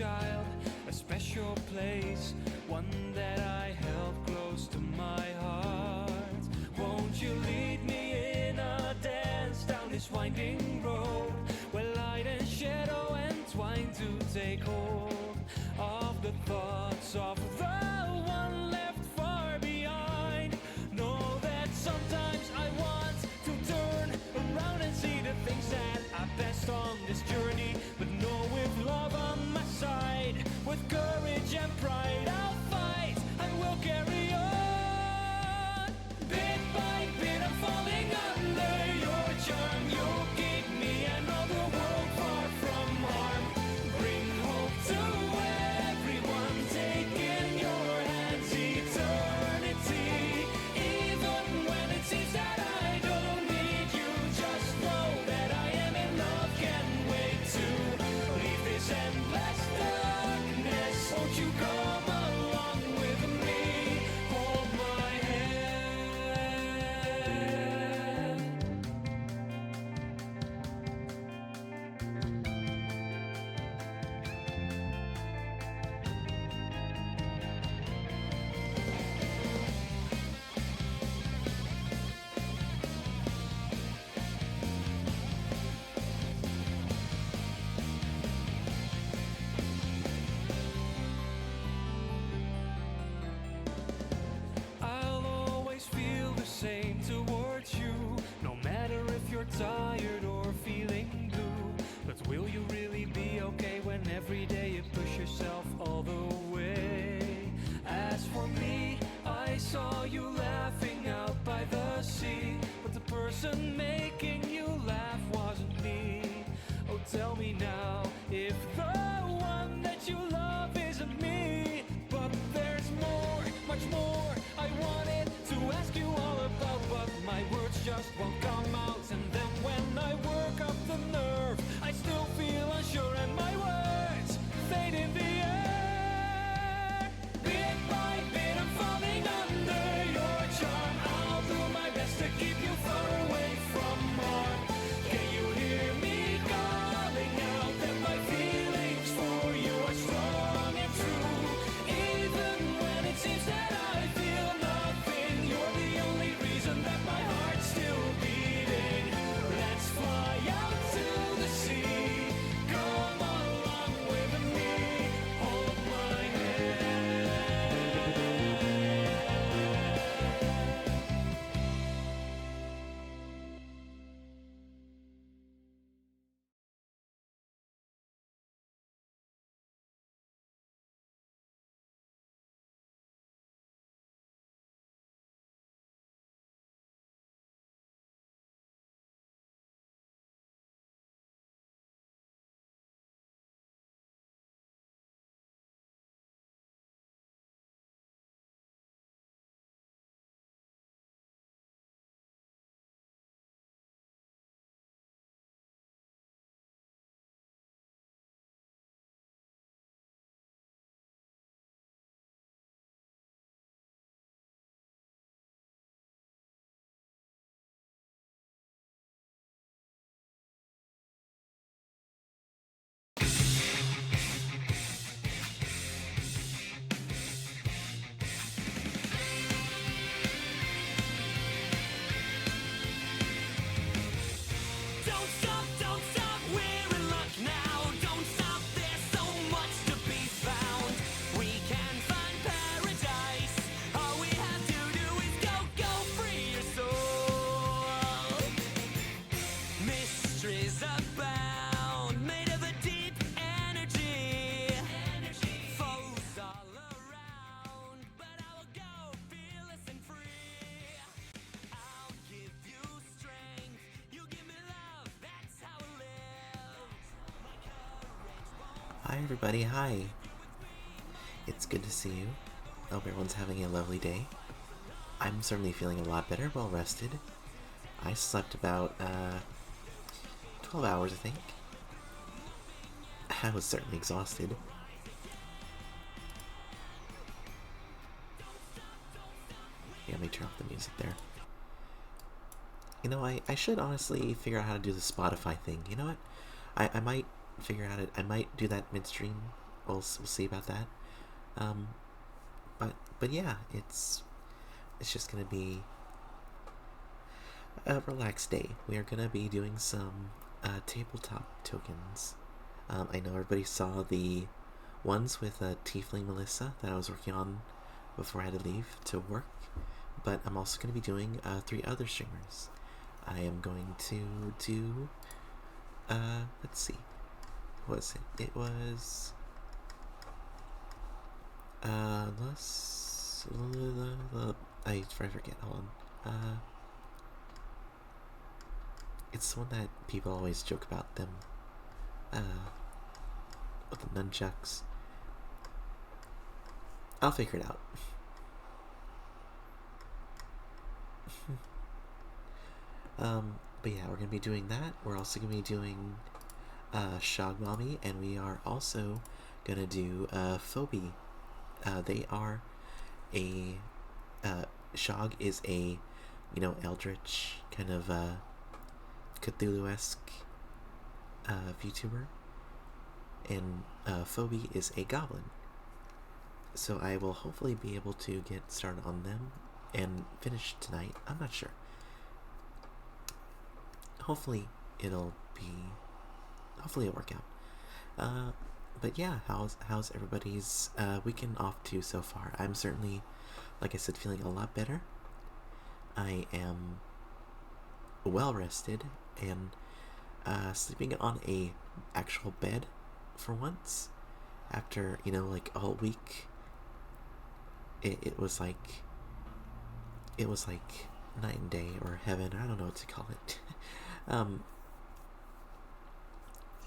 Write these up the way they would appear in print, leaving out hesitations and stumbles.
child, a special place, one that I held close to my heart. Won't you lead me in a dance down this winding road, where light and shadow entwine to take hold of the thoughts of the one left far behind. Know that sometimes I want to turn around and see the things that I passed on this journey, but know with love on my side, with courage and pride I'll fight, I will carry on. Bit by bit I'm falling under your charm. You'll keep me and all the world far from harm. Bring hope to everyone, take in your hands eternity. Even when it seems that I don't need you, just know that I am in love, can't wait to leave this endless darkness. Won't you come along with me, hold my hand. I'll always feel the same towards you, no matter if you're tired or feeling blue. But will you really be okay when every day you push yourself all the way? As for me, I saw you laughing out by the sea, but the person making you laugh wasn't me. Oh, tell me now if the one that you love isn't me. But there's more, much more I wanted to ask you all about, but my words just won't come out. And then when I work up the nerve, I still feel unsure and my words fade in the air. Bit by bit I'm falling under your charm. I'll do my best to keep you far away from harm. Can you hear me calling out that my feelings for you are strong and true? Even when it seems that I feel nothing, you're the only reason that my heart's still beating. Let's fly out to the sea, come along with me, hold my hand. Don't stop, we're in luck now. Don't stop, there's so much to be found. We can find paradise. All we have to do is go free your soul. Mysteries abound, made of a deep energy. Foes all around, but I will go fearless and free. I'll give you strength, you give me love, that's how I live. My courage won't. Hi everybody, hi. It's good to see you. I hope everyone's having a lovely day. I'm certainly feeling a lot better, well rested. I slept about 12 hours, I think. I was certainly exhausted. Yeah, let me turn off the music there. You know, I should honestly figure out how to do the Spotify thing. You know what? I might figure out it. I might do that midstream, we'll see about that. Um, but yeah, it's just gonna be a relaxed day. We are gonna be doing some tabletop tokens. I know everybody saw the ones with Tiefling Melissa that I was working on before I had to leave to work, but I'm also going to be doing 3 other streamers. I am going to do, let's see, what was it? It was, I forget, hold on. It's the one that people always joke about them, with the nunchucks. I'll figure it out. But yeah, we're gonna be doing that. We're also gonna be doing Shog Mommy, and we are also gonna do Phoebe. They are a Shog is a eldritch kind of Cthulhu-esque VTuber, and Phoebe is a goblin. So I will hopefully be able to get started on them and finish tonight. I'm not sure. Hopefully it'll work out. But yeah, how's everybody's weekend off to so far? I'm certainly, like I said, feeling a lot better. I am well rested and sleeping on a actual bed for once after like all week. It was like night and day, or heaven. I don't know what to call it.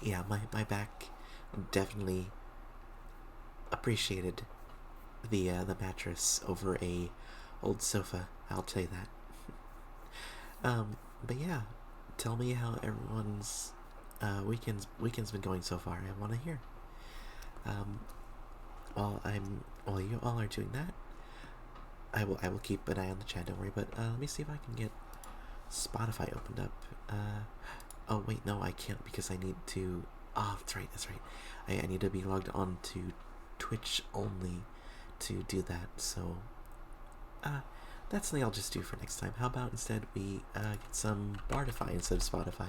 Yeah, my back definitely appreciated the mattress over a old sofa. I'll tell you that. But yeah, tell me how everyone's weekend's been going so far. I want to hear. While you all are doing that, I will keep an eye on the chat. Don't worry. But let me see if I can get Spotify opened up. Oh wait, no, I can't because I need to. Oh, that's right. I need to be logged on to Twitch only to do that. So, that's something I'll just do for next time. How about instead we get some Bardify instead of Spotify?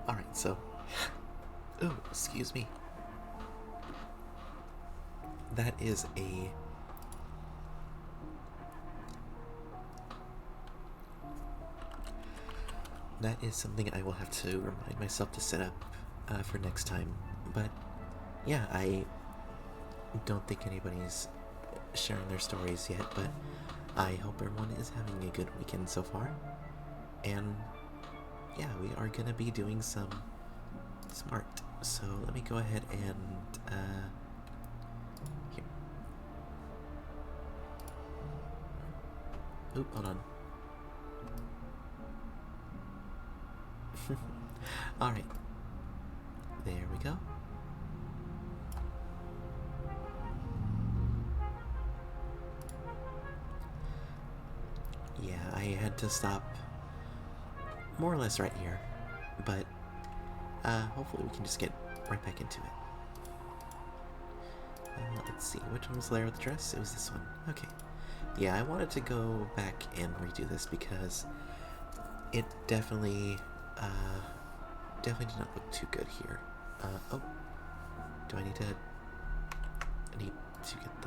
Alright, so. Oh, excuse me. That is a. That is something I will have to remind myself to set up for next time. But yeah, I don't think anybody's sharing their stories yet, but I hope everyone is having a good weekend so far. And yeah, we are gonna be doing some smart. So let me go ahead and here. Oop, hold on. Alright. There we go. Yeah, I had to stop more or less right here. But hopefully we can just get right back into it. Let's see, which one was Lair with the dress? It was this one. Okay. Yeah, I wanted to go back and redo this because it definitely did not look too good here. Oh, do I need to get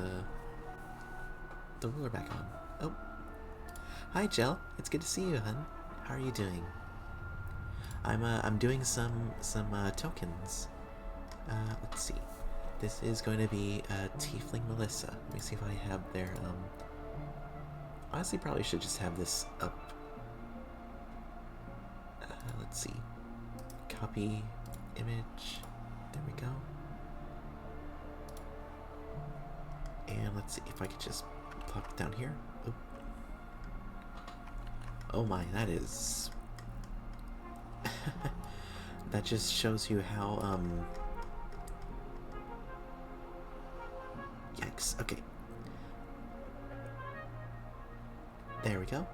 the ruler back on? Oh, hi Jel, it's good to see you, hun. How are you doing? I'm doing some tokens. Let's see. This is going to be Tiefling Melissa. Let me see if I have their honestly, probably should just have this up. Let's see. Copy image. There we go. And let's see if I could just plop it down here. Oop. Oh my, that is. That just shows you how yikes. Okay. There we go.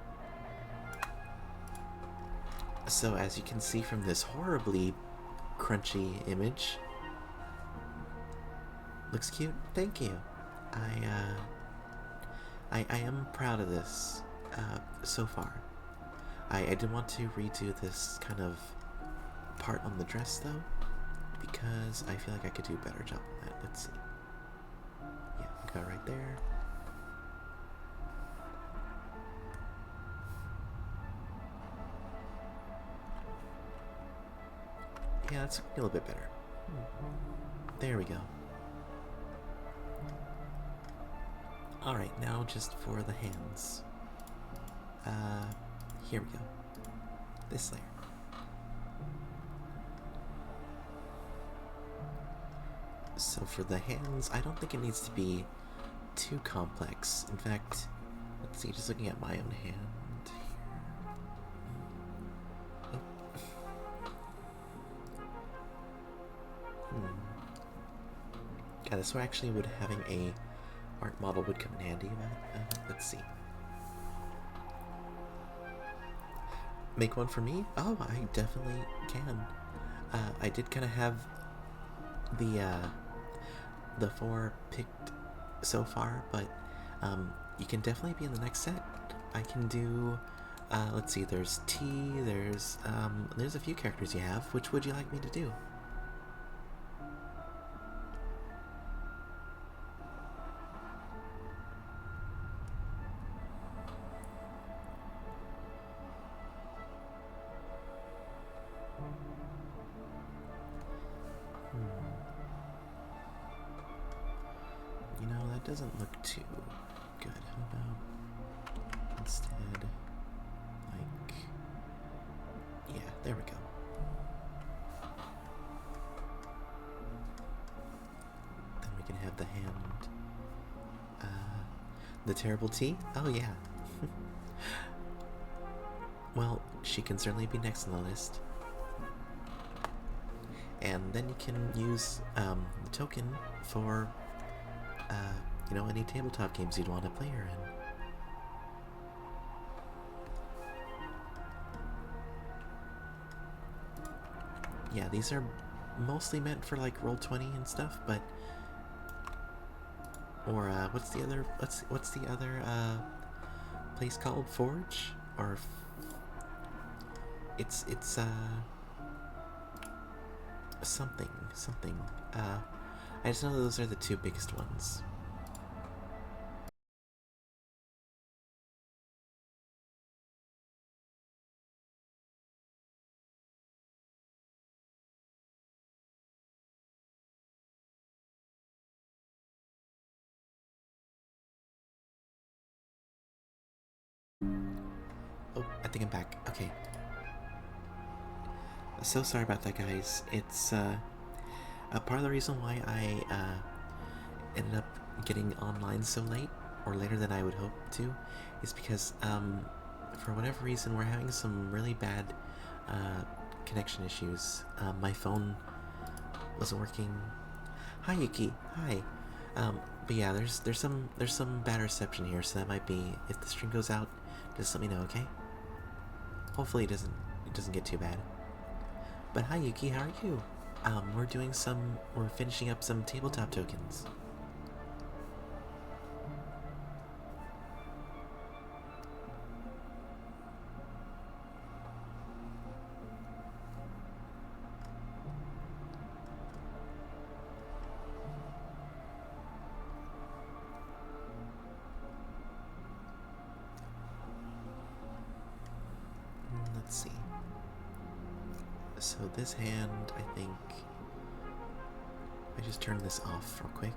So as you can see from this horribly crunchy image, looks cute. Thank you. I am proud of this so far. I did want to redo this kind of part on the dress though, because I feel like I could do a better job on that. Let's see. Yeah, go right there. Yeah, that's a little bit better. There we go. Alright, now just for the hands. Here we go. This layer. So for the hands, I don't think it needs to be too complex. In fact, let's see, just looking at my own hand here. Oh. Yeah, this one actually would having a art model would come in handy. Let's see. Make one for me? Oh, I definitely can. I did kind of have the 4 picked so far, but you can definitely be in the next set. I can do. Let's see. There's T. There's a few characters you have. Which would you like me to do? You know, that doesn't look too good. How about instead, like, yeah, there we go. Then we can have the hand. The terrible T? Oh, yeah. Well, she can certainly be next on the list. And then you can use the token for, you know, any tabletop games you'd want to play her in. Yeah, these are mostly meant for like Roll20 and stuff, but or what's the other place called? Forge? Or it's something. I just know those are the 2 biggest ones. Oh, I think I'm back. Okay. So sorry about that, guys. It's a part of the reason why I ended up getting online so late, or later than I would hope to, is because for whatever reason we're having some really bad connection issues. My phone wasn't working. Hi Yuki. Hi. But yeah, there's some bad reception here, so that might be, if the stream goes out, just let me know, okay? Hopefully it doesn't get too bad. But hi Yuki, how are you? We're finishing up some tabletop tokens. Let's see. So this hand, I think, I just turn this off real quick.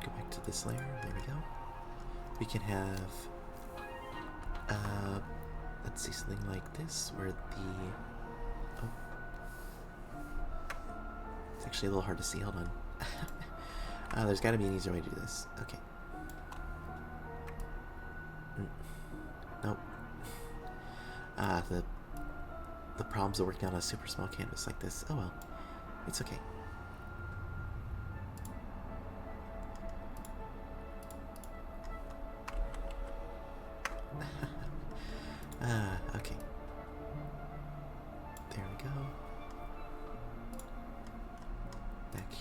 Go back to this layer. There we go. We can have, let's see, something like this, where oh, it's actually a little hard to see. Hold on. There's got to be an easier way to do this. Okay. Nope. The problems of working on a super small canvas like this. Oh well, it's okay.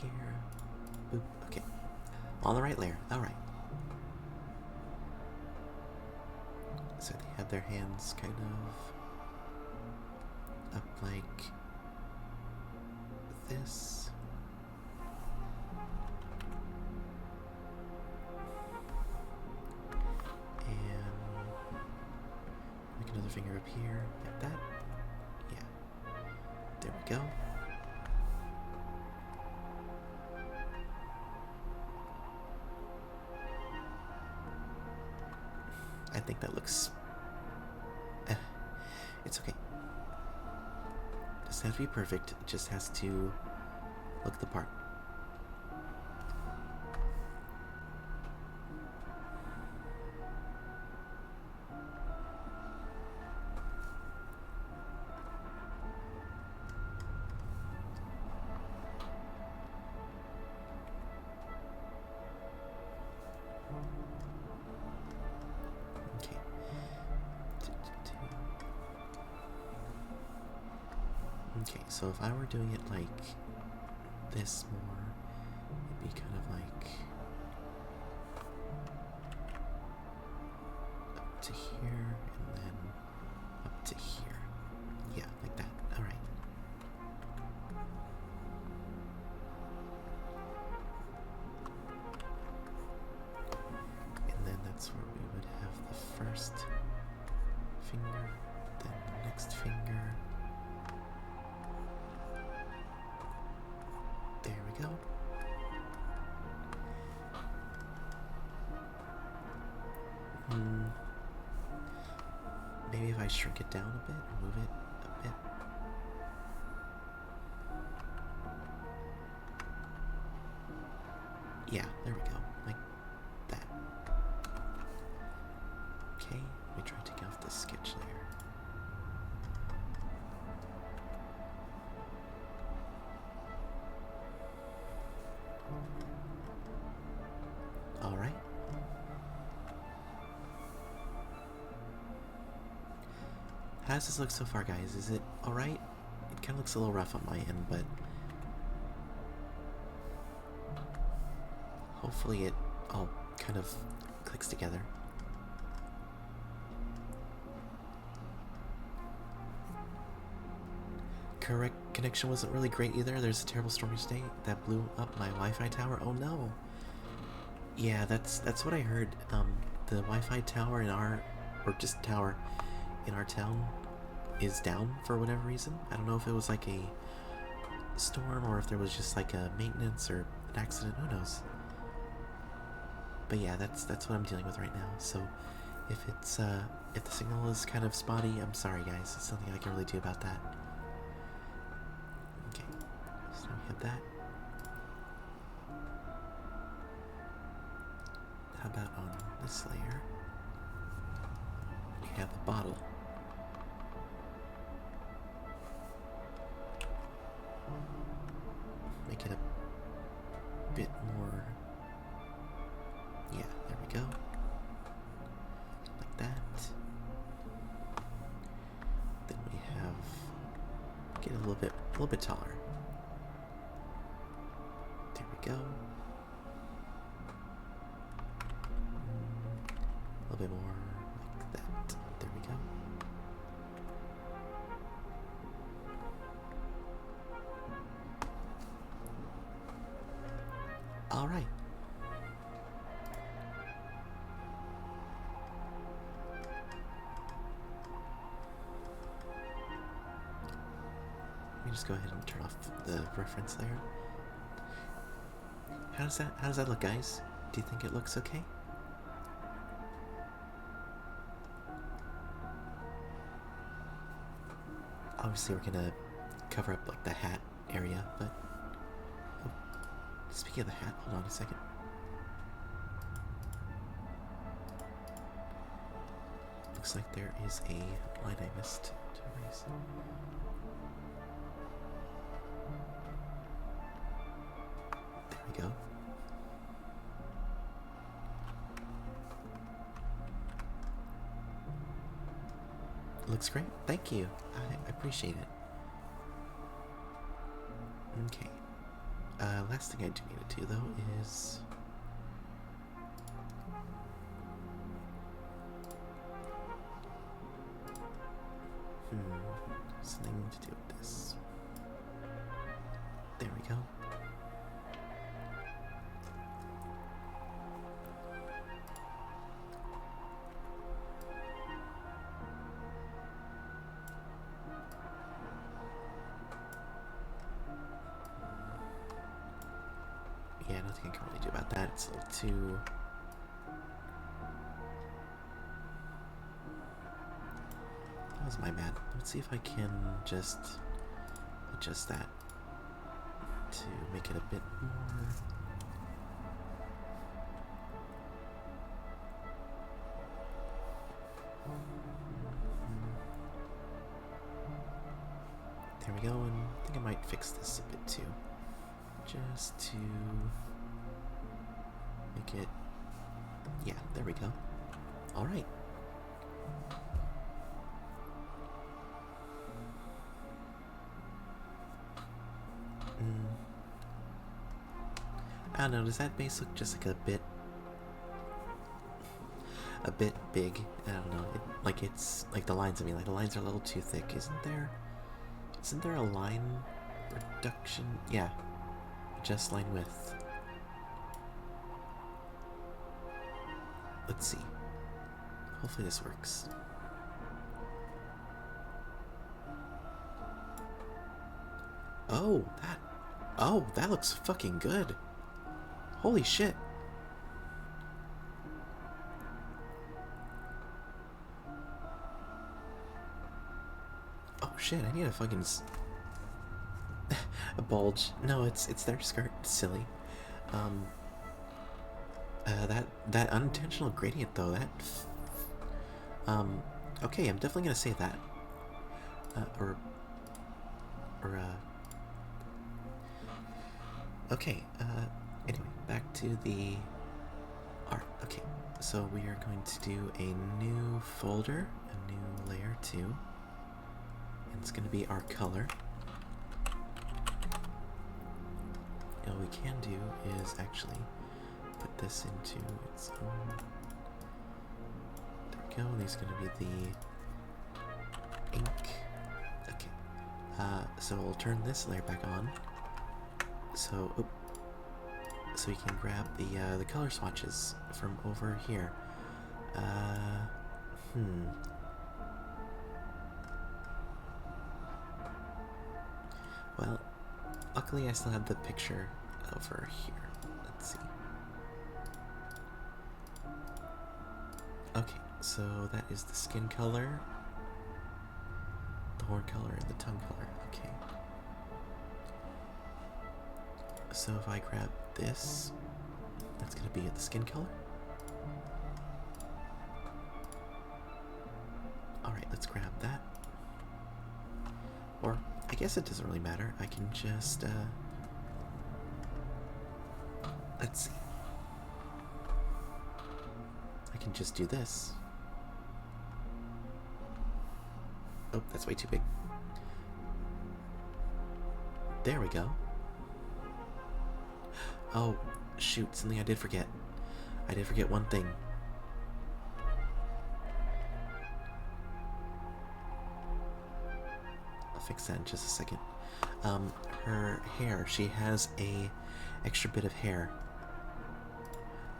here. Boop. Okay. On the right layer. Alright. So they have their hands kind of up like this. And make another finger up here, like that. Yeah. There we go. I think that looks... it's okay. Doesn't have to be perfect, it just has to look the part. Okay. Okay, so if I were doing it like this more, it'd be kind of like up to here and then up to here. Yeah, like that. Alright. And then that's where we would have the first finger, then the next finger. There we go. Maybe if I shrink it down a bit or move it a bit. Yeah, there we go. Like that. Okay, let me try taking off this sketch layer. Alright. How does this look so far, guys? Is it alright? It kind of looks a little rough on my end, but hopefully it all kind of clicks together. Correct connection wasn't really great either. There's a terrible stormy state that blew up my Wi-Fi tower. Oh no. Yeah, that's what I heard. The Wi-Fi tower in our, or just tower in our town is down for whatever reason. I don't know if it was like a storm or if there was just like a maintenance or an accident. Who knows? But yeah, that's what I'm dealing with right now. So if it's if the signal is kind of spotty, I'm sorry guys. It's nothing I can really do about that. Okay, so we have that. How about on this layer? We have the bottle. Make it a bit more. Yeah, there we go. Like that. Then we have get a little bit taller. There we go. A little bit more like that. There we go. All right. Let me just go ahead and turn off the reference layer. How does that look, guys? Do you think it looks okay? Obviously, we're gonna cover up like the hat area, but oh, speaking of the hat, hold on a second. Looks like there is a line I missed to erase. There we go. Looks great. Thank you. I appreciate it. Okay. Last thing I do need to do though is something to do with this. There we go. Yeah, nothing I can really do about that. It's a little too... That was my bad. Let's see if I can just adjust that to make it a bit more... There we go, and I think I might fix this a bit too. Just to make it... Yeah, there we go. Alright. I don't know, does that base look just like a bit big? I don't know. It's like the lines, I mean, like the lines are a little too thick. Isn't there a line reduction? Yeah. Just line width. Let's see. Hopefully this works. Oh, that looks fucking good. Holy shit. Oh shit, I need a fucking a bulge. No, it's their skirt. Silly. That unintentional gradient though, okay, I'm definitely gonna say that. Okay, anyway, back to the art. Okay, so we are going to do a new folder, a new layer 2, and it's gonna be our color. And what we can do is actually put this into its own... There we go, and these are going to be the ink. Okay, so we'll turn this layer back on. So we can grab the color swatches from over here. Well, luckily I still have the picture over here. Let's see. Okay, so that is the skin color, the horn color, and the tongue color. Okay. So if I grab this, that's going to be the skin color. Alright, let's grab that. Or, I guess it doesn't really matter. I can just, let's see. I can just do this. Oh, that's way too big. There we go. Oh, shoot, something I did forget. I did forget one thing. I'll fix that in just a second. Her hair, she has a extra bit of hair.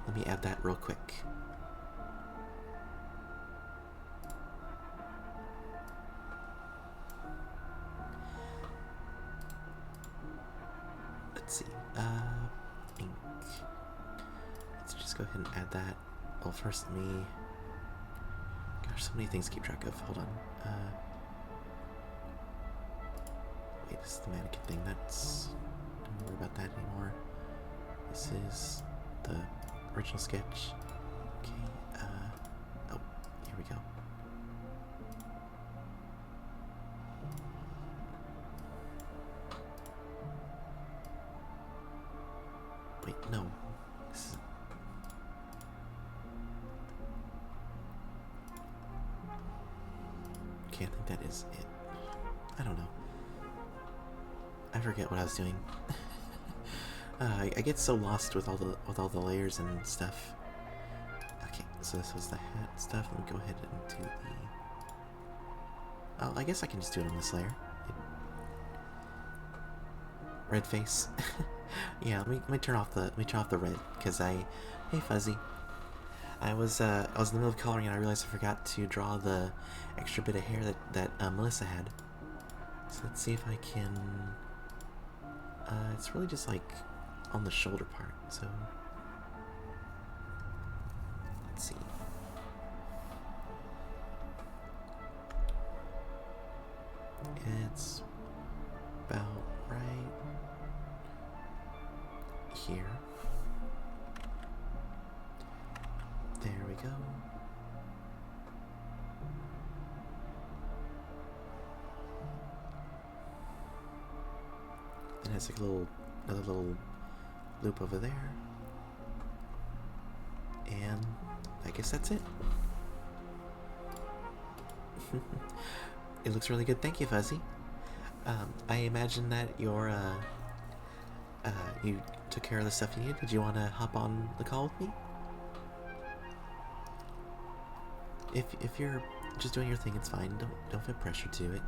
Let me add that real quick. Let's see. Ink. Let's just go ahead and add that. Well, first let me... Gosh, so many things to keep track of. Hold on. Wait, this is the mannequin thing. That's... Don't worry about that anymore. This is the original sketch. Okay, oh, here we go. Wait, no. This is... Okay, I think that is it. I don't know. I forget what I was doing. I get so lost with all the layers and stuff. Okay, so this was the hat stuff. Let me go ahead and do the. Oh, I guess I can just do it on this layer. Red face. Yeah, let me turn off the red because hey Fuzzy. I was in the middle of coloring and I realized I forgot to draw the extra bit of hair that Melissa had. So let's see if I can. It's really just like on the shoulder part. So let's see. It's about right here. There we go. Then it's like another little loop over there. And I guess that's it. It looks really good. Thank you, Fuzzy. I imagine that you took care of the stuff you needed. Did you want to hop on the call with me? If you're just doing your thing, it's fine. Don't feel pressure to it.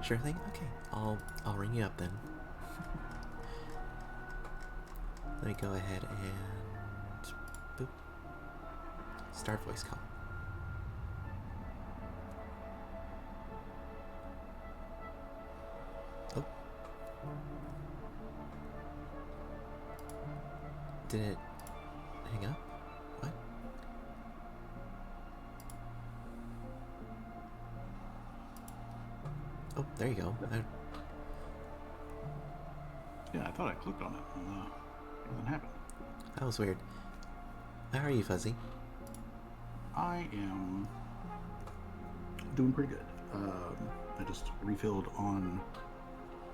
Sure thing. Okay, I'll ring you up then. Let me go ahead and boop. Start voice call. Oh. Did it hang up? What? Oh, there you go. Yeah, I thought I clicked on it and it doesn't happen. That was weird. How are you, Fuzzy? I am doing pretty good. I just refilled on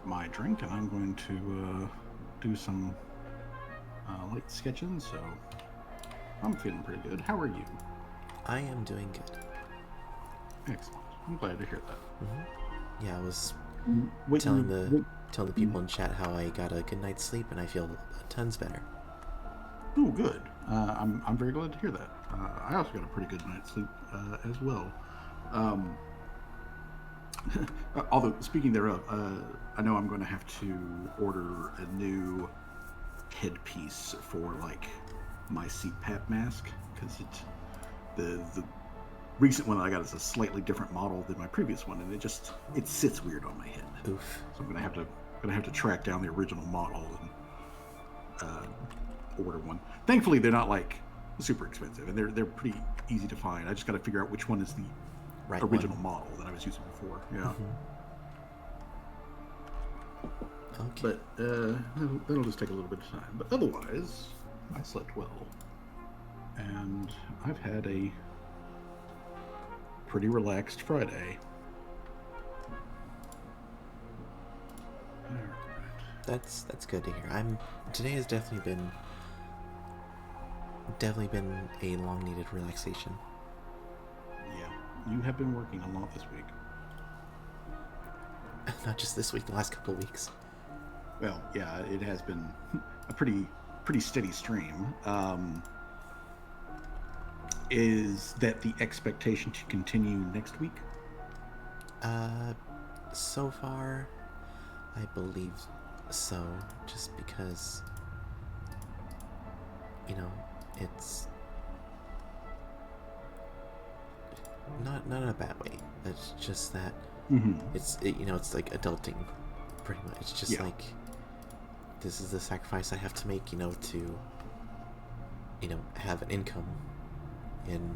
my drink and I'm going to do some light sketching, so I'm feeling pretty good. How are you? I am doing good. Excellent. I'm glad to hear that. Mm-hmm. Yeah, I was telling the people in chat how I got a good night's sleep and I feel tons better. Oh, good. I'm very glad to hear that. I also got a pretty good night's sleep as well. Although, speaking thereof, I know I'm going to have to order a new headpiece for like my CPAP mask because the recent one that I got is a slightly different model than my previous one, and it sits weird on my head. Oof. So I'm gonna have to track down the original model and order one. Thankfully, they're not like super expensive, and they're pretty easy to find. I just got to figure out which one is the original model that I was using before. Yeah. Mm-hmm. Okay. But that'll just take a little bit of time. But otherwise, I slept well, and I've had a pretty relaxed Friday. That's good to hear. Today has definitely been a long needed relaxation. Yeah, you have been working a lot this week. Not just this week, the last couple of weeks. Well, yeah, it has been a pretty steady stream. Is that the expectation to continue next week? So far, I believe so. Just because, it's not in a bad way. It's just that it's like adulting, pretty much. It's just like this is the sacrifice I have to make, to have an income. And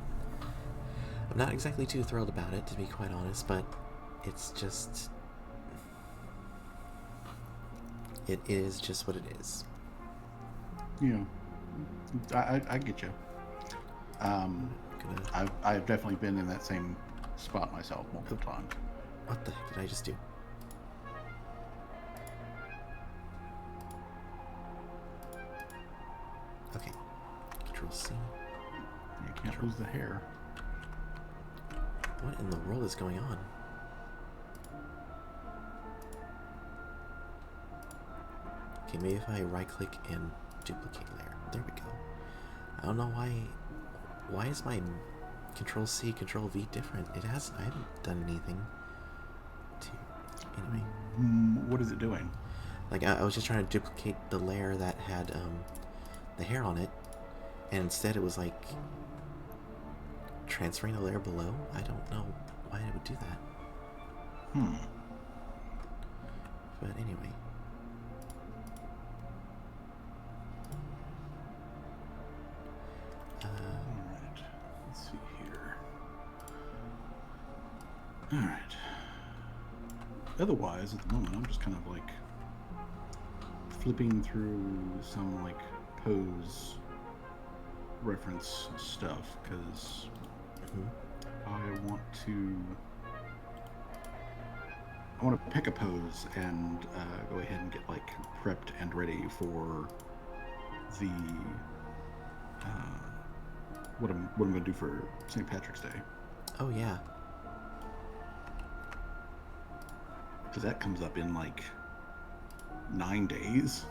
I'm not exactly too thrilled about it, to be quite honest, but it's just... It is just what it is. Yeah. I get you. I've definitely been in that same spot myself multiple times. What the heck did I just do? Okay. Control C. You can't lose the hair. What in the world is going on? Okay, maybe if I right click and duplicate layer. There we go. I don't know why. Why is my Control C, Control V different? I haven't done anything to. Anyway. What is it doing? Like, I was just trying to duplicate the layer that had the hair on it, and instead it was like transferring the layer below. I don't know why it would do that. But anyway. Alright, let's see here. Alright. Otherwise, at the moment, I'm just kind of like flipping through some like pose reference stuff because I want to pick a pose and go ahead and get like prepped and ready for the what I'm going to do for St. Patrick's Day. Oh yeah. Because that comes up in like 9 days.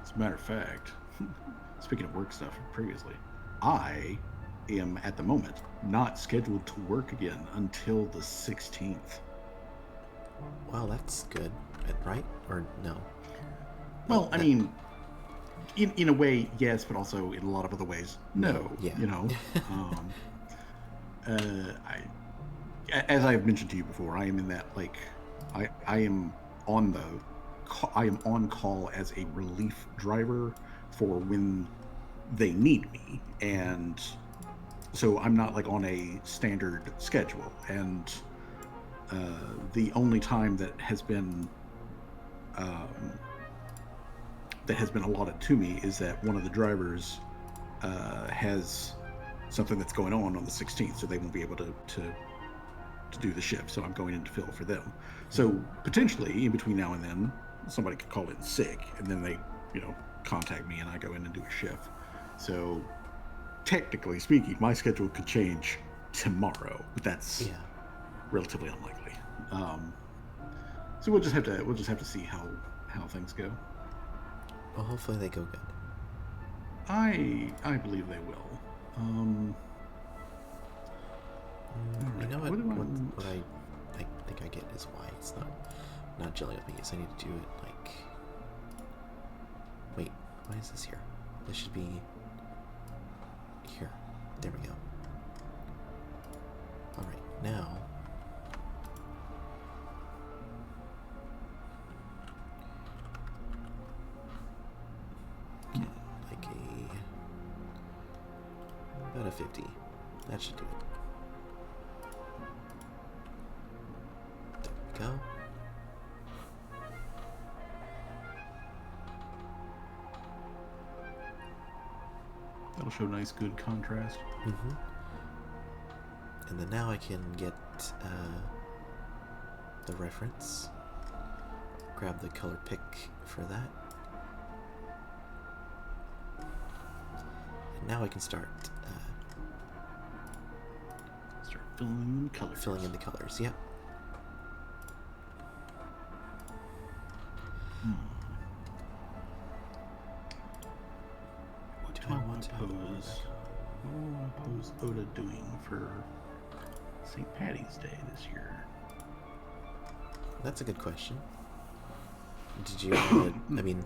As a matter of fact, speaking of work stuff previously, I am at the moment not scheduled to work again until the 16th. Well, that's good, right? Or no? Well, I mean, in a way, yes, but also in a lot of other ways, no. Yeah. You know, as I've mentioned to you before, I am in that like, I am on call as a relief driver for when they need me, and so I'm not like on a standard schedule. And the only time that has been allotted to me is that one of the drivers has something that's going on the 16th, so they won't be able to do the shift. So I'm going in to fill for them. So potentially in between now and then, somebody could call in sick, and then they, contact me, and I go in and do a shift. So technically speaking, my schedule could change tomorrow, but that's relatively unlikely. So we'll just have to see how things go. Well, hopefully they go good. I believe they will. You know what I think I get is why it's not gelling with me is I need to do it like. Wait, why is this here? This should be here. There we go. All right, now. Like about a 50. That should do it. There we go. That'll show nice, good contrast. And then now I can get the reference. Grab the color pick for that. And now I can start filling in the colors. Yep. What do I want to pose? What do I want to pose Oda doing for St. Patty's Day this year? That's a good question. Did you, I mean,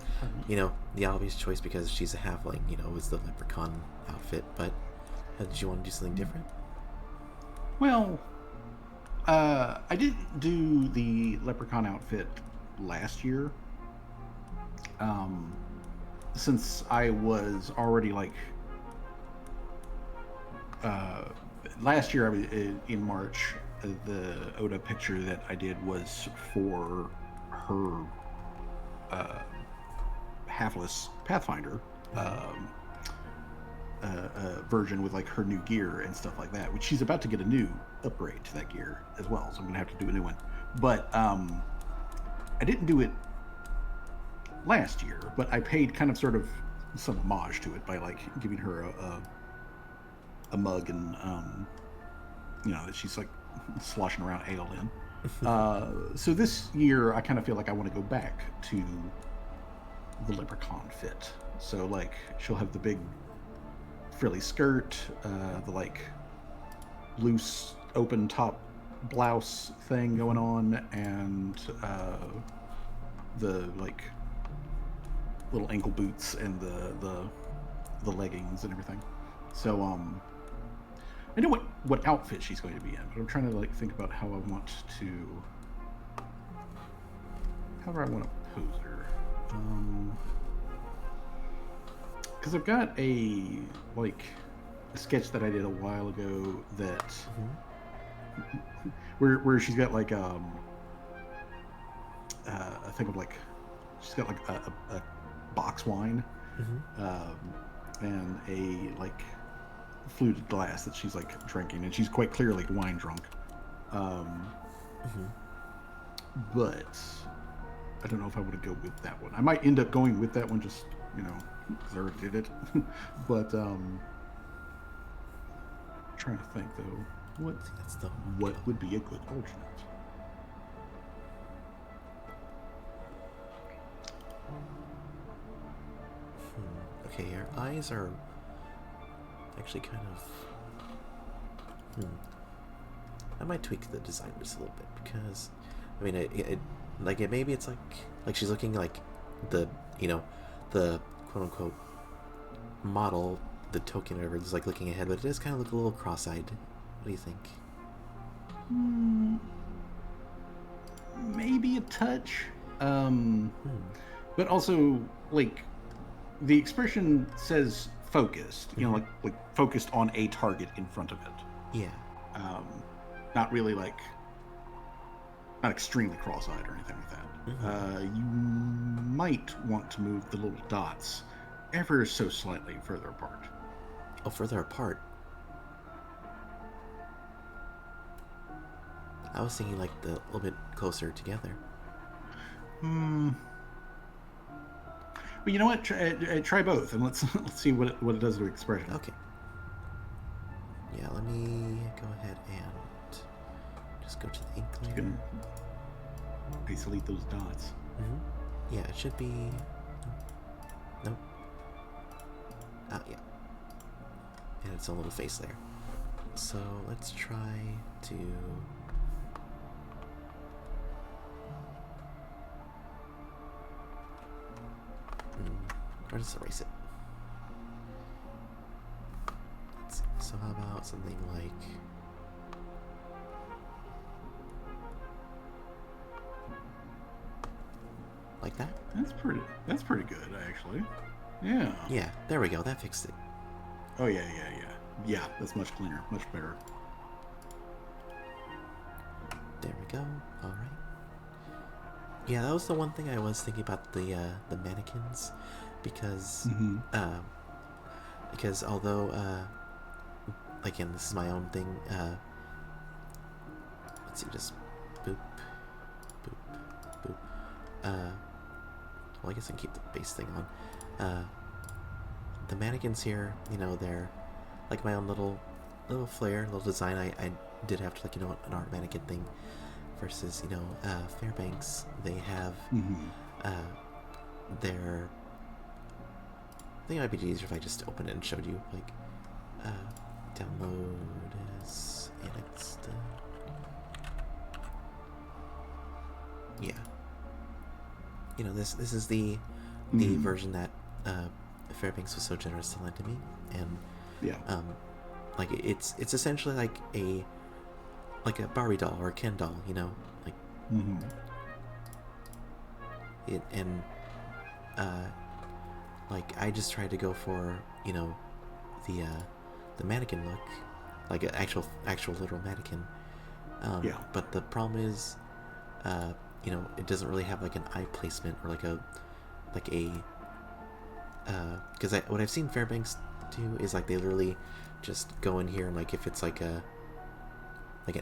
the obvious choice because she's a halfling, is the leprechaun outfit, but did you want to do something different? Well, I didn't do the leprechaun outfit last year. Since I was already like, last year in March, the Oda picture that I did was for her halfless Pathfinder version with like her new gear and stuff like that, which she's about to get a new upgrade to that gear as well, so I'm gonna have to do a new one. But I didn't do it last year, but I paid kind of sort of some homage to it by like giving her a mug and that she's like sloshing around ale in. So this year, I kind of feel like I want to go back to the leprechaun fit. So like she'll have the big frilly skirt, the like loose open top blouse thing going on, and the like little ankle boots and the leggings and everything. So I know what outfit she's going to be in, but I'm trying to like think about how I want to pose her. Because I've got a sketch that I did a while ago that where she's got like a thing of like she's got like a box wine and a like fluted glass that she's like drinking, and she's quite clearly wine drunk. But I don't know if I want to go with that one. I might end up going with that one just because I already did it. But trying to think though, what would be a good alternate? Okay, your eyes are actually kind of. I might tweak the design just a little bit because, I mean, maybe it's like she's looking like the quote unquote model, the token, or whatever, is like looking ahead, but it does kind of look a little cross-eyed. What do you think? Maybe a touch, but also like the expression says focused. Like focused on a target in front of it. Yeah. Not really like. Not extremely cross-eyed or anything like that. You might want to move the little dots ever so slightly further apart. Oh, further apart? I was thinking like a little bit closer together. Well, you know what? Try both, and let's see what it does to expression. Okay. Yeah, let me go ahead and just go to the ink layer. Isolate those dots. Yeah, it should be. Nope. Yeah. And its own little face there. So let's try to. Or just erase it. Let's see. So how about something like. Like that? That's pretty good, actually. Yeah. Yeah, there we go. That fixed it. Oh yeah. Yeah, that's much cleaner, much better. There we go. All right. Yeah, that was the one thing I was thinking about the mannequins, because although again, this is my own thing. Let's see, just boop, boop, boop. Well, I guess I can keep the base thing on. The mannequins here, they're like my own little flair, little design. I did have to an art mannequin thing versus Fairbanks. They have their. I think it might be easier if I just opened it and showed you download as annexed. Yeah. This is the version that Fairbanks was so generous to lend to me, and it's essentially like a Barbie doll or a Ken doll, I just tried to go for the mannequin look, like an actual literal mannequin. But the problem is, it doesn't really have like an eye placement or because what I've seen Fairbanks do is they literally just go in here, and if it's an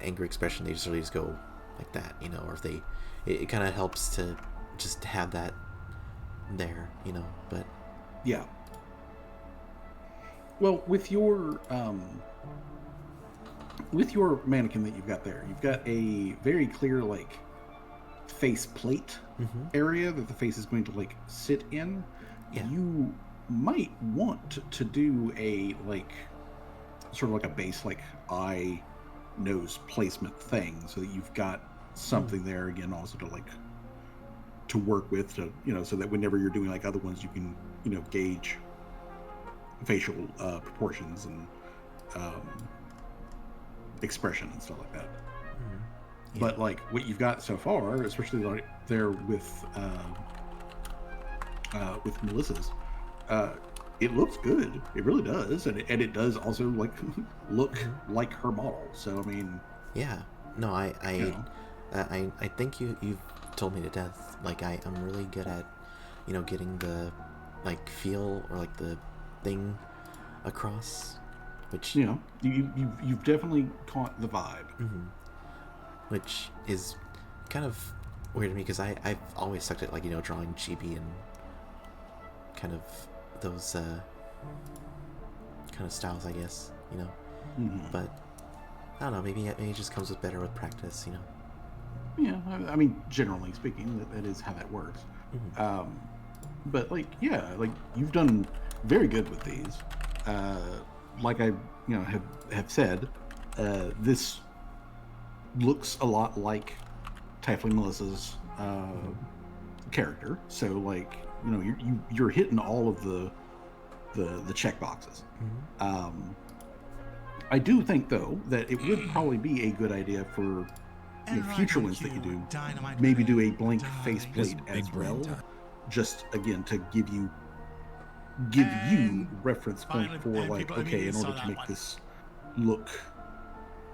angry expression, they just really just go like that, or if it kind of helps to just have that there, but Well, with your mannequin that you've got there, you've got a very clear like face plate Mm-hmm. area that the face is going to like sit in. Yeah. You might want to do a like sort of like a base like eye nose placement thing so that you've got Mm. something there again also to like to work with to so that whenever you're doing like other ones you can gauge facial proportions and um, expression and stuff like that. Mm. Yeah. But like what you've got so far, especially like there with Melissa's, uh, it looks good. It really does, and it does also like look Mm-hmm. like her model. So I mean, Yeah. No, you know, I think you've told me to death. Like I'm really good at, getting the like feel or like the thing across, which you've definitely caught the vibe. mhm, which is kind of weird to me because I've always sucked at like drawing chibi and kind of those kind of styles, I guess. Hmm. But I don't know. Maybe it just comes with better with practice. Yeah, I mean, generally speaking, that is how that works. Hmm. Um, but like, yeah, like you've done very good with these. Uh, like I, have said, this looks a lot like Tiefling Melissa's Hmm. character. So like, you're hitting all of the check boxes. Hmm. Um, I do think though that it would probably be a good idea for And right future on ones that you cue, do, dynamite maybe do a grenade. blank Die. faceplate Big as brain well, time. just again to give you And reference point finally, for and like, people okay, immediately in order saw to that make one. this look,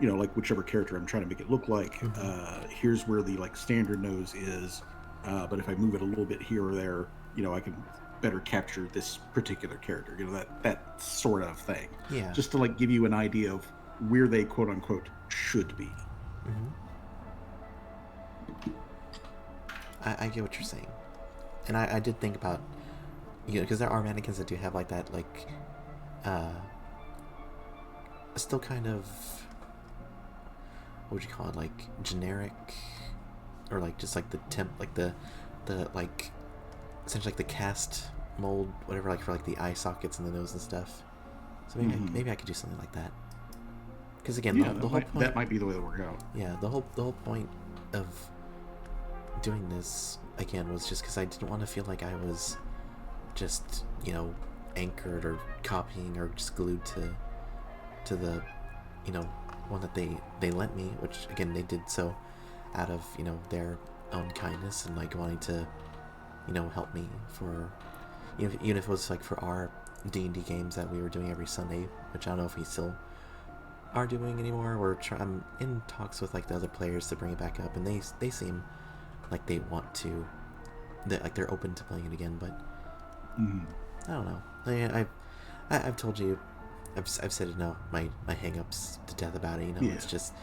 like whichever character I'm trying to make it look like, Hmm. here's where the like standard nose is, but if I move it a little bit here or there, I can better capture this particular character, that sort of thing, Yeah. just to like give you an idea of where they quote unquote should be. Hmm. I get what you're saying, and I did think about because there are mannequins that do have like that like uh still kind of what would you call it, like generic, or like just like the temp, like the like essentially like the cast mold, whatever, like for like the eye sockets and the nose and stuff. So Hmm. maybe I could do something like that. Because again, Yeah, the whole that point, might be the way to work out. yeah, the whole point of doing this again was just because I didn't want to feel like I was just anchored or copying or just glued to the you know one that they lent me, which again they did so out of their own kindness and like wanting to help me for even if it was like for our D&D games that we were doing every Sunday, which I don't know if we still are doing anymore. I'm in talks with like the other players to bring it back up, and they seem like they want to, that like they're open to playing it again. But Mm. I don't know. I've told you, I've said my hang-ups to death about it. Yeah, It's just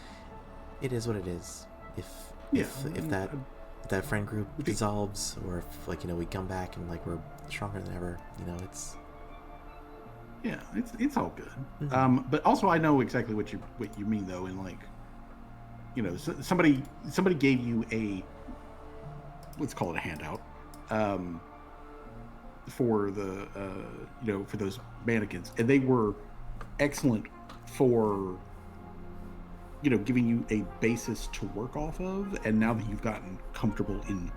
it is what it is. If yeah. if that if that friend group I think- dissolves, or if like we come back and like we're stronger than ever, it's yeah, it's all good. mhm. But also I know exactly what you mean though, in like, somebody gave you a, let's call it a handout, um, for the for those mannequins, and they were excellent for giving you a basis to work off of. And now that you've gotten comfortable in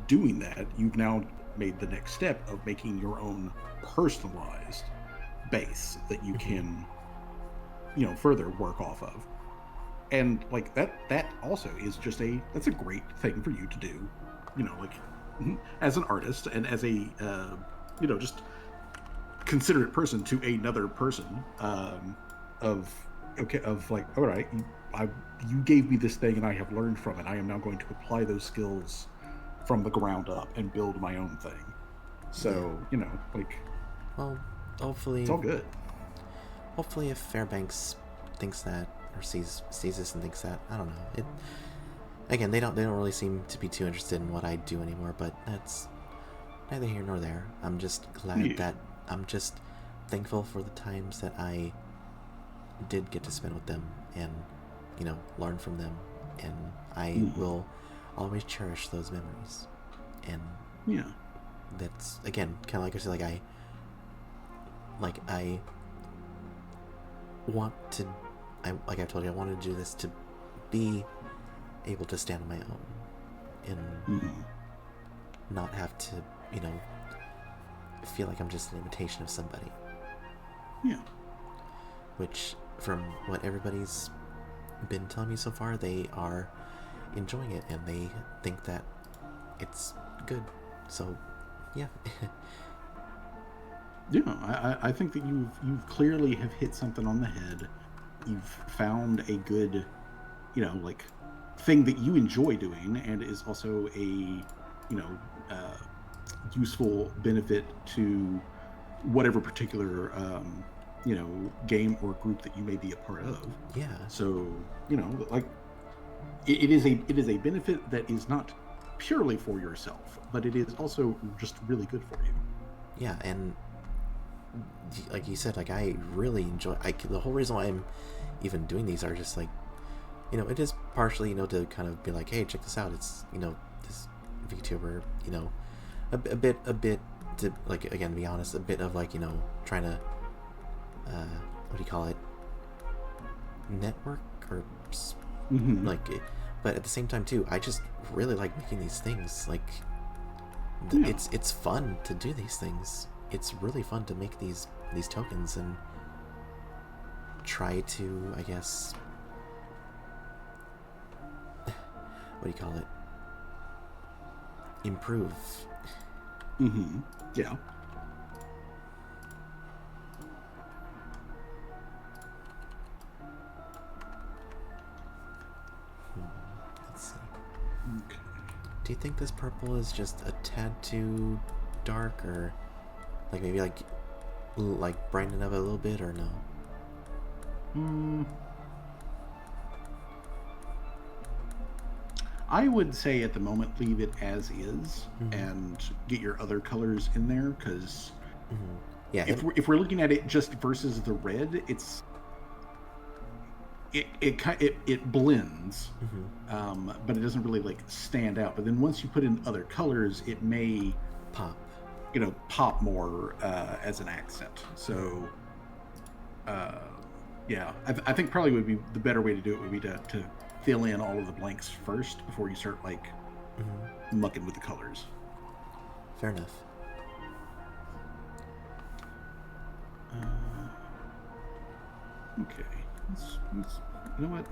doing that, you've now made the next step of making your own personalized base that you Mhm. can further work off of. And like that also is just that's a great thing for you to do, like as an artist and as a just considerate person to another person, of okay, of like, all right, you gave me this thing and I have learned from it. I am now going to apply those skills from the ground up and build my own thing. Yeah. So like, Well, it's hopefully all good. hopefully if Fairbanks thinks that, or sees this and thinks that, I don't know. It again, they don't really seem to be too interested in what I do anymore, but that's neither here nor there. I'm just glad Yeah. that I'm just thankful for the times that I did get to spend with them and, learn from them. And I will always cherish those memories. And Yeah. that's, again, kind of like I said, I want to, like I told you, I wanted to do this to be able to stand on my own and not have to, feel like I'm just an imitation of somebody. Yeah. Which, from what everybody's been telling me so far, they are enjoying it and they think that it's good. So, yeah. Yeah, I think that you've clearly have hit something on the head. You've found a good, thing that you enjoy doing, and is also a, useful benefit to whatever particular, game or group that you may be a part of. Yeah. So, it is a benefit that is not purely for yourself, but it is also just really good for you. Yeah, and like you said, I really enjoy. The whole reason why I'm even doing these are just it is partially to kind of be like, hey, check this out. It's this VTuber, a bit to again, to be honest, a bit of trying to what do you call it, network or but at the same time too, I just really like making these things. It's fun to do these things. It's really fun to make these tokens and try to, I guess, what do you call it, improve. Yeah. Let's see. Okay. Do you think this purple is just a tad too dark, or maybe brighten it up a little bit, or no? I would say at the moment leave it as is and get your other colors in there, because yeah, if we're looking at it just versus the red, it blends, but it doesn't really stand out. But then once you put in other colors, it may pop more as an accent. So yeah, I think probably would be the better way to do it would be to fill in all of the blanks first before you start mucking with the colors. Fair enough. Okay, let's you know what?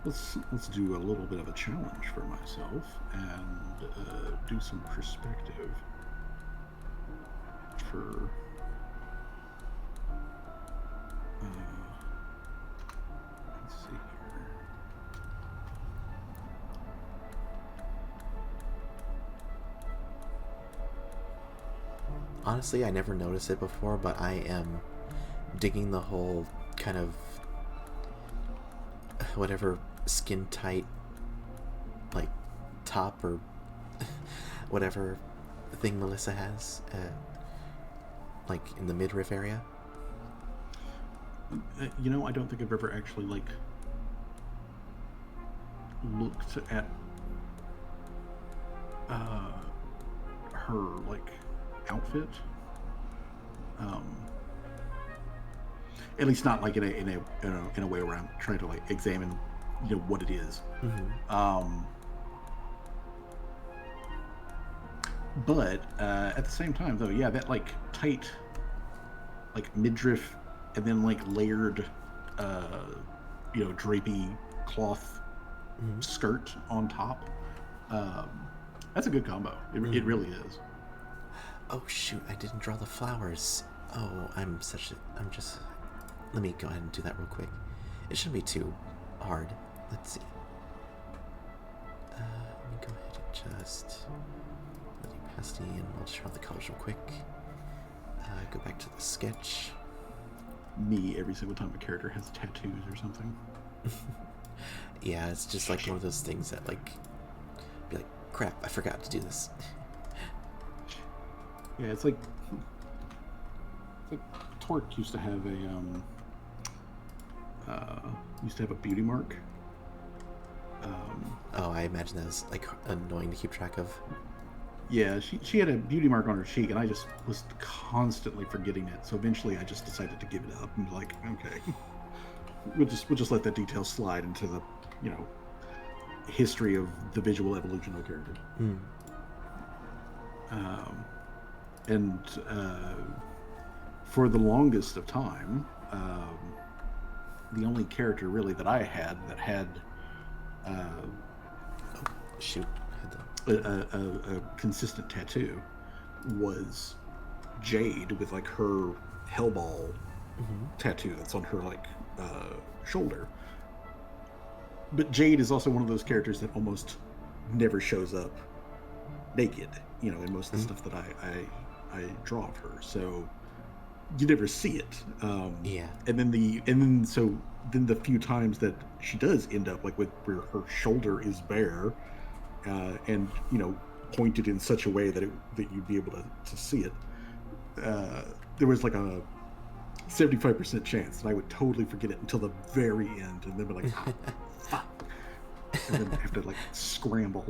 Let's do a little bit of a challenge for myself and do some perspective for. Let's see here. Honestly, I never noticed it before, but I am digging the whole kind of whatever skin tight top or whatever thing Melissa has in the midriff area. I don't think I've ever actually looked at her outfit. At least not in a way where I'm trying to examine what it is. But at the same time, though, yeah, that tight midriff and then layered drapey cloth skirt on top. That's a good combo. It really is. Oh shoot, I didn't draw the flowers. Oh, let me go ahead and do that real quick. It shouldn't be too hard. Let's see. Let me go ahead and just let opacity, and I'll just draw the colors real quick. Go back to the sketch. Me, every single time a character has tattoos or something. Yeah, it's just one of those things that be like, crap, I forgot to do this. Yeah, it's Twerk used to have a beauty mark. Oh, I imagine that was like annoying to keep track of. Yeah, she had a beauty mark on her cheek, and I just was constantly forgetting it. So eventually, I just decided to give it up and be like, okay, we'll just let that detail slide into the, you know, history of the visual evolution of the character. And for the longest of time, the only character really that I had that had Shoot. a consistent tattoo was Jade, with like her Hellball tattoo that's on her like shoulder. But Jade is also one of those characters that almost never shows up naked, you know, in most of the stuff that I draw of her. So you never see it. Yeah. And then the few times that she does end up like with where her shoulder is bare, and you know, pointed in such a way that you'd be able to see it, there was like a 75% chance that I would totally forget it until the very end, and then be like, ah, fuck, and then have to like scramble.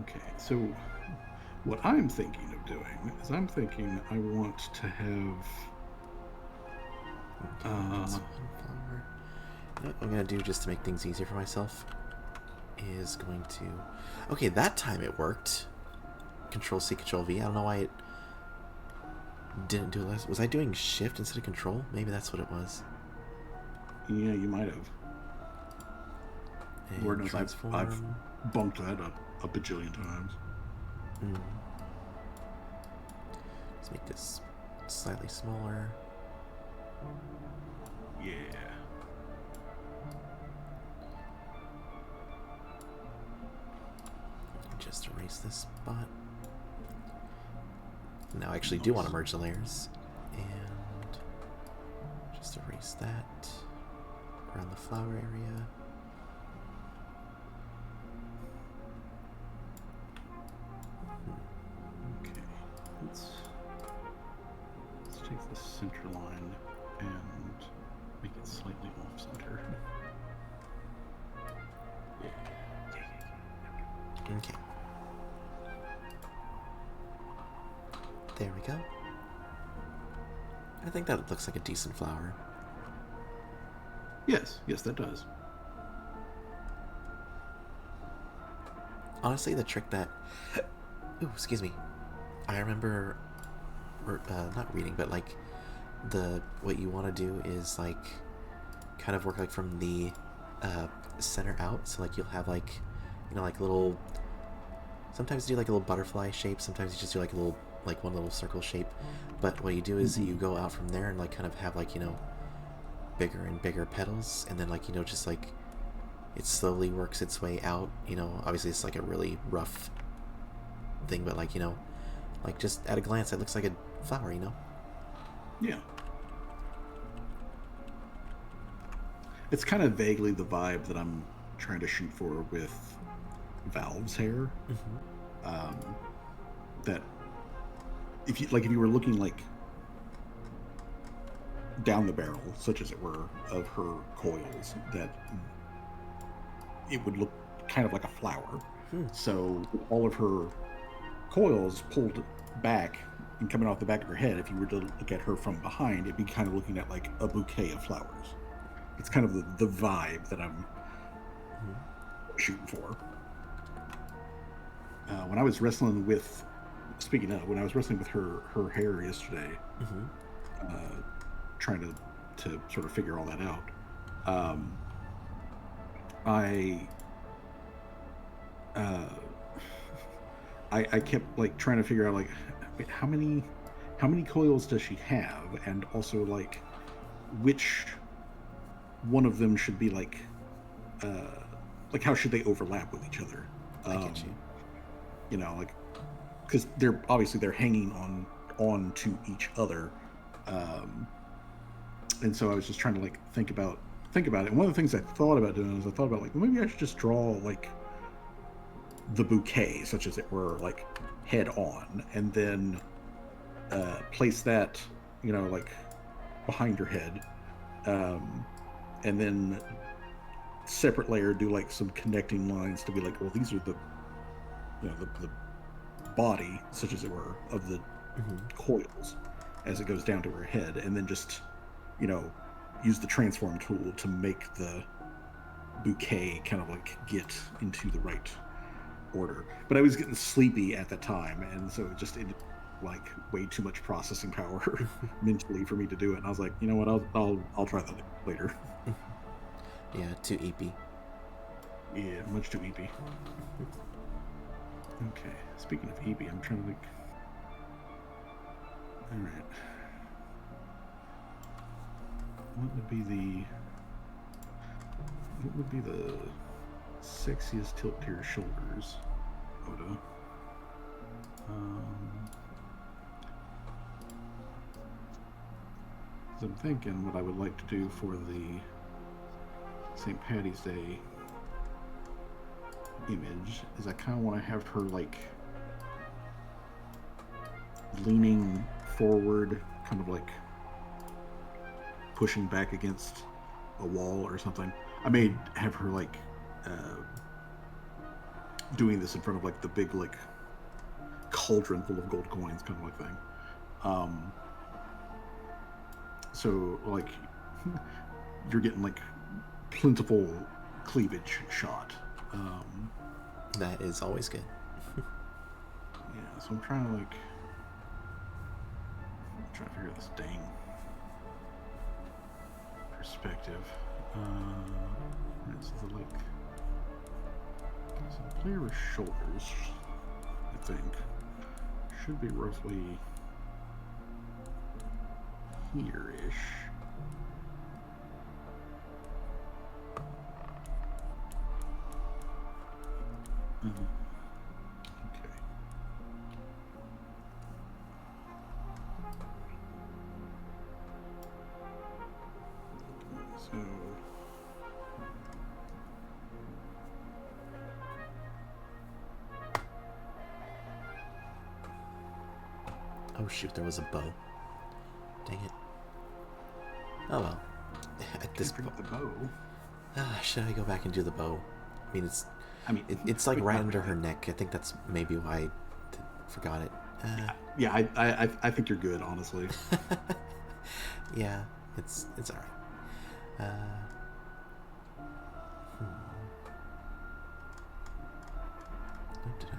Okay, so what I'm thinking of doing is I'm thinking I want to have What I'm gonna do just to make things easier for myself is going to... Okay, that time it worked. Control C, Control V. I don't know why it didn't do less. Was I doing Shift instead of Control? Maybe that's what it was. Yeah, you might have. And Lord knows transform. I've bumped that up a bajillion times. Let's make this slightly smaller. Yeah. Just erase this spot. Now I actually do want to merge the layers. And just erase that around the flower area. Okay. Let's take the center line and make it slightly off center. Okay. There we go. I think that looks like a decent flower. Yes, that does. Honestly, the trick that... Ooh, excuse me. I remember... not reading, but like... What you want to do is like... kind of work like from the... center out. So like you'll have like... You know, like little... Sometimes you do like a little butterfly shape. Sometimes you just do like a little... Like one little circle shape. But what you do is you go out from there and like kind of have like, you know... bigger and bigger petals, and then like, you know, just like it slowly works its way out, you know. Obviously it's like a really rough thing, but like, you know, like just at a glance it looks like a flower, you know. Yeah, it's kind of vaguely the vibe that I'm trying to shoot for with Valve's hair. That if you were looking like down the barrel, such as it were, of her coils, that it would look kind of like a flower. So all of her coils pulled back and coming off the back of her head, if you were to look at her from behind, it'd be kind of looking at like a bouquet of flowers. It's kind of the vibe that I'm shooting for. When I was wrestling with, when I was wrestling with her hair yesterday, trying to sort of figure all that out, I kept like trying to figure out like, wait, how many coils does she have, and also like which one of them should be like how should they overlap with each other? I get you. You know, like, because they're obviously hanging on to each other. And so I was just trying to like think about it. And one of the things I thought about doing is I thought about like, well, maybe I should just draw like the bouquet, such as it were, like head on, and then place that, like behind your head, and then separate layer do like some connecting lines to be like, well, these are the, the body, such as it were, of the coils as it goes down to her head, and then just, use the transform tool to make the bouquet kind of like get into the right order. But I was getting sleepy at the time, and so it like way too much processing power mentally for me to do it. And I was like, you know what, I'll try that later. Yeah, too eepy. Yeah, much too eepy. Okay, speaking of eepy, I'm trying to think. All right, what would be the sexiest tilt to your shoulders, Oda? I'm thinking what I would like to do for the St. Patty's Day image is I kind of want to have her like leaning forward, kind of like pushing back against a wall or something. I may have her like doing this in front of like the big like cauldron full of gold coins kind of like thing. So like you're getting like plentiful cleavage shot. That is always good. Yeah, so I'm trying to figure out this dang perspective. Right, so the like, so the player's shoulders, I think, should be roughly here-ish. Okay. So Oh shoot, there was a bow. Dang it. Oh well. At this bring up the bow. Should I go back and do the bow? I mean, it's like but right not under really. her neck. I think that's maybe why I forgot it. Yeah, I think you're good, honestly. Yeah, it's all right. What did I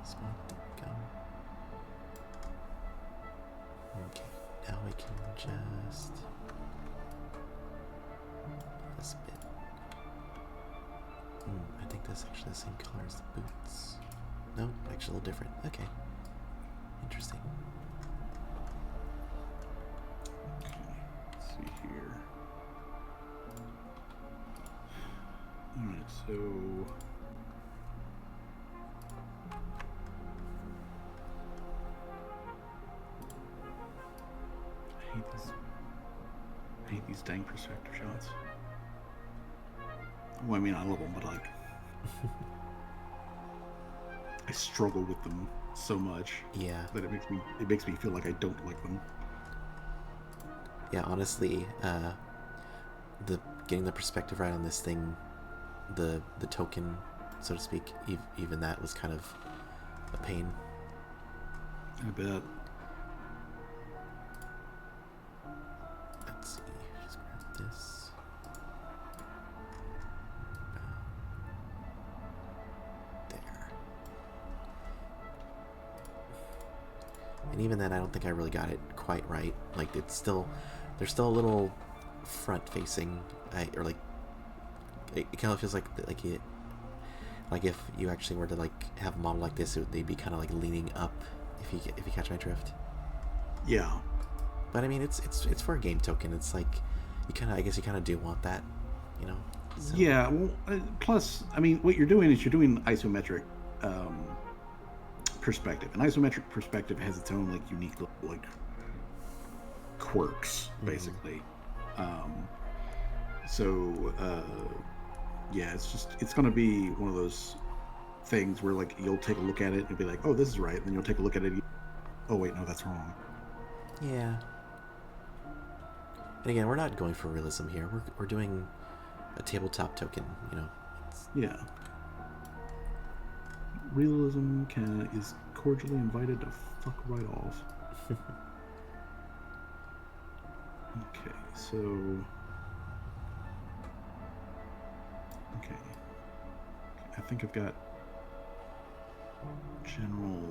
spot the gum? Okay, now we can just this bit. I think that's actually the same color as the boots. No, actually a little different. Okay, interesting. Okay, let's see here. Alright, so I hate these dang perspective shots. Well, I mean, I love them, but like, I struggle with them so much Yeah, that it makes me feel like I don't like them. yeah. Honestly, the getting the perspective right on this thing, the token, so to speak, even that was kind of a pain. I bet. Let's see. Just grab this. There. And even then, I don't think I really got it quite right. Like, there's still a little front facing, or like it kind of feels like if you actually were to like have a model like this, they'd be kind of like leaning up. If you catch my drift. Yeah. But I mean, it's for a game token. It's like I guess you kind of do want that, you know. So. Yeah. Well, plus, I mean, what you're doing is you're doing isometric perspective. An isometric perspective has its own like unique like quirks, basically. Yeah, it's gonna be one of those things where like you'll take a look at it and be like, oh, this is right, and then you'll take a look at it, Oh wait, no, that's wrong. Yeah. And again, we're not going for realism here. We're doing a tabletop token, you know. Yeah. Realism is cordially invited to fuck right off. Okay, so. Okay. I think I've got general.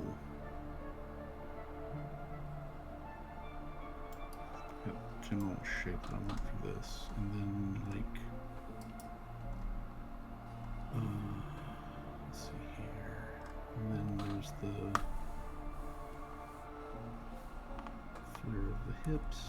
General shape that I want for this, and then like. Let's see here. And then there's the flare of the hips.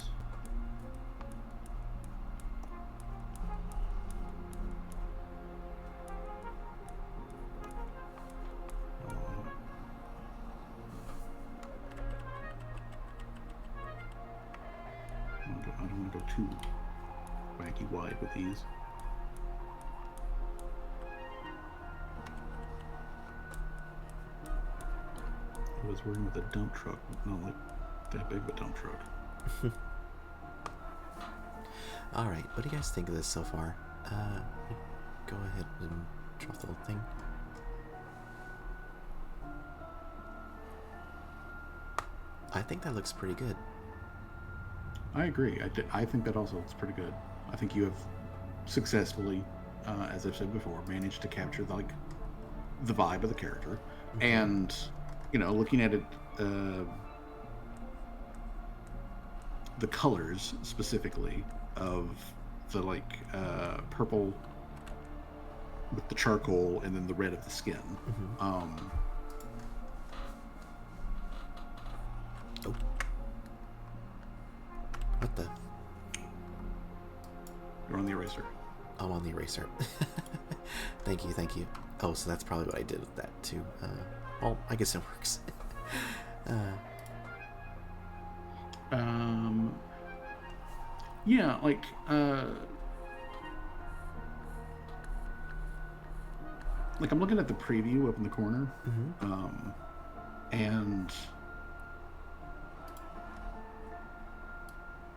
I don't want to go too wacky wide with these. I was working with a dump truck, not like that big of a dump truck. All right, what do you guys think of this so far? Go ahead and drop the little thing. I think that looks pretty good. I agree. I think that also looks pretty good. I think you have successfully, as I've said before, managed to capture the vibe of the character, and looking at it, the colors specifically of the purple with the charcoal and then the red of the skin. Oh. What the? You're on the eraser. I'm on the eraser. Thank you. Oh, so that's probably what I did with that too. Well, I guess it works. Yeah, I'm looking at the preview up in the corner, and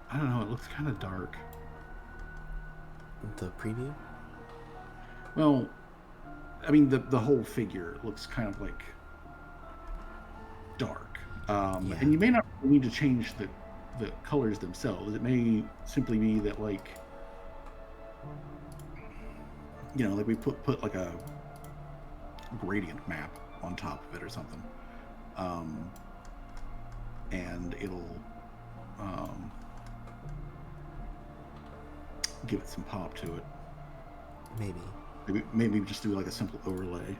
I don't know, it looks kind of dark. The preview? Well, I mean, the whole figure looks kind of like dark, and you may not need to change the colors themselves. It may simply be that we put like a gradient map on top of it or something, and it'll give it some pop to it. Maybe just do like a simple overlay.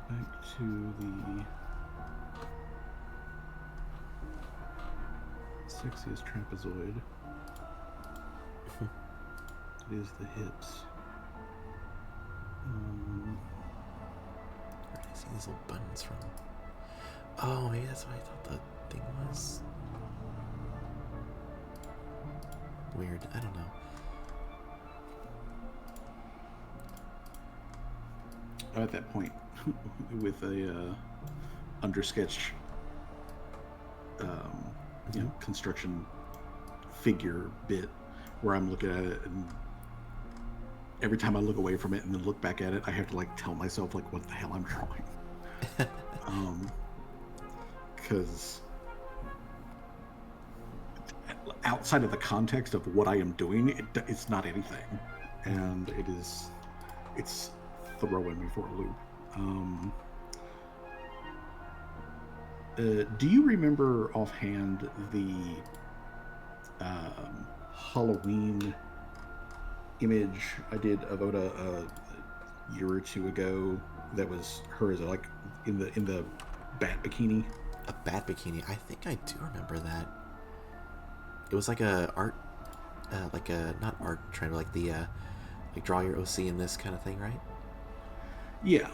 Back to the sexiest trapezoid. It is the hips. Where did I see these little buttons from? Oh, maybe that's what I thought the thing was. Weird. I don't know. I'm at that point with a undersketch construction figure bit where I'm looking at it, and every time I look away from it and then look back at it, I have to tell myself what the hell I'm drawing. Because outside of the context of what I am doing, it's not anything, and it's throwing me for a loop. Do you remember offhand the Halloween image I did about a year or two ago that was her as like in the bat bikini. A bat bikini. I think I do remember that. It was like a art, like a not art trend, but like the like draw your OC in this kind of thing, right? Yeah.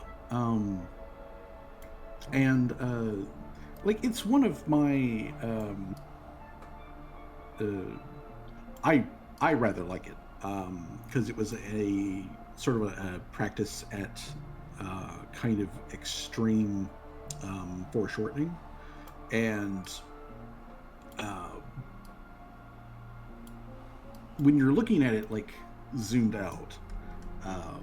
And like it's one of my uh, I rather like it because it was a sort of a practice at kind of extreme foreshortening, and uh, when you're looking at it like zoomed out, uh,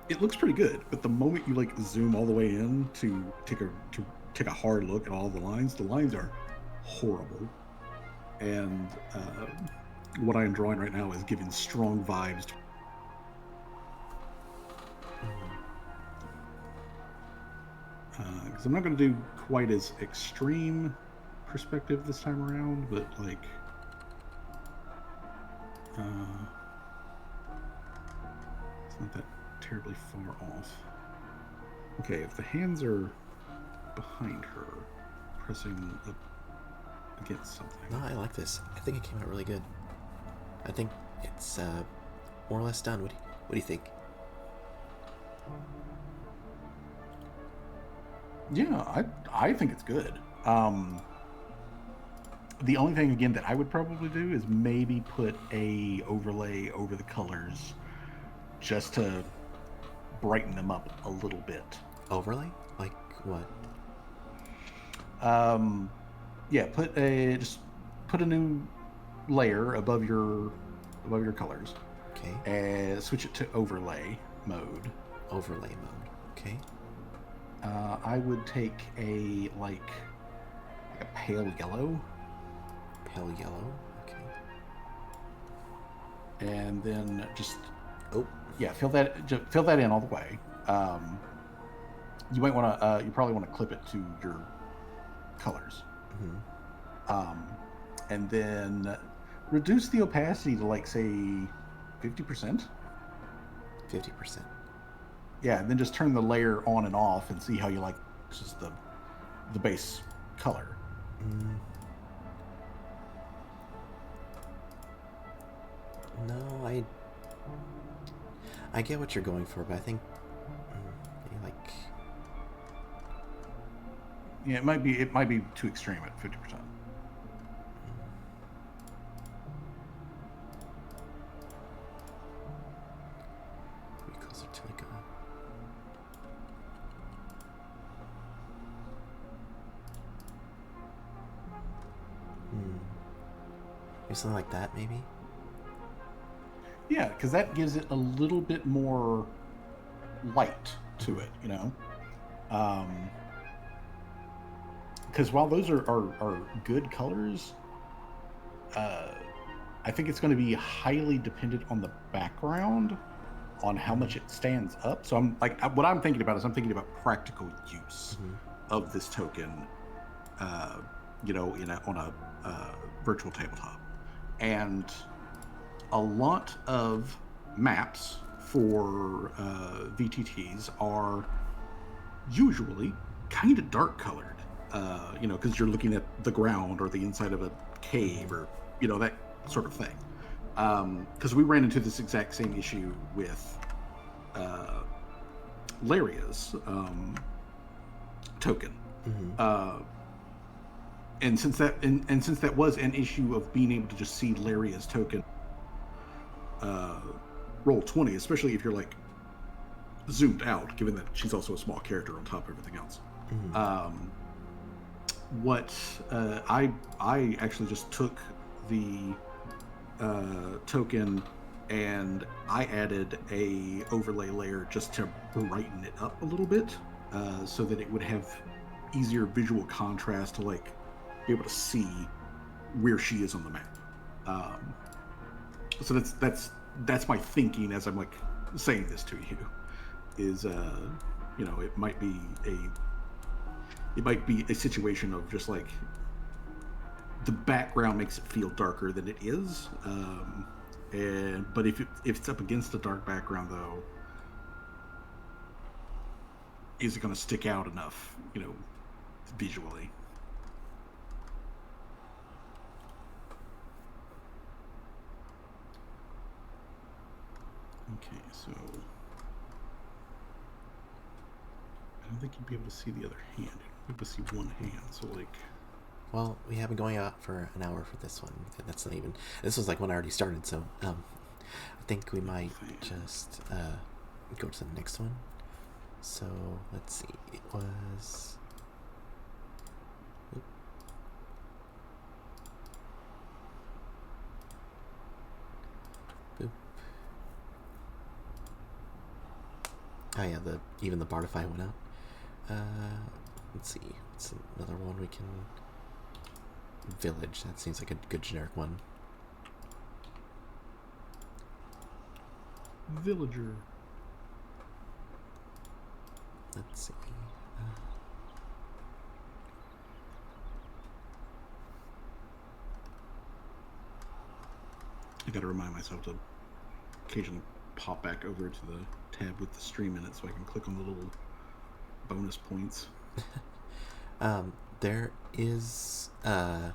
it looks pretty good. But the moment you like zoom all the way in to take a hard look at all the lines are horrible. And what I am drawing right now is giving strong vibes. Because I'm not going to do quite as extreme perspective this time around, but like it's not that terribly far off. Okay, if the hands are behind her, pressing up against something. No, I like this. I think it came out really good. I think it's more or less done. What do you think? Yeah, I think it's good. The only thing again that I would probably do is maybe put a overlay over the colors just to brighten them up a little bit. Overlay? Like what? Yeah, put a new layer above your colors. Okay. And switch it to overlay mode. Overlay mode. Okay. I would take a like a pale yellow. Pale yellow. Okay. And then just Oh. yeah, fill that in all the way. You might want to you probably want to clip it to your colors. Mm-hmm. And then reduce the opacity to like say 50%. 50%. Yeah, and then just turn the layer on and off and see how you like just the base color. No, I get what you're going for, but I think maybe like Yeah, it might be too extreme at 50%. maybe closer to like a maybe something like that, maybe. Yeah, because that gives it a little bit more light to it, you know. Because while those are good colors, I think it's going to be highly dependent on the background, on how much it stands up. So I'm like, what I'm thinking about is I'm thinking about practical use of this token, you know, on a virtual tabletop, and a lot of maps for VTTs are usually kind of dark colored, you know, because you're looking at the ground or the inside of a cave or, you know, that sort of thing. Because we ran into this exact same issue with Laria's token. And since that was an issue of being able to just see Laria's token roll 20, especially if you're like zoomed out, given that she's also a small character on top of everything else. What I actually just took the token and I added a overlay layer just to brighten it up a little bit, so that it would have easier visual contrast to like be able to see where she is on the map. So that's my thinking as I'm like saying this to you, is you know, it might be a situation of just like the background makes it feel darker than it is, but if it's up against a dark background though, is it going to stick out enough, visually? Okay, so I don't think you'd be able to see the other hand. You'd be able to see one hand. So like, Well, we have been going out for an hour for this one. That's not even. This was like when I already started, so I think we might just go to the next one. So let's see. It was. Boop. Oh yeah, even the Bardify went out. Let's see. What's another one we can. Village. That seems like a good generic one. Villager. Let's see. I gotta remind myself to occasionally pop back over to the tab with the stream in it so I can click on the little bonus points. There is have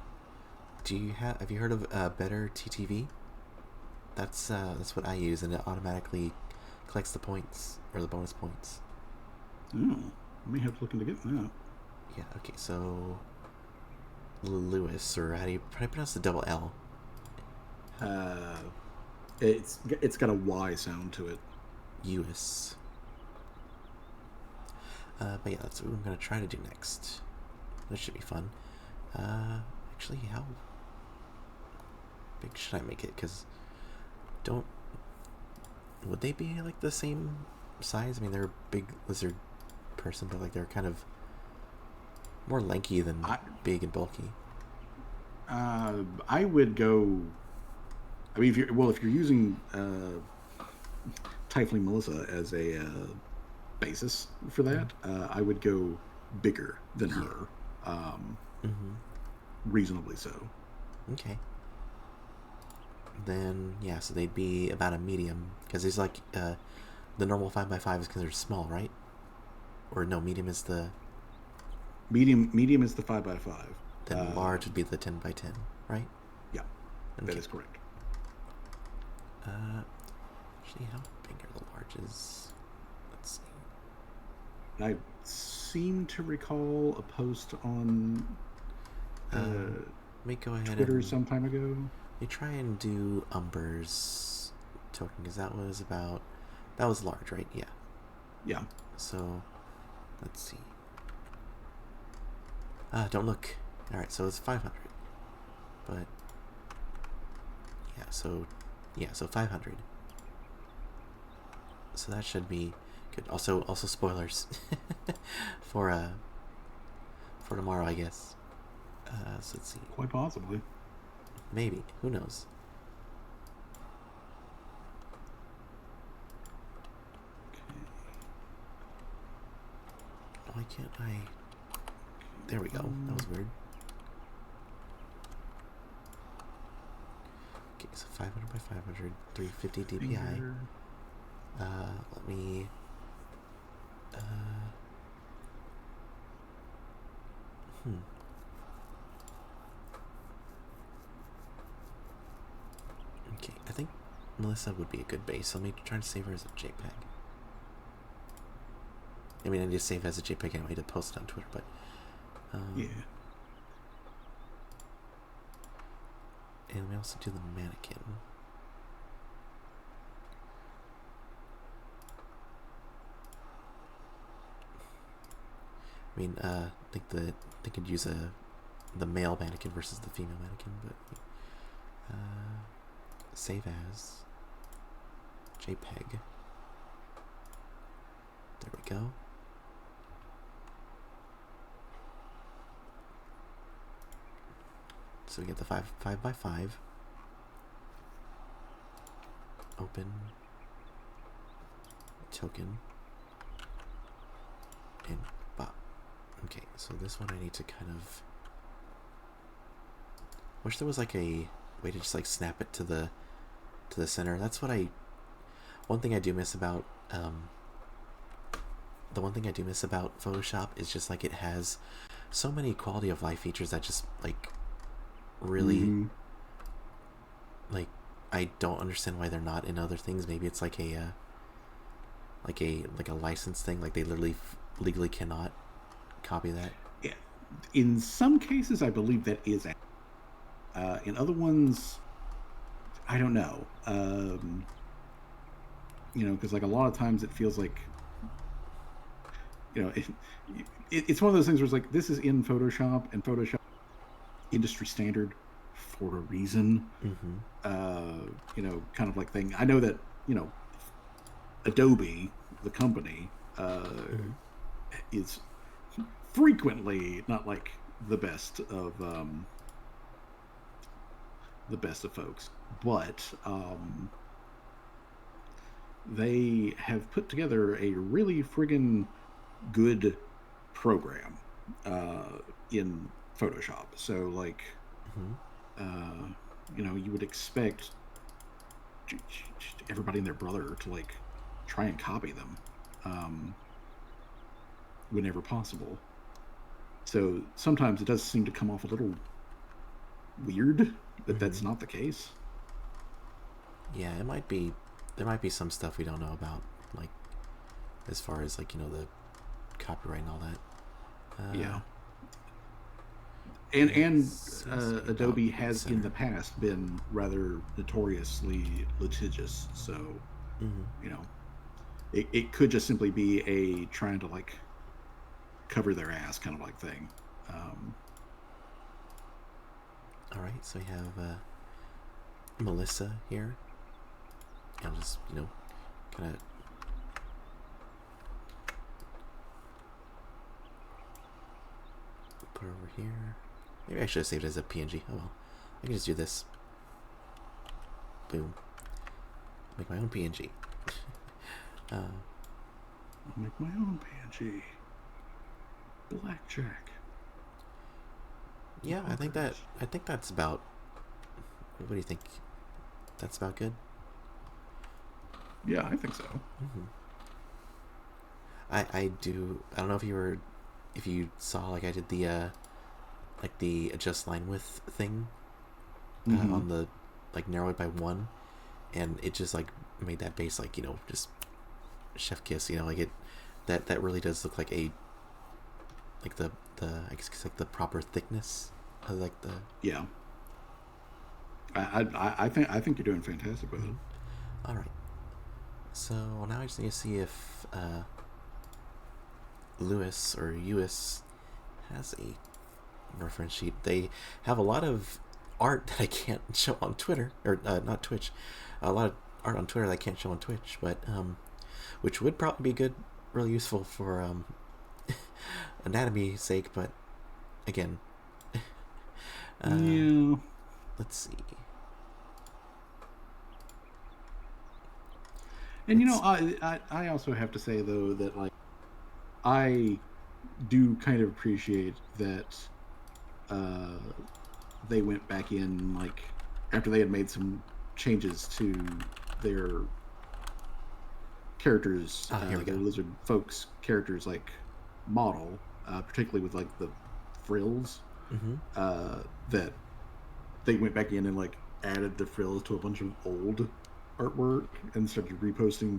you heard of Better TTV? That's what I use, and it automatically collects the points or the bonus points. Oh, I may have to look into getting that. Yeah. Okay. So Lewis, or how do you pronounce the double L? It's got a Y sound to it. Lewis. But yeah, that's what I'm gonna try to do next. This should be fun. Actually, how big should I make it? Because would they be like the same size? I mean, they're a big lizard person, but like they're kind of more lanky than big and bulky. I would go. I mean, if you're using Typhling Melissa as a basis for that, I would go bigger than her. Reasonably so. Okay. Then yeah, so they'd be about a medium, because there's like the normal 5x5 is considered small, right? Or no, medium is the medium is the 5x5. Then large would be the 10x10, right? Yeah, okay. That is correct. Actually, how big are the larges? Let's see. I seem to recall a post on let me go ahead Twitter some time ago. We try and do Umber's token, because that was large, right? Yeah. Yeah. So let's see. Don't look. All right, so it's 500. But so 500. So that should be good. Also spoilers for tomorrow, I guess. So let's see. Quite possibly. Maybe. Who knows? Okay. Why can't I? There we go. That was weird. Okay, so 500 by 500, 350 DPI. Let me. Okay, I think Melissa would be a good base. So let me try to save her as a JPEG. I mean, I need to save as a JPEG anyway to post it on Twitter, but. Yeah. And we also do the mannequin. I mean, I think they could use the male mannequin versus the female mannequin, but save as JPEG. There we go. So we get the 5x5. Open token and bop. Okay, so this one I need to kind of. Wish there was like a way to just like snap it to the center. That's what one thing I do miss about the one thing I do miss about Photoshop is just like it has so many quality of life features that just like really like I don't understand why they're not in other things. Maybe it's like a license thing. Like they literally legally cannot copy that. Yeah. In some cases, I believe that is. In other ones, I don't know. Because like a lot of times it feels like, it's one of those things where it's like this is in Photoshop, and Photoshop industry standard for a reason. Kind of like thing. I know that Adobe, the company, is frequently not like the best of folks, but they have put together a really friggin' good program in Photoshop. So like, you would expect everybody and their brother to like try and copy them whenever possible. So sometimes it does seem to come off a little weird that that's not the case. Yeah, it might be. There might be some stuff we don't know about, like as far as like the copyright and all that. Yeah. And Adobe has in the past been rather notoriously litigious, so it could just simply be a trying to like cover their ass kind of like thing. All right, so we have Melissa here. I'll just kind of put her over here. Maybe I should have saved it as a PNG. Oh well, I can just do this. Boom. Make my own PNG. Make my own PNG. Blackjack. Yeah, I think that's about. What do you think? That's about good. Yeah, I think so. I do. I don't know if you saw like I did the the adjust line width thing on the like narrow it by 1, and it just like made that base like just chef kiss. Like it that really does look like a like the I guess it's like the proper thickness of like the yeah. I think you're doing fantastic with it. All right. So now I just need to see if Lewis or Uis has a reference sheet. They have a lot of art that I can't show on Twitter or not Twitch. A lot of art on Twitter that I can't show on Twitch, but which would probably be good, really useful for anatomy sake. But again, yeah. Let's see. And I also have to say though that like I do kind of appreciate that they went back in like after they had made some changes to their characters, their lizard folks characters like model, particularly with like the frills, that they went back in and like added the frills to a bunch of old artwork and started reposting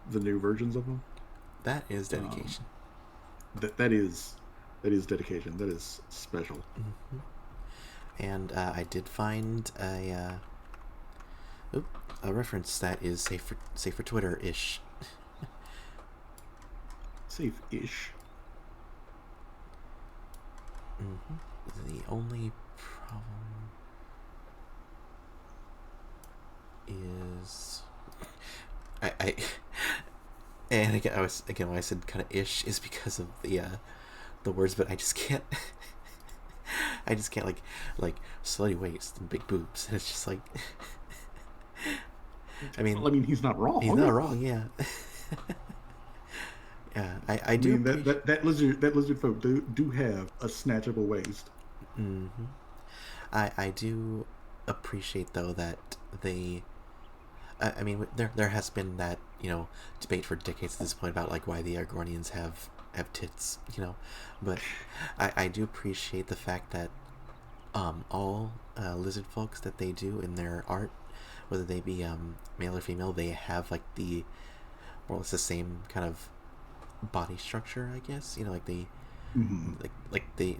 the new versions of them. That is dedication. That is dedication. That is special. And I did find a reference that is safe for Twitter-ish. Safe-ish. The only problem is I and again when I said kind of ish is because of the words, but I just can't like slutty waist and big boobs, and it's just like I mean he's not wrong. He's not wrong, yeah. Yeah, I do. That lizard folk do have a snatchable waist. I do appreciate though that they. I mean, there has been that debate for decades at this point about like why the Argonians have tits, but I do appreciate the fact that all lizard folks that they do in their art, whether they be male or female, they have like the more or less the same kind of body structure, I guess. Like they Mm-hmm.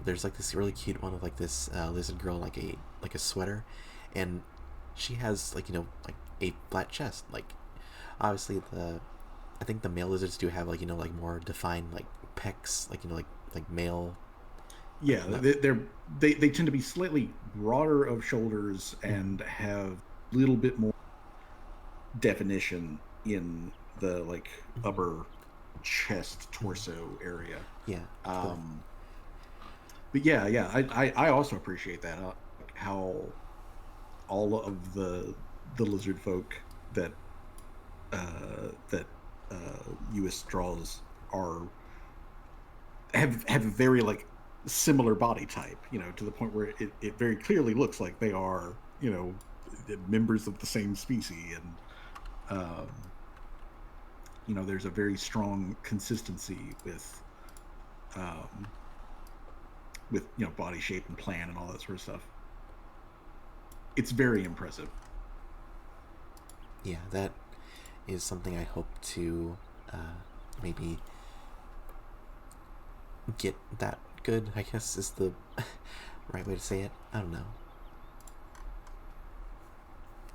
there's like this really cute one of like this lizard girl like a sweater, and she has like like a flat chest. Like obviously I think the male lizards do have like like more defined like pecs, like like male. Yeah, Not, they tend to be slightly broader of shoulders mm, and have a little bit more definition in the like mm, upper chest mm, torso area. yeah, but Um, but yeah, I also appreciate that how all of the lizard folk that U.S. draws are have a very like similar body type, to the point where it very clearly looks like they are, members of the same species, and there's a very strong consistency um, with body shape and plan and all that sort of stuff. It's very impressive. yeah, that is something I hope to maybe get that good, I guess is the right way to say it. I don't know.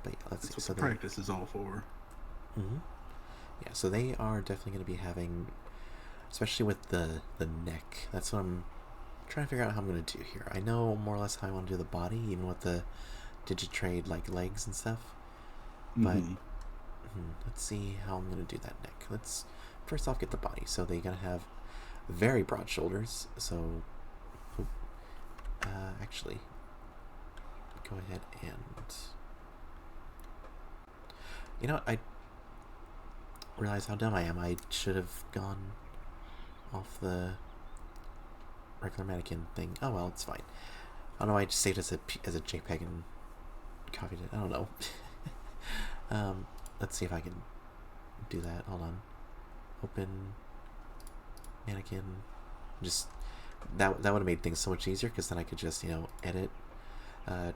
But yeah, let's see. That's what So the they, practice is all for. mm-hmm. Yeah, so they are definitely going to be having, especially with the neck. That's what I'm trying to figure out how I'm going to do here. I know more or less how I want to do the body, even with the Digitrade like legs and stuff. But Mm-hmm. let's see how I'm going to do that neck. Let's first off get the body. So they're going to have very broad shoulders. So actually, go ahead and I realize how dumb I am. I should have gone off the regular mannequin thing. Oh well, it's fine. I don't know. I just saved it as a JPEG and copied it. I don't know. Let's see if I can do that. Hold on. Open mannequin. Just that would have made things so much easier because then I could just edit,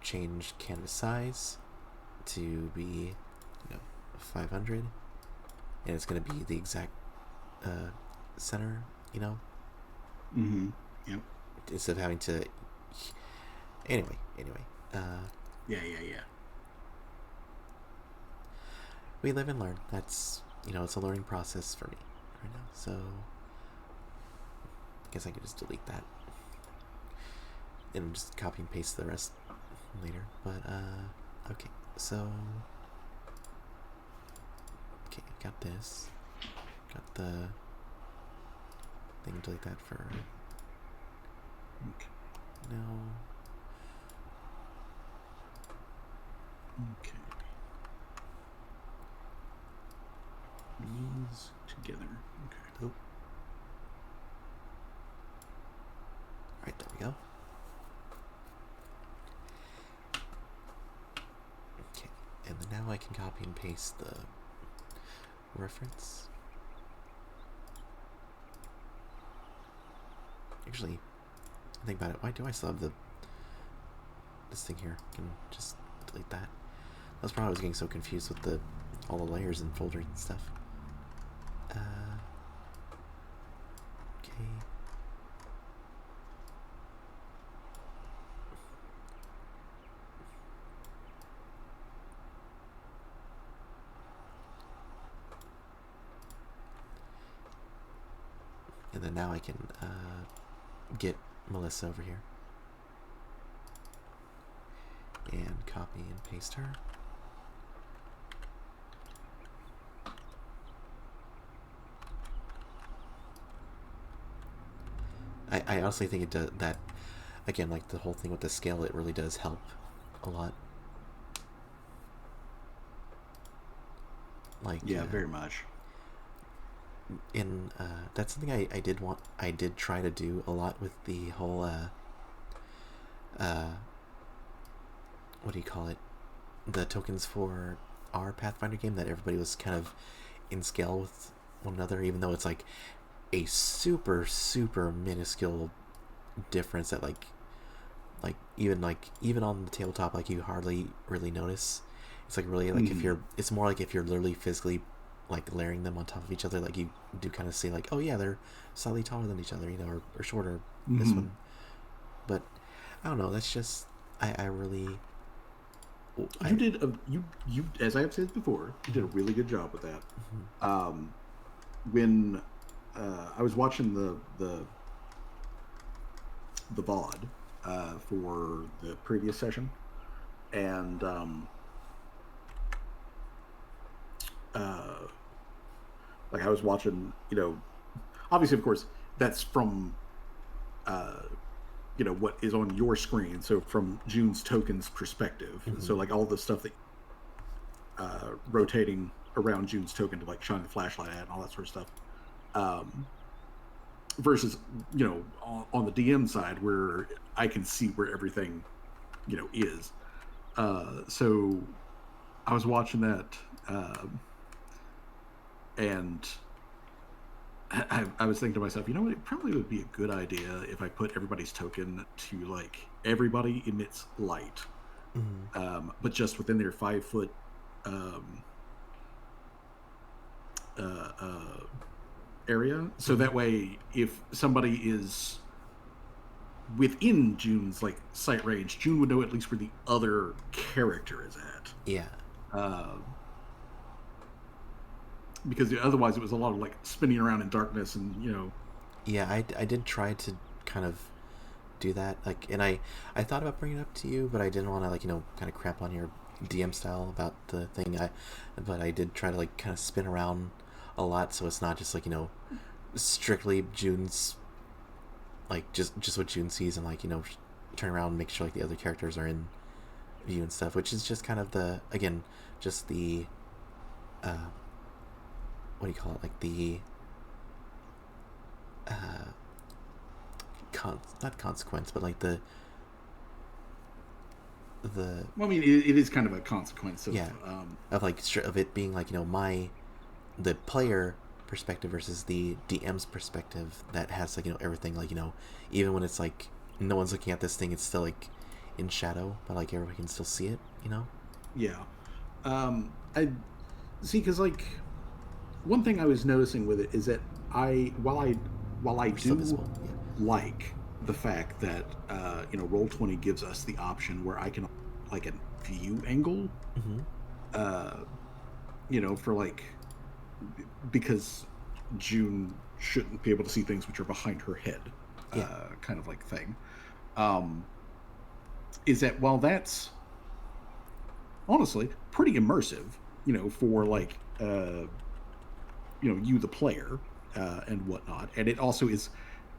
change canvas size to be 500, and it's gonna be the exact center. Mm-hmm. Yep. Instead of having to. Anyway. Yeah. We live and learn. That's it's a learning process for me right now. So I guess I could just delete that and just copy and paste the rest later. But okay. So okay, got this. Got the thing. Delete that for Okay. now. Okay. Knees together. Okay. Oh. Right, there we go. Okay, and then now I can copy and paste the reference. Actually, think about it. Why do I still have this thing here? I can just delete that. That's probably why I was getting so confused with all the layers and folders and stuff. Okay. And then now I can get Melissa over here and copy and paste her. I honestly think it does that. Again, like the whole thing with the scale, it really does help a lot. Like Yeah, very much. in that's something I did try to do a lot with the whole what do you call it, the tokens for our Pathfinder game that everybody was kind of in scale with one another, even though it's like a super super minuscule difference that even on the tabletop, like you hardly really notice. It's like really like if you're, it's more like if you're literally physically like layering them on top of each other, like you do kind of see like, oh yeah, they're slightly taller than each other, or shorter. This one, but I don't know. That's just I really. You did you as I have said before, you did a really good job with that. When I was watching the VOD for the previous session, and like I was watching, obviously, of course, that's from what is on your screen. So from June's token's perspective, so like all the stuff that rotating around June's token to like shine the flashlight at and all that sort of stuff. Versus, on the DM side where I can see where everything, is. So I was watching that, and I was thinking to myself, it probably would be a good idea if I put everybody's token to like everybody emits light, but just within their 5-foot area. So that way, if somebody is within June's like sight range, June would know at least where the other character is at. Yeah. Because otherwise it was a lot of like spinning around in darkness and Yeah, I did try to kind of do that, like, and I thought about bringing it up to you, but I didn't want to like kind of crap on your DM style about the thing. But I did try to like kind of spin around a lot, so it's not just like strictly June's, like just what June sees, and like turn around and make sure like the other characters are in view and stuff, which is just kind of just the what do you call it, like the not consequence, but like the well, I mean, it is kind of a consequence of of it being like the player perspective versus the DM's perspective that has like everything, like even when it's like no one's looking at this thing, it's still like in shadow, but like everybody can still see it. Yeah. I see, because like one thing I was noticing with it is that while I do like the fact that Roll20 gives us the option where I can like a view angle, for like, because June shouldn't be able to see things which are behind her head, kind of like thing. Is that while that's honestly pretty immersive, for like you the player and whatnot, and it also is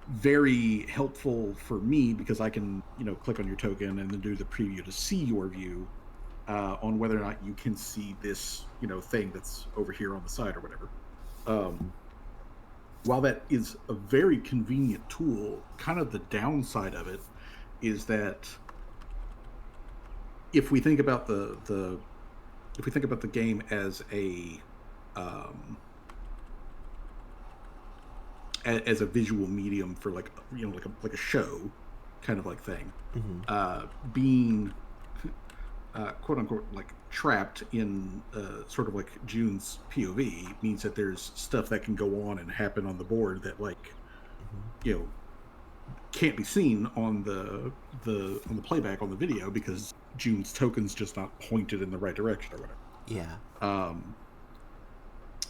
very helpful for me because I can click on your token and then do the preview to see your view on whether or not you can see this thing that's over here on the side or whatever. While that is a very convenient tool, kind of the downside of it is that if we think about the game as a as a visual medium for like like a show kind of like thing, being quote unquote like trapped in sort of like June's POV means that there's stuff that can go on and happen on the board that like can't be seen on the playback on the video because June's token's just not pointed in the right direction or whatever. Yeah.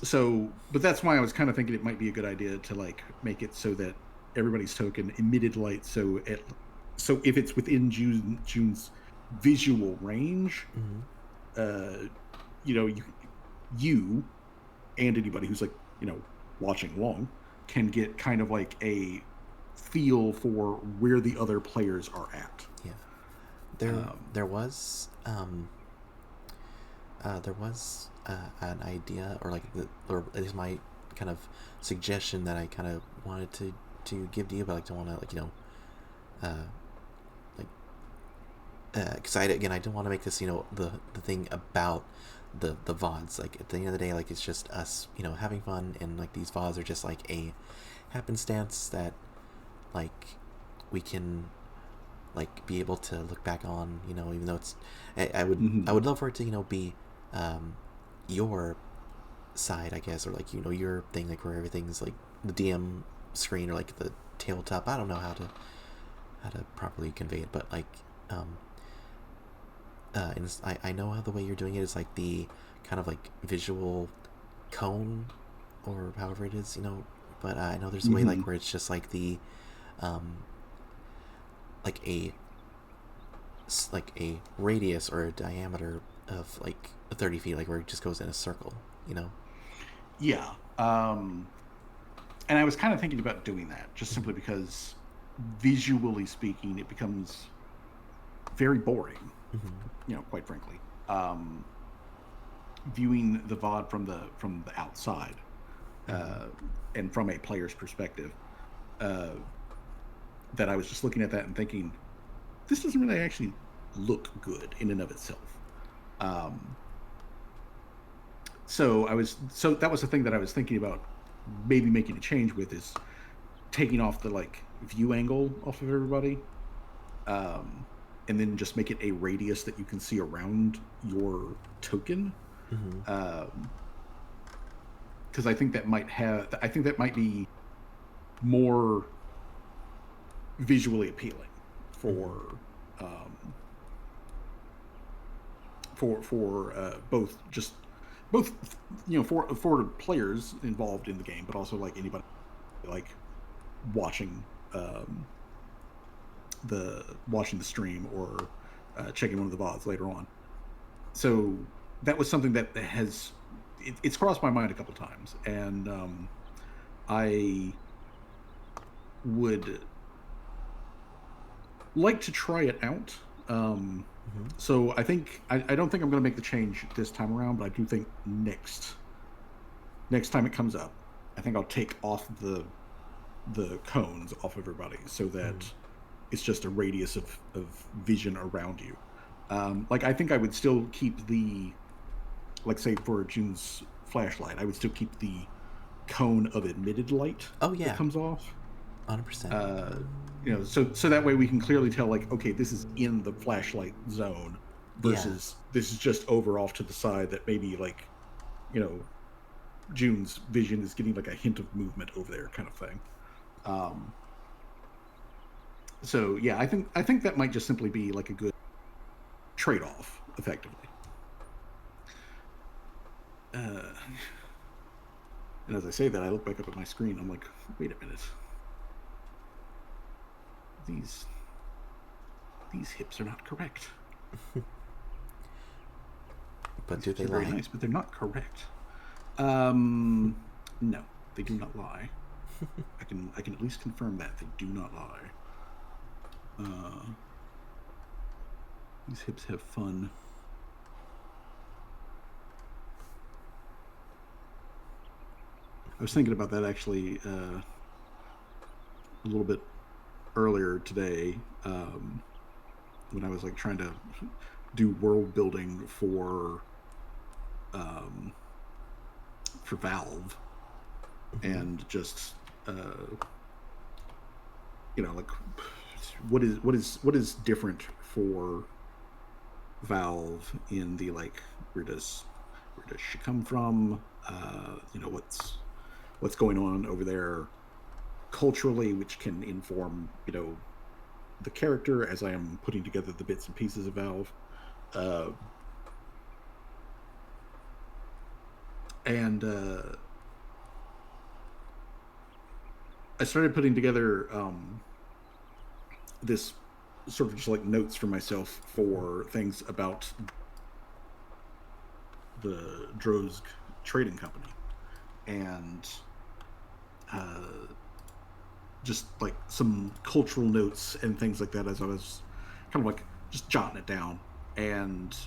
So, but that's why I was kind of thinking it might be a good idea to like make it so that everybody's token emitted light. So if it's within June's visual range, you and anybody who's like watching along can get kind of like a feel for where the other players are at. Yeah. There was an idea, or at least my kind of suggestion that I kind of wanted to give to you, but I don't want to because I don't want to make this the thing about the VODs. Like at the end of the day, like it's just us, having fun, and like these VODs are just like a happenstance that like we can like be able to look back on, even though it's I would love for it to be your side, I guess, or like your thing, like where everything's like the DM screen or like the tabletop. I don't know how to properly convey it, but like and I know how the way you're doing it is like the kind of like visual cone or however it is, but I know there's a way like where it's just like the like a radius or a diameter of like 30 feet, like where it just goes in a circle. Yeah. And I was kind of thinking about doing that just simply because visually speaking, it becomes very boring, quite frankly. Viewing the VOD from the outside, and from a player's perspective, that I was just looking at that and thinking, this doesn't really actually look good in and of itself. So that was the thing that I was thinking about maybe making a change with, is taking off the like view angle off of everybody, and then just make it a radius that you can see around your token. Because I think that might be more visually appealing for both for players involved in the game, but also like anybody like watching the stream or checking one of the VODs later on. So that was something that it's crossed my mind a couple times, and I would like to try it out. So I think I don't think I'm going to make the change this time around, but I do think next time it comes up, I think I'll take off the cones off everybody so that it's just a radius of vision around you. Like I think I would still keep the, like say for June's flashlight, I would still keep the cone of emitted light that comes off. 100%. So that way we can clearly tell, like, okay, this is in the flashlight zone versus this is just over off to the side that maybe like, June's vision is getting like a hint of movement over there kind of thing. So yeah, I think that might just simply be like a good trade-off effectively. And as I say that, I look back up at my screen. I'm like, wait a minute. These hips are not correct. But do they lie? Very nice, but they're not correct. No, they do not lie. I can at least confirm that they do not lie. These hips have fun. I was thinking about that actually a little bit earlier today, when I was like trying to do world building for Valve, and just like what is different for Valve in the like where does she come from? What's going on over there culturally, which can inform the character as I am putting together the bits and pieces of Valve. And I started putting together this sort of just like notes for myself for things about the Droz trading company, and just like some cultural notes and things like that as I was kind of like just jotting it down. And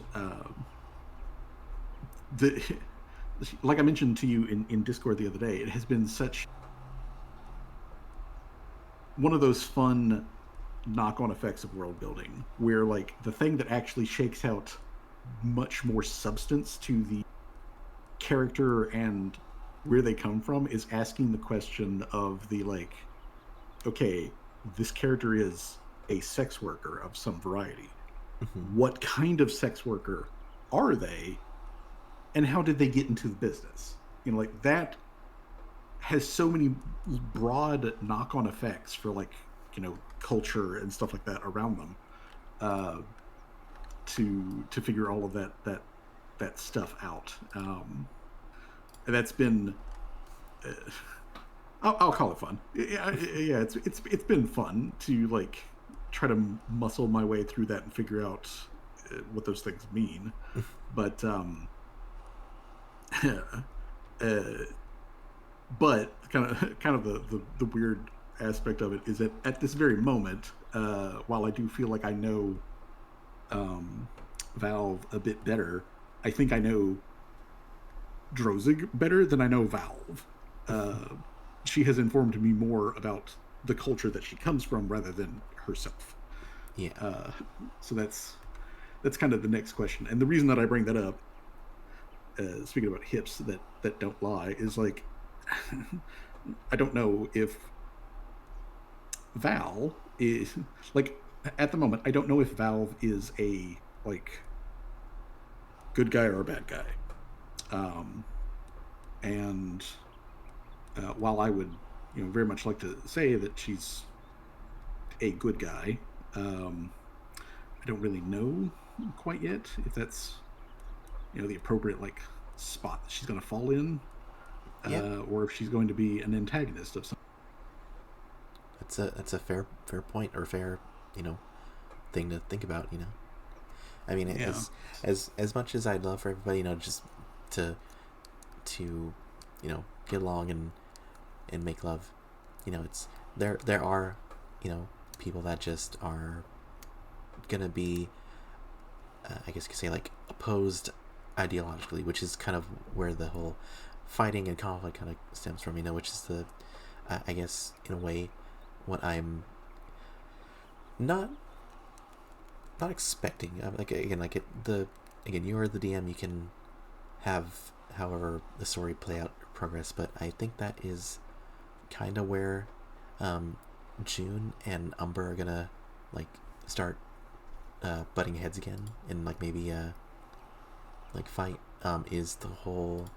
like I mentioned to you in Discord the other day, it has been such one of those fun knock-on effects of world building where like the thing that actually shakes out much more substance to the character and where they come from is asking the question of the like, okay, this character is a sex worker of some variety. Hmm. What kind of sex worker are they, and how did they get into the business? Like that has so many broad knock-on effects for like culture and stuff like that around them. Uh, to figure all of that stuff out. And that's been uh, I'll call it fun. Yeah, it's been fun to like try to muscle my way through that and figure out what those things mean. But uh, but kind of the weird aspect of it is that at this very moment, while I do feel like I know um, Valve a bit better, I think I know Drozig better than I know Valve. Uh, she has informed me more about the culture that she comes from rather than herself. Yeah. Uh, so that's kind of the next question. And the reason that I bring that up, speaking about hips that don't lie, is like I don't know if Val is like at the moment. I don't know if Valve is a like good guy or a bad guy. Um, and while I would very much like to say that she's a good guy, um, I don't really know quite yet if that's the appropriate like spot that she's going to fall in, Yeah. or if she's going to be an antagonist of some. That's a fair point, or fair, you know, thing to think about. I mean, Yeah. as much as I'd love for everybody, just to get along and make love, it's there are people that just are gonna be, I guess you could say, like, opposed ideologically, which is kind of where the whole fighting and conflict kind of stems from, which is the, I guess, in a way, what I'm not expecting. Like, again, like again, you are the DM. You can have however the story play out or progress, but I think that is kind of where June and Umber are gonna like start butting heads again, and like maybe like fight, is the whole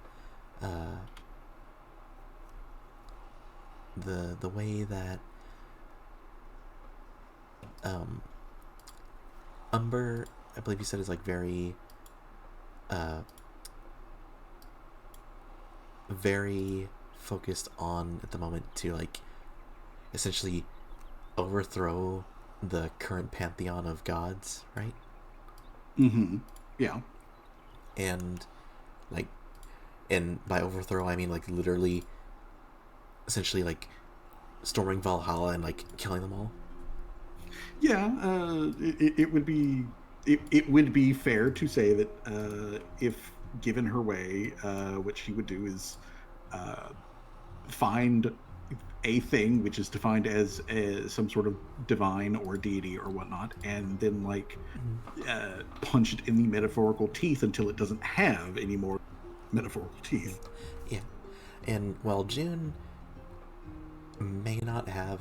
the way that um Umber, I believe you said, is like very uh very focused on at the moment to like essentially overthrow the current pantheon of gods, right? Mm-hmm. Yeah. And like, and by overthrow I mean like literally, essentially like storming Valhalla and like killing them all. Yeah. It would be it would be fair to say that if given her way, what she would do is uh, find a thing which is defined as some sort of divine or deity or whatnot, and then like punch it in the metaphorical teeth until it doesn't have any more metaphorical teeth. Yeah. And while June may not have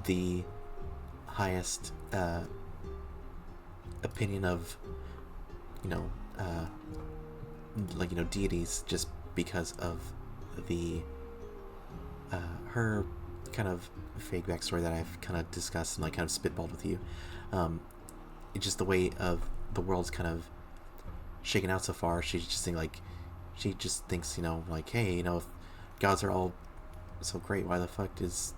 the highest opinion of, you know, uh, like, deities, just because of the her kind of fake backstory that I've kind of discussed and like kind of spitballed with you. It's just the way of the world's kind of shaken out so far. She's just saying like, she just thinks, like, hey, if gods are all so great, why the fuck is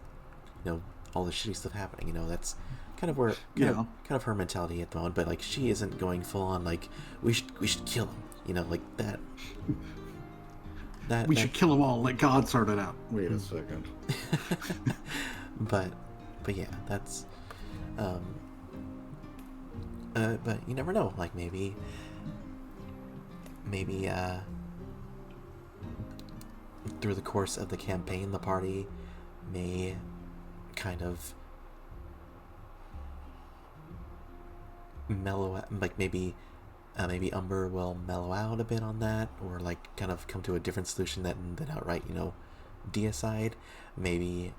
all this shitty stuff happening? That's kind of where kind of her mentality at the moment. But like, she isn't going full on like, we should kill him, like that. We should kill them all, let God sort it out. Wait a second. but yeah, that's but you never know, like maybe through the course of the campaign the party may kind of mellow, like maybe maybe Umber will mellow out a bit on that, or like kind of come to a different solution than outright, deicide. Maybe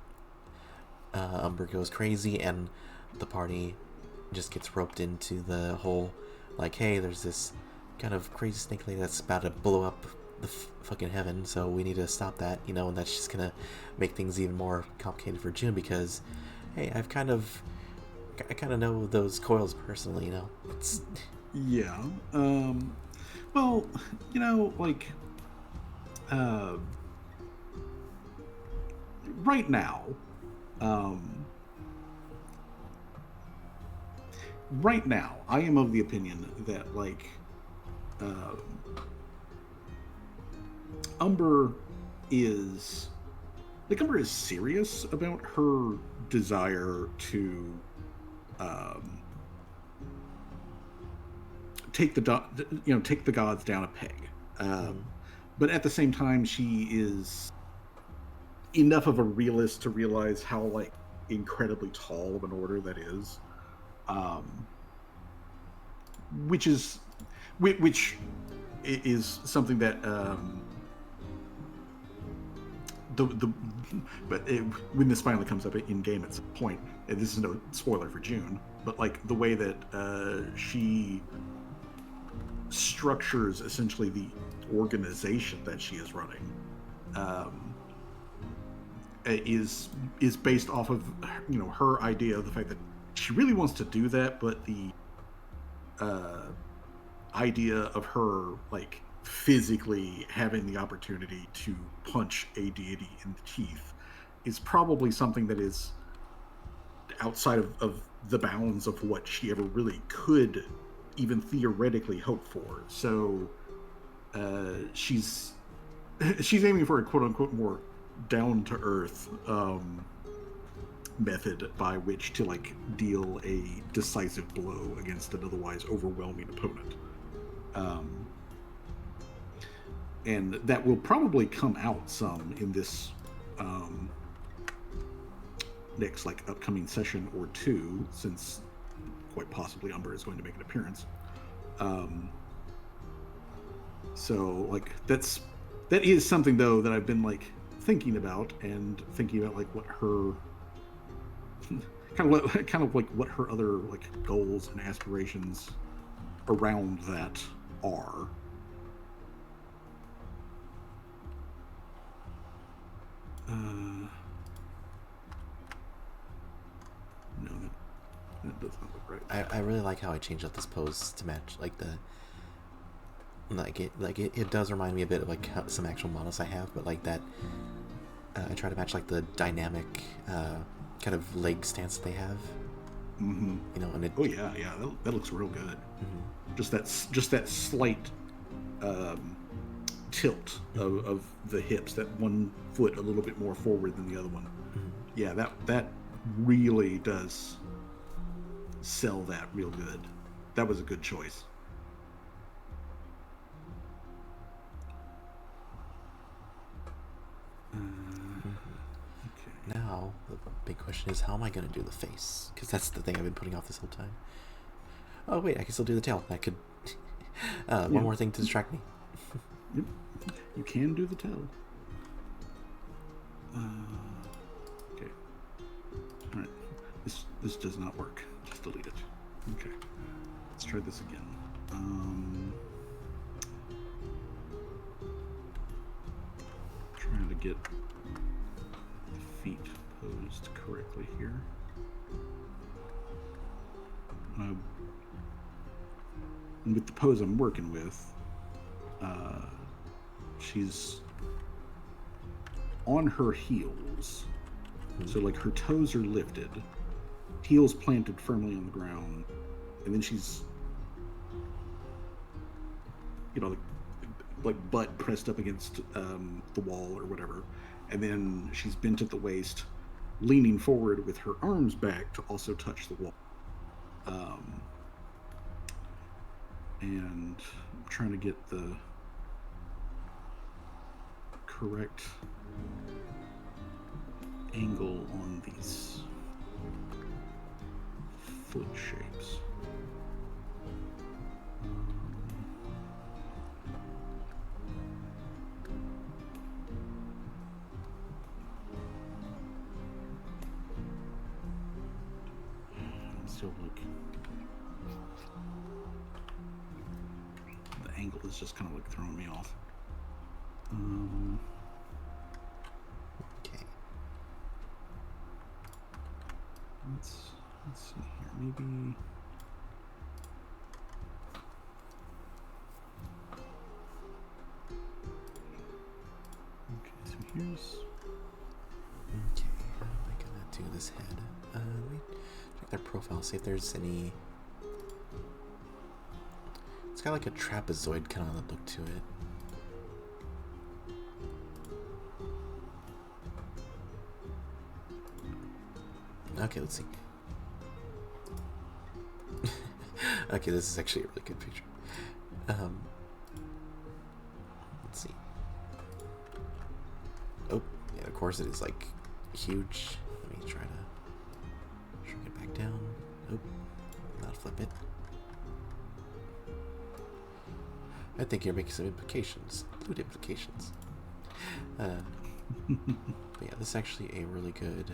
Umber goes crazy and the party just gets roped into the whole, like, hey, there's this kind of crazy snake lady that's about to blow up the fucking heaven, so we need to stop that, and that's just gonna make things even more complicated for June because, hey, I kind of know those coils personally, It's Yeah. Well, like, uh, right now, um, I am of the opinion that, like, uh, Umber is Umber is serious about her desire to um, take the gods down a peg. But at the same time, she is enough of a realist to realize how, like, incredibly tall of an order that is, um, which is something that the but when this finally comes up in game at some point, and this is no spoiler for June, but like the way that she structures essentially the organization that she is running is based off of her idea of the fact that she really wants to do that, but the idea of her, like, physically having the opportunity to punch a deity in the teeth is probably something that is outside of the bounds of what she ever really could even theoretically hope for. So she's aiming for a quote-unquote more down-to-earth method by which to, like, deal a decisive blow against an otherwise overwhelming opponent. And that will probably come out some in this next, like, upcoming session or two, since quite possibly Umber is going to make an appearance. So, like, that is something, though, that I've been, like, thinking about like what her kind of like what her other, like, goals and aspirations around that are. No, that does not look right. I really like how I changed up this pose to match like it does remind me a bit of like some actual models I have, but like that I try to match like the dynamic kind of leg stance that they have. Mm-hmm. And it. Oh yeah, that looks real good. Mm-hmm. Just that slight tilt of the hips, that one foot a little bit more forward than the other one. Mm-hmm. Yeah, that really does sell that real good. That was a good choice. Okay. Now the big question is, how am I going to do the face? Because that's the thing I've been putting off this whole time. Oh wait, I can still do the tail. That could one more thing to distract me. Yep. You can do the tail. Okay. All right. This does not work. Just delete it. Okay. Let's try this again. Trying to get the feet posed correctly here. With the pose I'm working with, she's on her heels. So, like, her toes are lifted, heels planted firmly on the ground, and then she's, like butt pressed up against the wall or whatever, and then she's bent at the waist, leaning forward with her arms back to also touch the wall. And I'm trying to get the correct angle on these foot shapes. still look. The angle is just kind of like throwing me off. Okay. Let's see here. Maybe. Okay, so here's. Okay, how am I gonna do this head? Let me check their profile, see if there's any. It's got like a trapezoid kind of look to it. Okay, let's see. Okay, this is actually a really good picture. Let's see. Oh, yeah, of course it is like huge. Let me try to shrink it back down. Oh, not flip it. I think you're making some implications. Good implications. But yeah, this is actually a really good.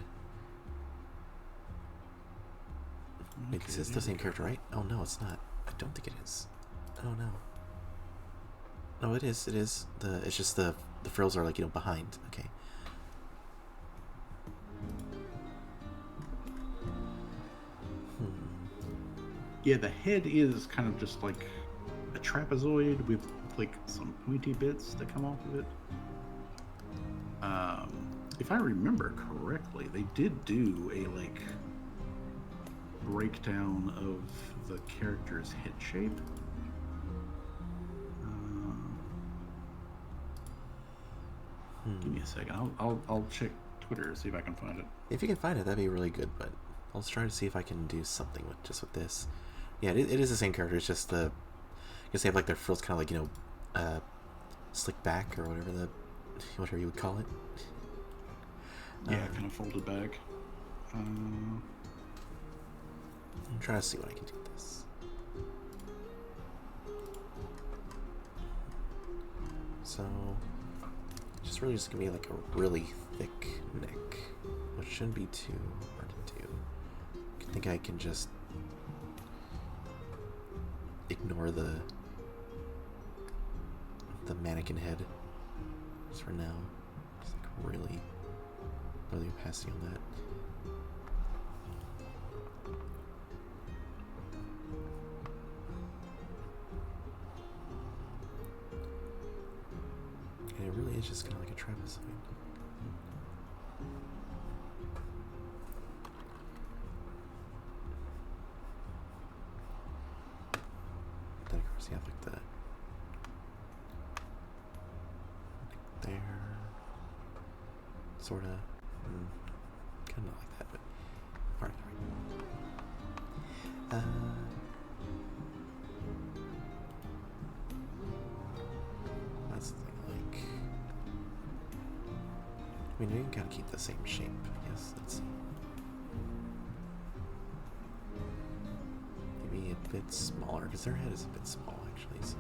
Wait, this is the same character, right? Oh no, it's not. I don't think it is. Oh no. No, it is. It is. It's just the frills are like, you know, behind. Okay. Yeah, the head is kind of just like a trapezoid with like some pointy bits that come off of it. If I remember correctly, they did do a like breakdown of the character's head shape. Give me a second. I'll check Twitter, see if I can find it. If you can find it, that'd be really good. But I'll try to see if I can do something with this. Yeah, it is the same character. It's just I guess they have like their frills kind of like, you know, slick back or whatever you would call it. Yeah, kind of folded back. I'm trying to see what I can do with this. So, just gonna be like a really thick neck, which shouldn't be too hard to do. I think I can just ignore the mannequin head just for now. Just like really opacity on that. And it really is just kind of like a trapezoid. Then of course you have like the there, sorta, kind of not like that, but alright. That's the thing, like, I mean, you can kind of keep the same shape, I guess. Let's see. Maybe a bit smaller, because their head is a bit small, actually, so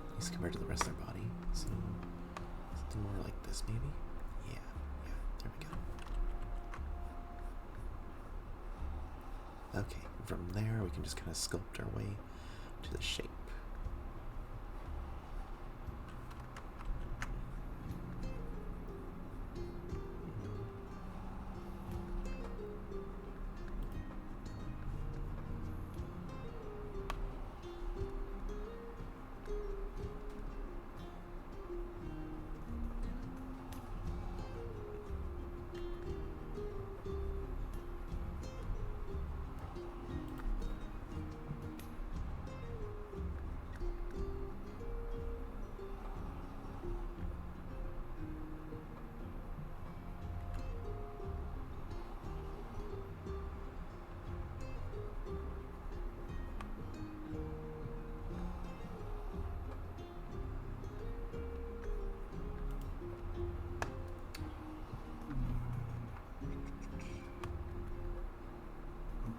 at least compared to the rest of their body. So something more like this, maybe? Yeah, there we go. Okay, from there we can just kind of sculpt our way to the shape.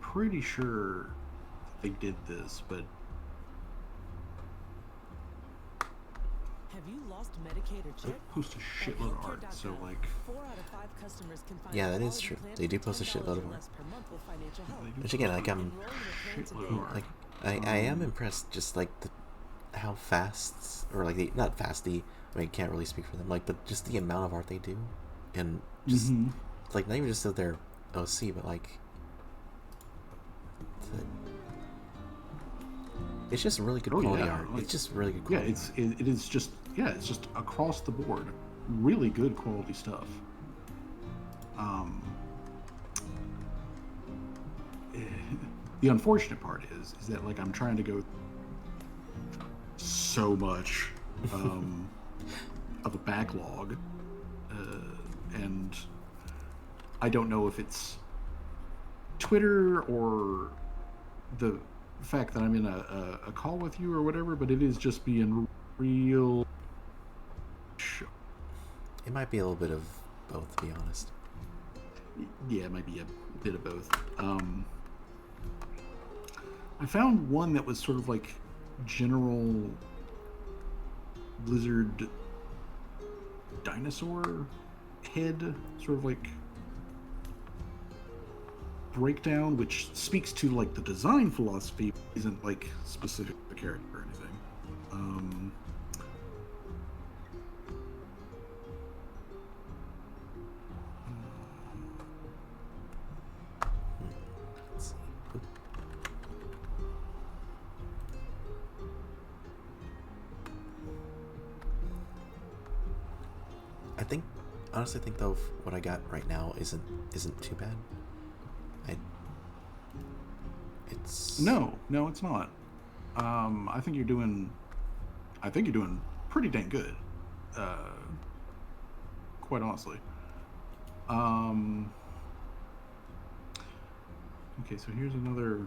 Pretty sure they did this, but Have you lost post a shitload of art, so like, Yeah, that is true. They do post a shitload of art. Which again, like shitload of art. like I am impressed just like how fast, or like not fast, I mean, can't really speak for them, like, but just the amount of art they do, and just like not even just that they're OC, but like it's just really good quality art. Like, it's just really good yeah, quality art. it is just it's just across the board, really good quality stuff. The unfortunate part is that like I'm trying to go so much of a backlog, and I don't know if it's Twitter or the fact that I'm in a call with you or whatever, but it is just being real. It might be a little bit of both, to be honest. Yeah, it might be a bit of both. I found one that was sort of like general Blizzard dinosaur head, sort of like breakdown, which speaks to like the design philosophy, isn't like specific to the character or anything. Let's see. Oop. Honestly think though what I got right now isn't too bad. It's No, it's not. I think you're doing pretty dang good. Quite honestly. Okay, so here's another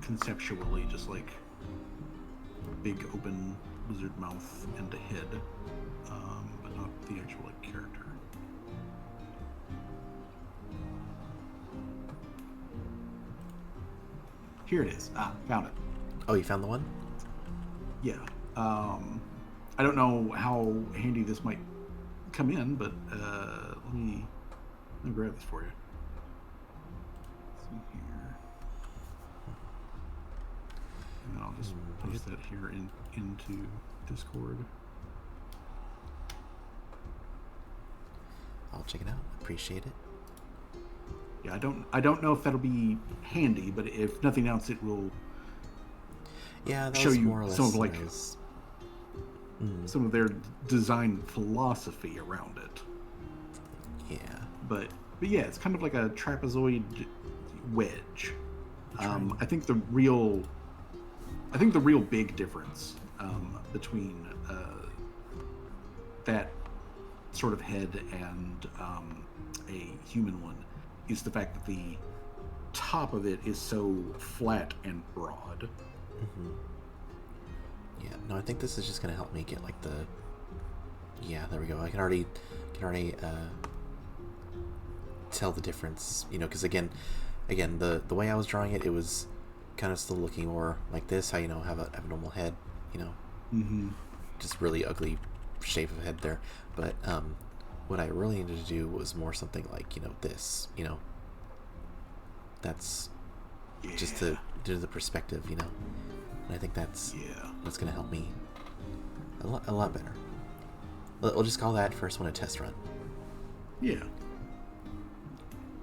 conceptually just like big open lizard mouth and a head, but not the actual like character. Here it is. Found it. Oh, you found the one? Yeah. I don't know how handy this might come in, but let me grab this for you. Let's see here. And then I'll just post that here into Discord. I'll check it out. Appreciate it. Yeah, I don't know if that'll be handy, but if nothing else, it will that show was you more or less some of what like I was- some of their design philosophy around it. Yeah. But yeah, it's kind of like a trapezoid wedge. I think the real big difference between that sort of head and a human one is the fact that the top of it is so flat and broad. Yeah, no, I think this is just gonna help me get like the. Yeah, there we go. I can already tell the difference, because again, the way I was drawing it, it was kind of still looking more like this. How have a normal head, just really ugly shape of head there. But what I really needed to do was more something like this, that's just to do the perspective, and I think that's gonna help me a lot better. We'll just call that first one a test run. Yeah.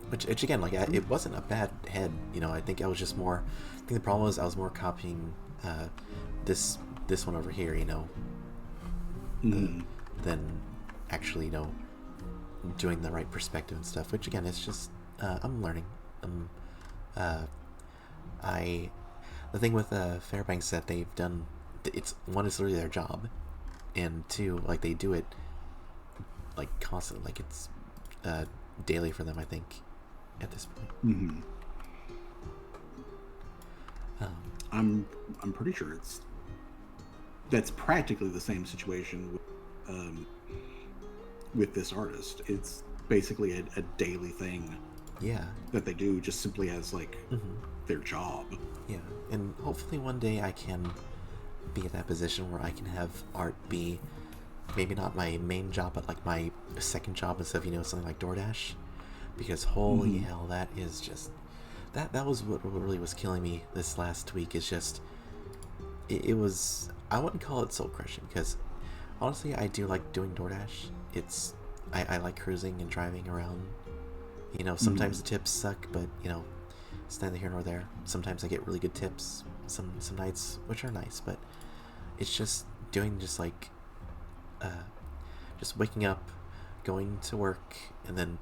Which again, like it wasn't a bad head, I think I was just more. I think the problem was I was more copying this one over here, than actually, doing the right perspective and stuff. Which again, it's just I'm learning. The thing with Fairbanks that they've done, it's one, is literally their job, and two, like they do it like constantly, like it's daily for them, I think, at this point. I'm pretty sure that's practically the same situation with this artist. It's basically a daily thing. Yeah. That they do just simply as like their job. Yeah, and hopefully one day I can be in that position where I can have art be maybe not my main job, but like my second job instead of, something like DoorDash. Because holy Mm-hmm. hell, that is just that was what really was killing me this last week. Is just it was, I wouldn't call it soul crushing because honestly I do like doing DoorDash. I like cruising and driving around. Mm-hmm. Sometimes the tips suck, but it's neither here nor there. Sometimes I get really good tips. Some nights which are nice, but it's just doing just like uh, just waking up, going to work, and then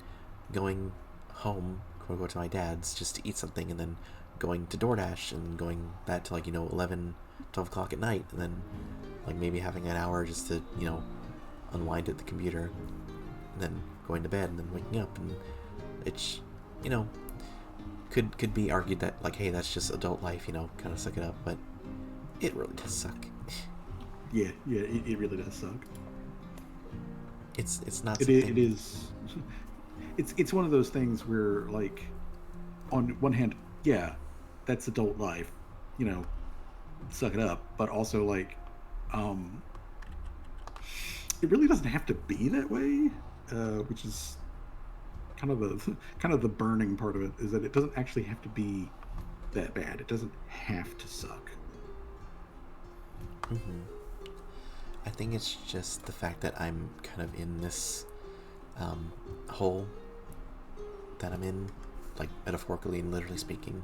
going home, go to my dad's just to eat something, and then going to DoorDash and going that to like 11, 12 o'clock at night, and then like maybe having an hour just to unwind at the computer, and then going to bed, and then waking up, and it's you know could be argued that like, hey, that's just adult life, kind of suck it up, but it really does suck. Yeah, yeah, it really does suck. It's not It something. is. It's one of those things where, like, on one hand, yeah, that's adult life, you know, suck it up. But also, like, um, it really doesn't have to be that way, which is kind of the kind of the burning part of it is that it doesn't actually have to be that bad. It doesn't have to suck. Hmm. I think it's just the fact that I'm kind of in this um, hole that I'm in, like metaphorically and literally speaking.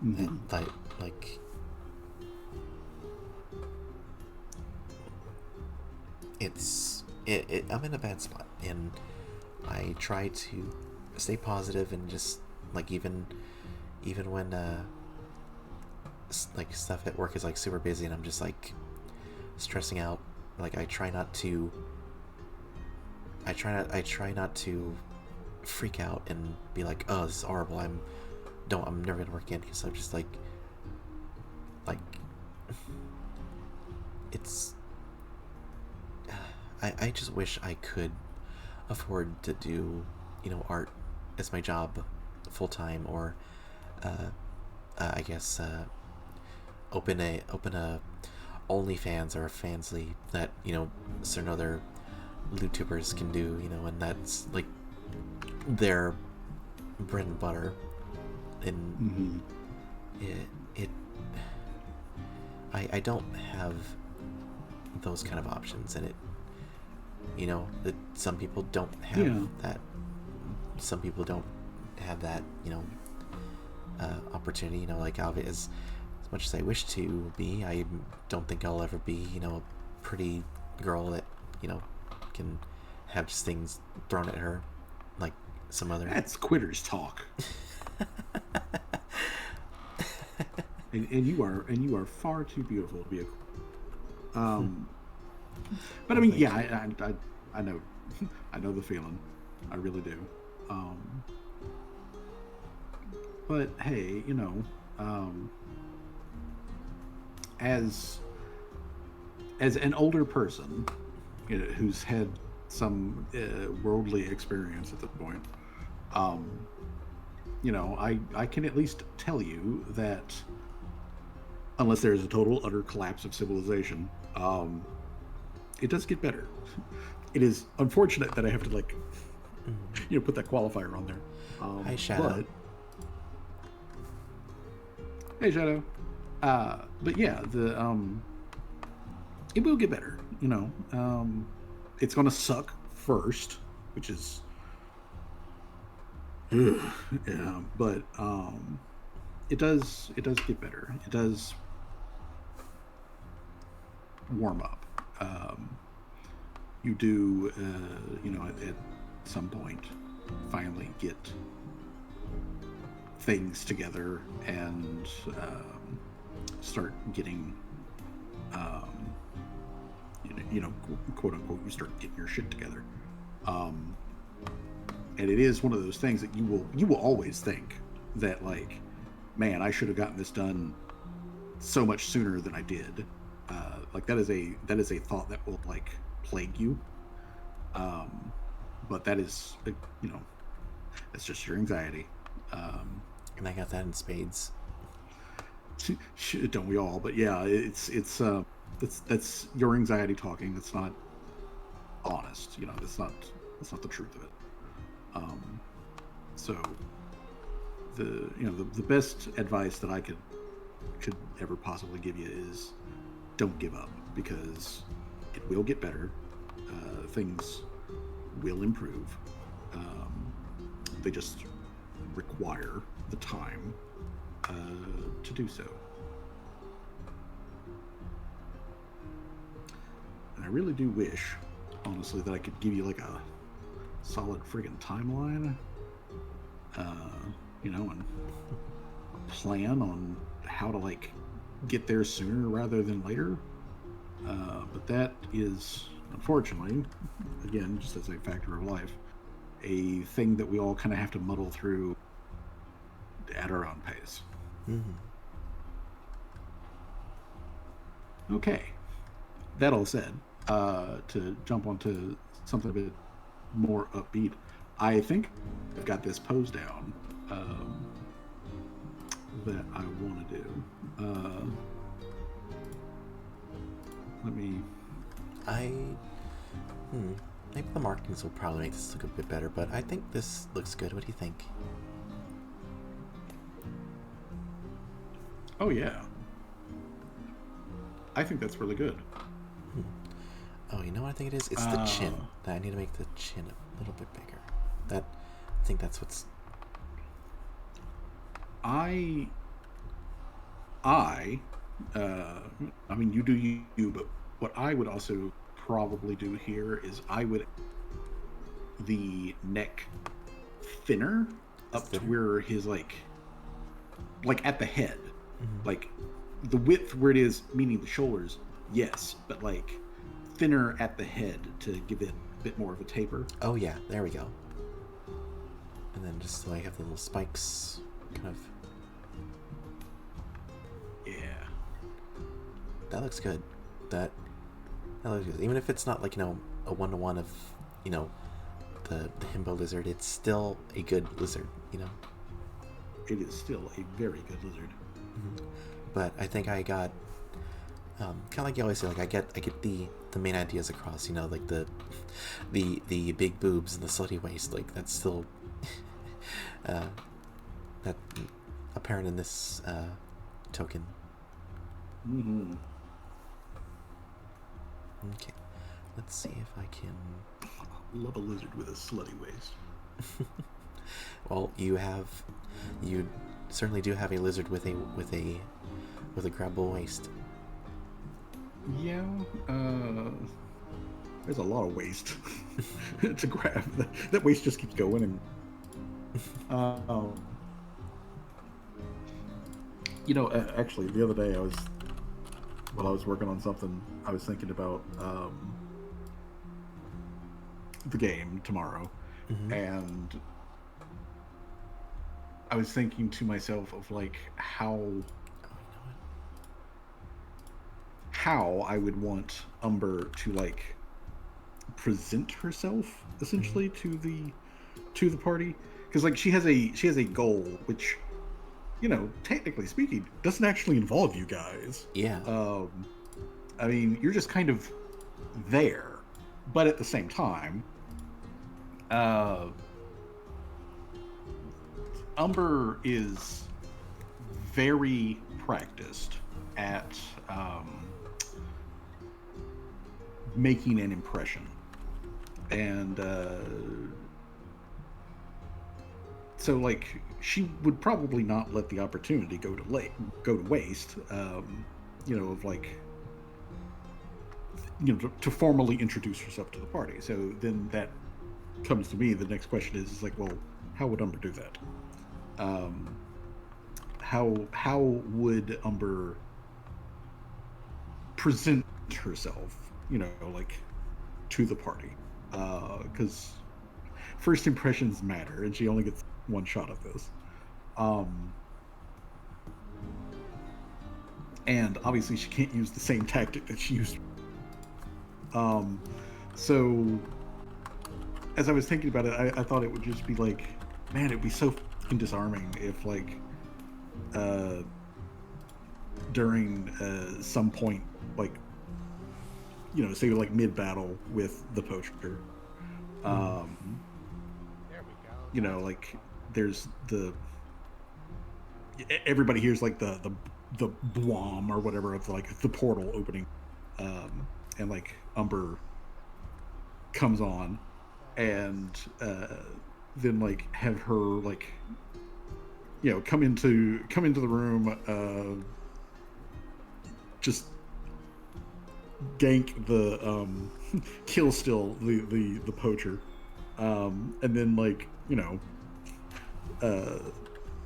That, Hmm. like I'm in a bad spot, and I try to stay positive and just like even when like stuff at work is like super busy and I'm just like stressing out. Like I try not to freak out and be like, oh, this is horrible. I'm never gonna work again, because I'm just like it's I just wish I could afford to do art as my job full time, or uh, I guess open a OnlyFans or a Fansly that certain other YouTubers can do, and that's like their bread and butter. And Hmm. it I don't have those kind of options, and that some people don't have Yeah, that. Some people don't have that opportunity. Like as much as I wish to be, I don't think I'll ever be a pretty girl that you know can have just things thrown at her like some other. that's quitters talk. And you are far too beautiful to be a. Um, but I Well, mean, yeah, thank you. I know, I know the feeling. I really do. Um, but hey, um, as as an older person, who's had some worldly experience at this point, um, I can at least tell you that unless there is a total utter collapse of civilization, it does get better. It is unfortunate that I have to like Mhm. put that qualifier on there. Hi, Shadow. But hey, Shadow. But yeah, the it will get better. It's gonna suck first, which is yeah, but it does get better. It does warm up. Um, you do at some point finally get things together and start getting um, quote unquote, you start getting your shit together. Um, and it is one of those things that you will always think that, like, man, I should have gotten this done so much sooner than I did. Like that is a thought that will like plague you. Um, but that is that's just your anxiety. Um, And I got that in spades. Don't we all? But yeah, that's your anxiety talking. That's not honest. You know, that's not the truth of it. Um, so the best advice that I could ever possibly give you is don't give up, because it will get better. Things will improve. Um, they just require the time to do so. And I really do wish, honestly, that I could give you like a solid friggin' timeline, and a plan on how to like get there sooner rather than later. But that is, unfortunately, again, just as a factor of life, a thing that we all kind of have to muddle through at our own pace. Mm-hmm. Okay, that all said, to jump onto something a bit more upbeat, I think I've got this pose down that I want to do. Let me. I. Maybe the markings will probably make this look a bit better, but I think this looks good. What do you think? Oh yeah, I think that's really good. Oh, you know what I think it is? It's the chin. I need to make the chin a little bit bigger. I think that's what's. I mean, you do you, but what I would also probably do here is I would the neck thinner up to where his like at the head, like the width where it is, meaning the shoulders, yes, but like thinner at the head to give it a bit more of a taper. Oh yeah, there we go. And then just so I have the little spikes, kind of. Yeah, That looks good. That looks good. Even if it's not like, a 1-to-1 of, the himbo lizard, it's still a good lizard, it is still a very good lizard. But I think I got kind of like you always say, like I get the main ideas across, like the big boobs and the slutty waist, like that's still that apparent in this token. Okay, let's see if I can. Love a lizard with a slutty waist. Well, you certainly do have a lizard with a grabbable waist. Yeah, there's a lot of waste to grab. That waste just keeps going, and actually, the other day while I was working on something, I was thinking about the game tomorrow, and I was thinking to myself of like how I would want Umber to like present herself essentially to the party, because like she has a goal which, technically speaking, doesn't actually involve you guys. Yeah. I mean, you're just kind of there, but at the same time, Umber is very practiced at making an impression, and so like she would probably not let the opportunity go to waste, of like, to formally introduce herself to the party. So then that comes to me. The next question is like, well, how would Umber do that? How would Umber present herself, like to the party? Because first impressions matter, and she only gets one shot at this. And obviously she can't use the same tactic that she used. So as I was thinking about it, I thought it would just be like, man, it'd be so fucking disarming if like during some point, like, say like mid battle with the poacher. Um, like there's everybody hears like the blom or whatever of like the portal opening, and like Umber comes on, and then like have her like come into the room, just gank the kill still the poacher, and then like uh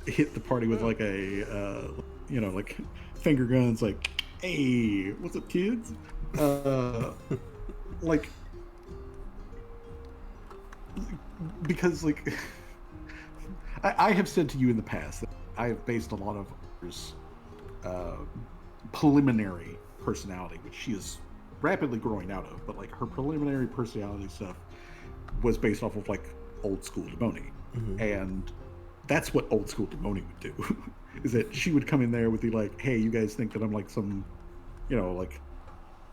hit the party with like a like finger guns, like, hey, what's up kids, like, because like I have said to you in the past that I have based a lot of uh, preliminary personality, which she is rapidly growing out of, but like her preliminary personality stuff was based off of like old school Demoni. Mm-hmm. And that's what old school Demoni would do. Is that she would come in there with the like, hey, you guys think that I'm like some, like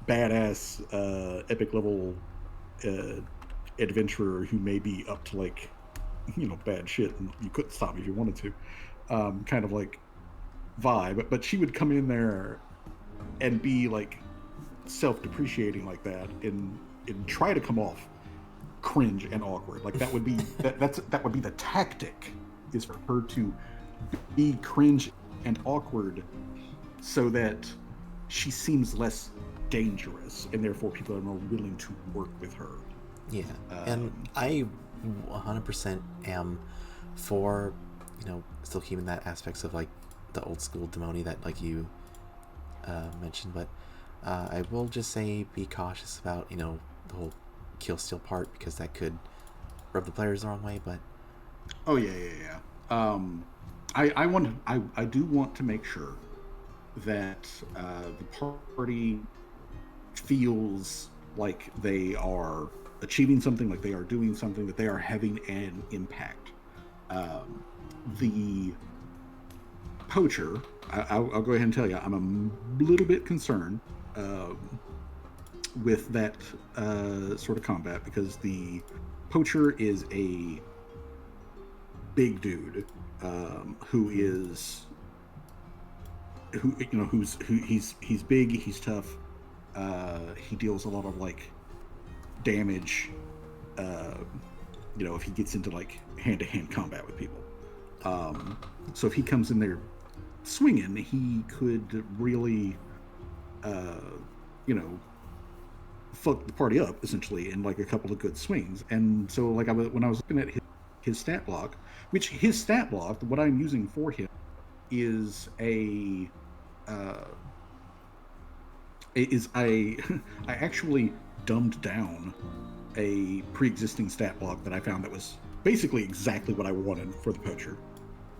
badass epic level adventurer who may be up to like bad shit, and you couldn't stop me if you wanted to, kind of like vibe. But she would come in there and be like self-depreciating like that, and try to come off cringe and awkward. Like that would be that would be the tactic, is for her to be cringe and awkward so that she seems less dangerous, and therefore people are more willing to work with her. Yeah, and I 100% am for still keeping that aspects of like the old school Demoni that like you mentioned, but I will just say be cautious about the whole kill steal part, because that could rub the players the wrong way. But yeah. I do want to make sure that the party feels like they are achieving something, like they are doing something, that they are having an impact. The poacher, I'll go ahead and tell you, I'm a little bit concerned with that sort of combat, because the poacher is a big dude who he's big, he's tough, he deals a lot of like damage, if he gets into like hand-to-hand combat with people. So if he comes in there swinging, he could really fuck the party up essentially in like a couple of good swings. And so like when I was looking at his stat block, which his stat block, what I'm using for him is I actually dumbed down a pre-existing stat block that I found that was basically exactly what I wanted for the poacher.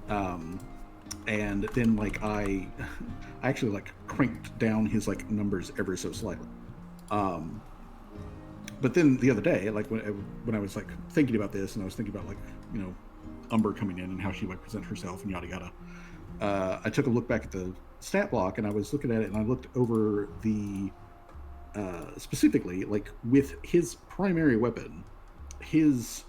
And then like I actually like cranked down his like numbers ever so slightly. But then the other day, like when I was like thinking about this, and I was thinking about like Umber coming in and how she might present herself and yada yada, I took a look back at the stat block, and I was looking at it, and I looked over the specifically like with his primary weapon, his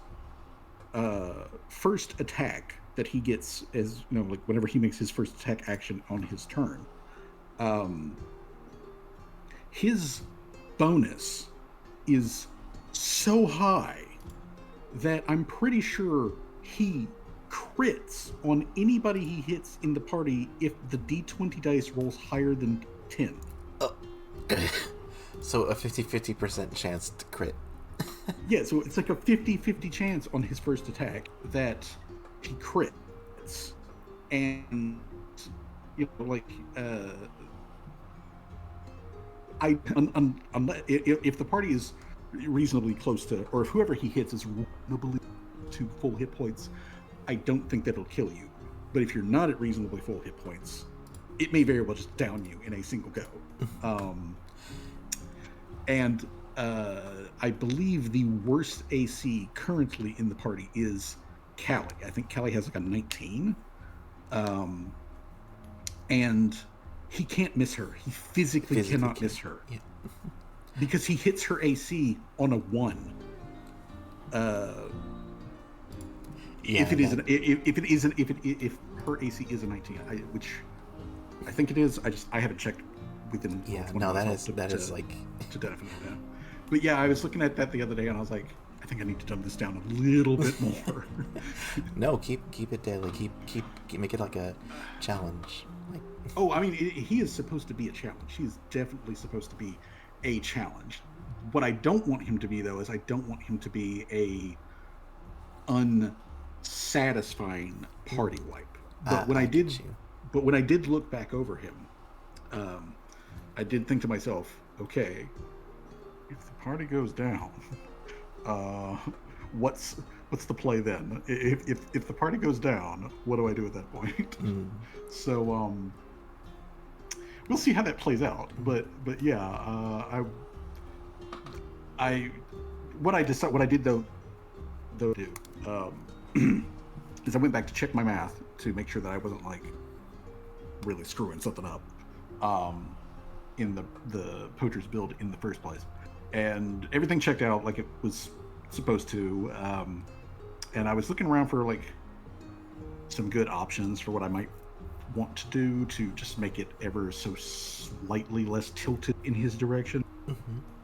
first attack that he gets, as like whenever he makes his first attack action on his turn, his bonus is so high that I'm pretty sure he crits on anybody he hits in the party if the D20 dice rolls higher than 10. So a 50% chance to crit. Yeah, so it's like a 50-50 chance on his first attack that he crits. And if the party is reasonably close to, or if whoever he hits is reasonably to full hit points, I don't think that'll kill you. But if you're not at reasonably full hit points, it may very well just down you in a single go. And I believe the worst AC currently in the party is Callie. I think Callie has like a 19. And he can't miss her. He physically cannot can. miss her Yeah. because he hits her AC on a 1. Yeah. If it isn't, if it isn't, if her AC is a 19, which I think it is. I haven't checked within. Yeah. No, that is like to definitely know. But yeah, I was looking at that the other day, and I was like, I think I need to dumb this down a little bit more. no. Keep it daily. Keep make it like a challenge. Like Oh, I mean, he is supposed to be a challenge. He is definitely supposed to be a challenge. What I don't want him to be, though, is I don't want him to be a unsatisfying party wipe. But when I did, get you. but when I did look back over him, um, I did think to myself, okay, if the party goes down, uh, what's the play then? If the party goes down, what do I do at that point? So we'll see how that plays out. But yeah, I what I did though do is I went back to check my math to make sure that I wasn't like really screwing something up in the poacher's build in the first place, and everything checked out like it was supposed to. And I was looking around for like some good options for what I might want to do to just make it ever so slightly less tilted in his direction.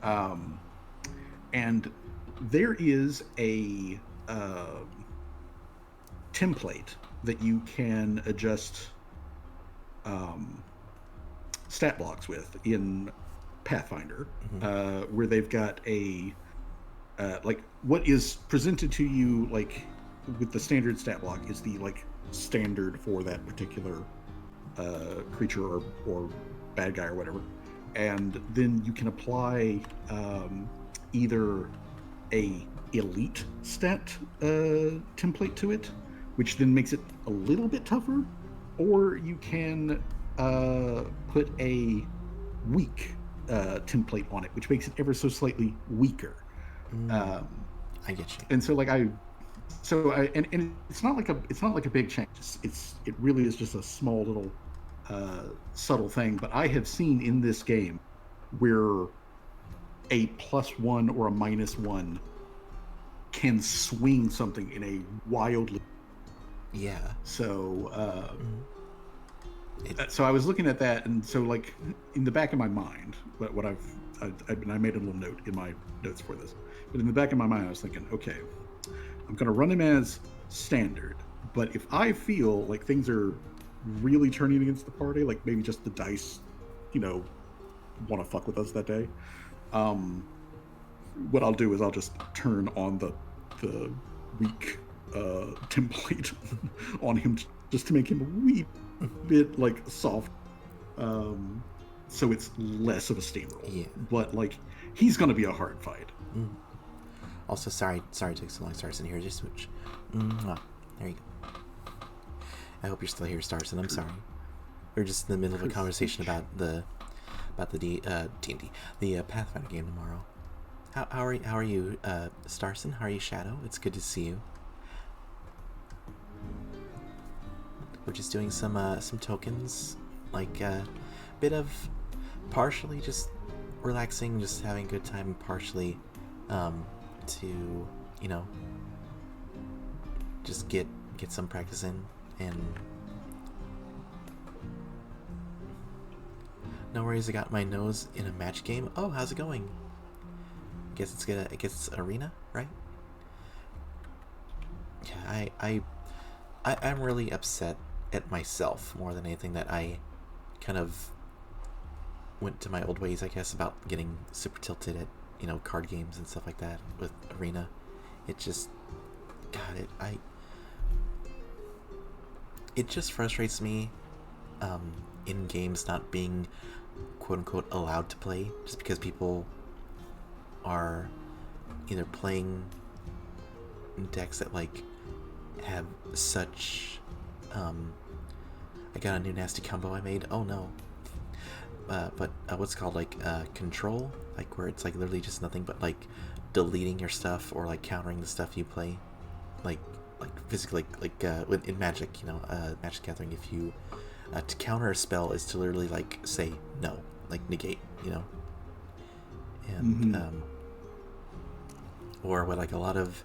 And there is a template that you can adjust stat blocks with in Pathfinder, where they've got a like what is presented to you like with the standard stat block is the like standard for that particular creature or bad guy or whatever, and then you can apply either a elite stat template to it, which then makes it a little bit tougher, or you can put a weak template on it, which makes it ever so slightly weaker. I get you. And so like and it's not like a big change. It really is just a small little subtle thing. But I have seen in this game where a +1 or a -1 can swing something in a wildly. Yeah. So so I was looking at that, and so like in the back of my mind, what I made a little note in my notes for this, but in the back of my mind I was thinking, okay, I'm going to run him as standard, but if I feel like things are really turning against the party, like maybe just the dice, want to fuck with us that day, what I'll do is I'll just turn on the weak template on him just to make him a wee bit like soft, so it's less of a steamroll. Yeah. But like he's going to be a hard fight. Also, sorry it took so long, Starson. Here, just switch. There you go. I hope you're still here, Starson. I'm sorry. We're just in the middle of a conversation about the D&D, the Pathfinder game tomorrow. How are you, Starson? How are you, Shadow? It's good to see you. We're just doing some tokens, like a bit of partially just relaxing, just having a good time, partially to just get some practice in. And no worries, I got my nose in a match game. Oh, how's it going? Guess it's arena, right? Yeah, I'm really upset at myself more than anything that I kind of went to my old ways, I guess, about getting super tilted at card games and stuff like that with arena. It just it just frustrates me in games not being quote unquote allowed to play just because people are either playing decks that like have such I got a new nasty combo I made. Oh no. But what's called like control, like where it's like literally just nothing but like deleting your stuff or like countering the stuff you play, like physically, like in Magic, Magic Gathering. If you To counter a spell is to literally like say no, like negate, you know. And or what like a lot of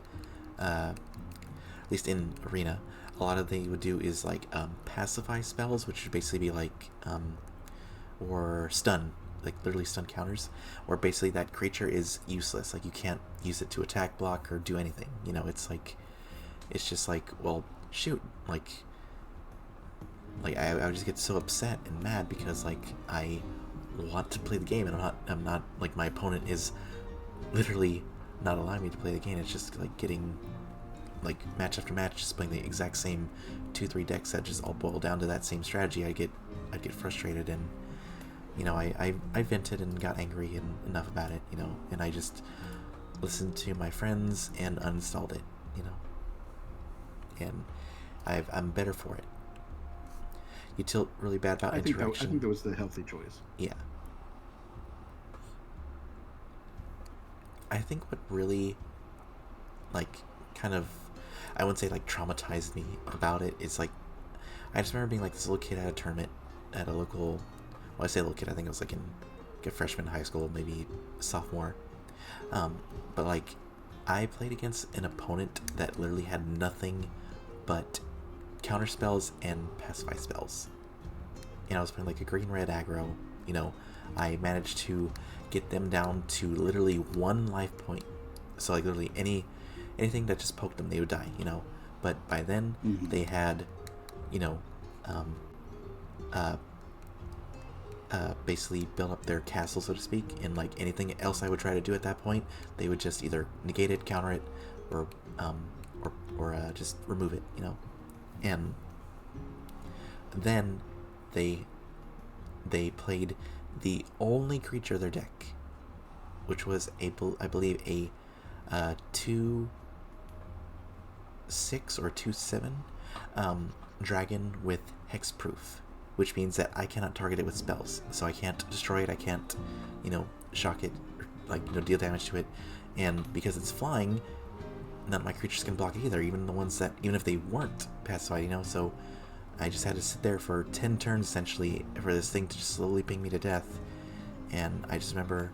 at least in Arena, a lot of they would do is like pacify spells, which would basically be like or stun, like literally stun counters, or basically that creature is useless, like you can't use it to attack, block, or do anything, you know. It's like, it's just like, well, shoot, like I would just get so upset and mad because like I want to play the game and I'm not like, my opponent is literally not allowing me to play the game. It's just like getting like match after match just playing the exact same 2-3 decks that just all boil down to that same strategy. I'd get frustrated, and you know, I vented and got angry and enough about it, you know, and I just listened to my friends and uninstalled it, you know. And I'm better for it. You tilt really bad about interaction. I think that was the healthy choice. Yeah. I think what really, like, kind of, I wouldn't say like traumatized me about it is like, I just remember being like this little kid at a tournament at a local, well, I say little kid, I think it was like in like a freshman in high school, maybe sophomore. But like, I played against an opponent that literally had nothing but counter spells and pacify spells. And I was playing like a green-red aggro, you know. I managed to get them down to literally 1 life point. So like literally anything that just poked them, they would die, you know. But by then, they had, you know, basically built up their castle, so to speak, and like anything else I would try to do at that point, they would just either negate it, counter it, or just remove it, you know. And then they played the only creature of their deck, which was I believe a 2/6 or 2/7 dragon with hexproof, which means that I cannot target it with spells, so I can't destroy it, I can't, you know, shock it, or, like, you know, deal damage to it. And because it's flying, none of my creatures can block it either, even the ones that, even if they weren't pacified, you know. So I just had to sit there for 10 turns essentially for this thing to just slowly ping me to death. And I just remember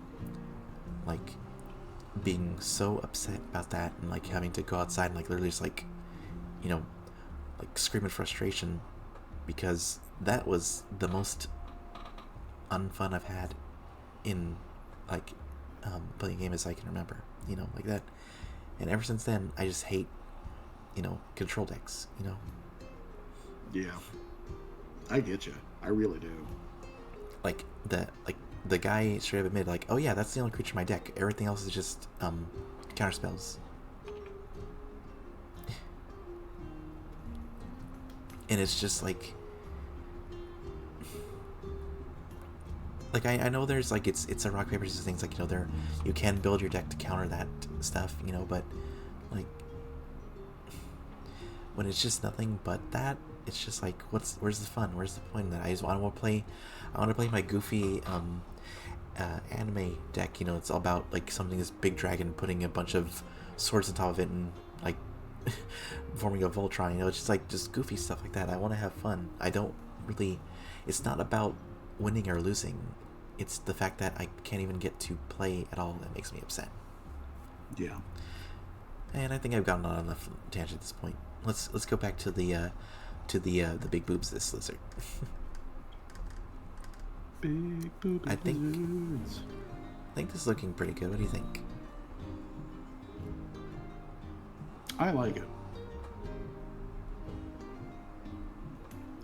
like being so upset about that, and like having to go outside and like literally just like, you know, like scream in frustration, because that was the most unfun I've had in like playing a game as I can remember, you know, like that. And ever since then, I just hate, you know, control decks, you know. Yeah, I get you. I really do. Like the guy straight up admitted, like, oh yeah, that's the only creature in my deck. Everything else is just counter spells. And it's just like I know there's like it's a rock paper scissors things, like, you know, there you can build your deck to counter that stuff, you know, but like when it's just nothing but that, it's just like, where's the fun? Where's the point in that? I want to play my goofy anime deck, you know. It's all about like something, this big dragon putting a bunch of swords on top of it and like forming a Voltron, you know. It's just like just goofy stuff like that. I want to have fun. I don't really, it's not about winning or losing. It's the fact that I can't even get to play at all that makes me upset. Yeah. And I think I've gotten on enough tangent at this point. Let's go back to the big boobs this lizard. Big booby I think lizards. this is looking pretty good. What do you think? I like it.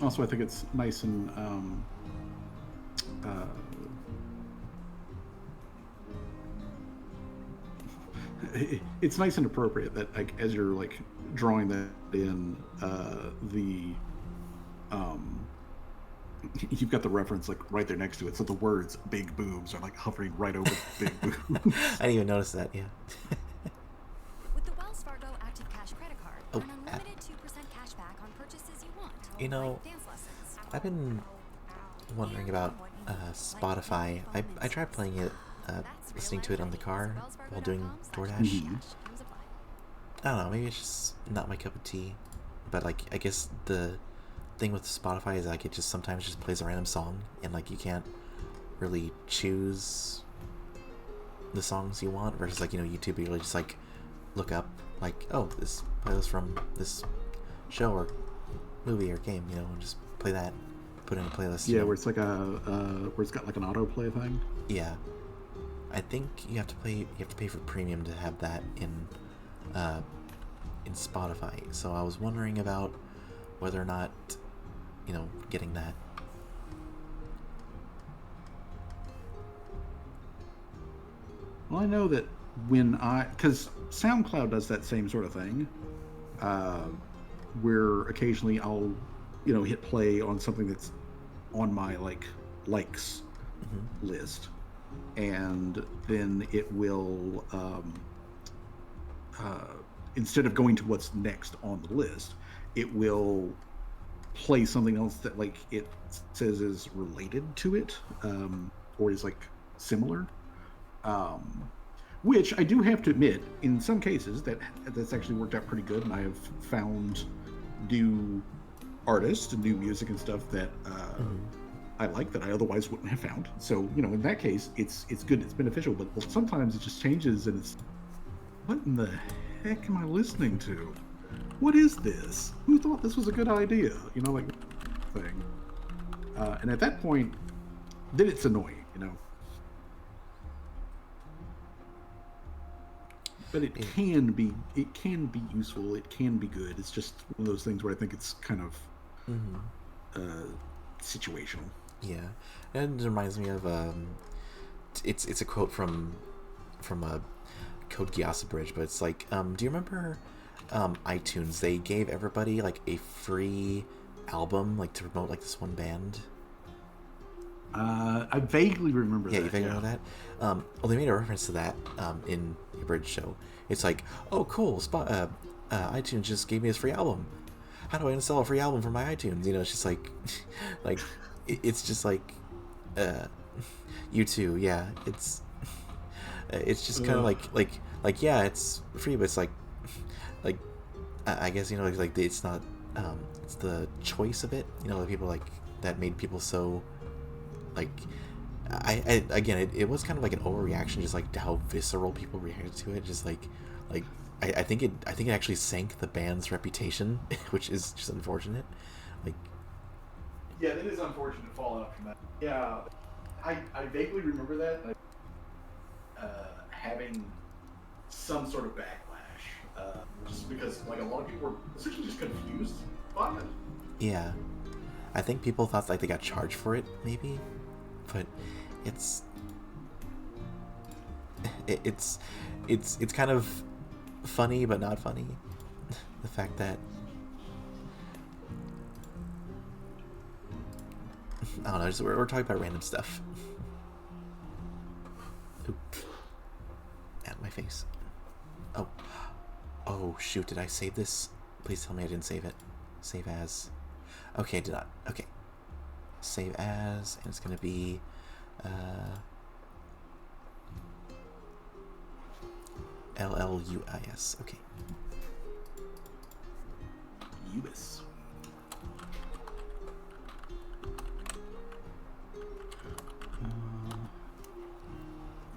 Also, I think it's nice and it's nice and appropriate that, like, as you're like drawing that in, you've got the reference like right there next to it, so the words "big boobs" are like hovering right over big boobs. I didn't even notice that. Yeah. With the Wells Fargo Active Cash credit card, Oh, earn unlimited 2% cash back on purchases you want. You know, like dance lessons. I've been wondering about Spotify. I tried playing it, listening to it on the car while doing DoorDash. I don't know, maybe it's just not my cup of tea. But like, I guess the thing with Spotify is like it just sometimes just plays a random song, and like you can't really choose the songs you want, versus like, you know, YouTube, you really just like look up like, oh, this playlist from this show or movie or game, you know, and just play that, put it in a playlist. Yeah, you know? where it's like where it's got like an autoplay thing. Yeah, I think you have to pay for premium to have that in Spotify. So I was wondering about whether or not, you know, getting that. Well, I know that because SoundCloud does that same sort of thing, where occasionally I'll, you know, hit play on something that's on my likes list, and then it will, instead of going to what's next on the list, it will play something else that like it says is related to it, or is like similar. Which I do have to admit, in some cases, that's actually worked out pretty good, and I have found new artists and new music and stuff that I like that I otherwise wouldn't have found. So, you know, in that case, it's good, it's beneficial. But sometimes it just changes, and it's, what in the heck am I listening to? What is this? Who thought this was a good idea? You know, like thing. And at that point, then it's annoying, you know. But it can be useful. It can be good. It's just one of those things where I think it's kind of situational. Yeah, and it reminds me of it's a quote from a Code Geass Bridge, but it's like, do you remember iTunes? They gave everybody like a free album, like to promote like this one band. I vaguely remember that. Yeah, you vaguely remember that? Well, they made a reference to that in the Bridge show. It's like, oh, cool, iTunes just gave me this free album. How do I install a free album from my iTunes? You know, it's just like, it's just like, U2, yeah. It's just kind of like, yeah, it's free, but it's like, I guess, you know, like it's not, it's the choice of it. You know, the people like that made people so. Like, I again, it was kind of like an overreaction, just like how visceral people reacted to it. Just like I think it actually sank the band's reputation, which is just unfortunate. Like, yeah, it is unfortunate fallout from that. Yeah, I vaguely remember that, like, having some sort of backlash, just because like a lot of people were essentially just confused by it. Yeah, I think people thought like they got charged for it, maybe. But it's kind of funny but not funny. The fact that I don't know, just we're talking about random stuff. Oop. At my face. Oh shoot, did I save this? Please tell me I didn't save it. Save as. Okay, I did not. Okay. Save as, and it's gonna be LLUIS. Okay. US.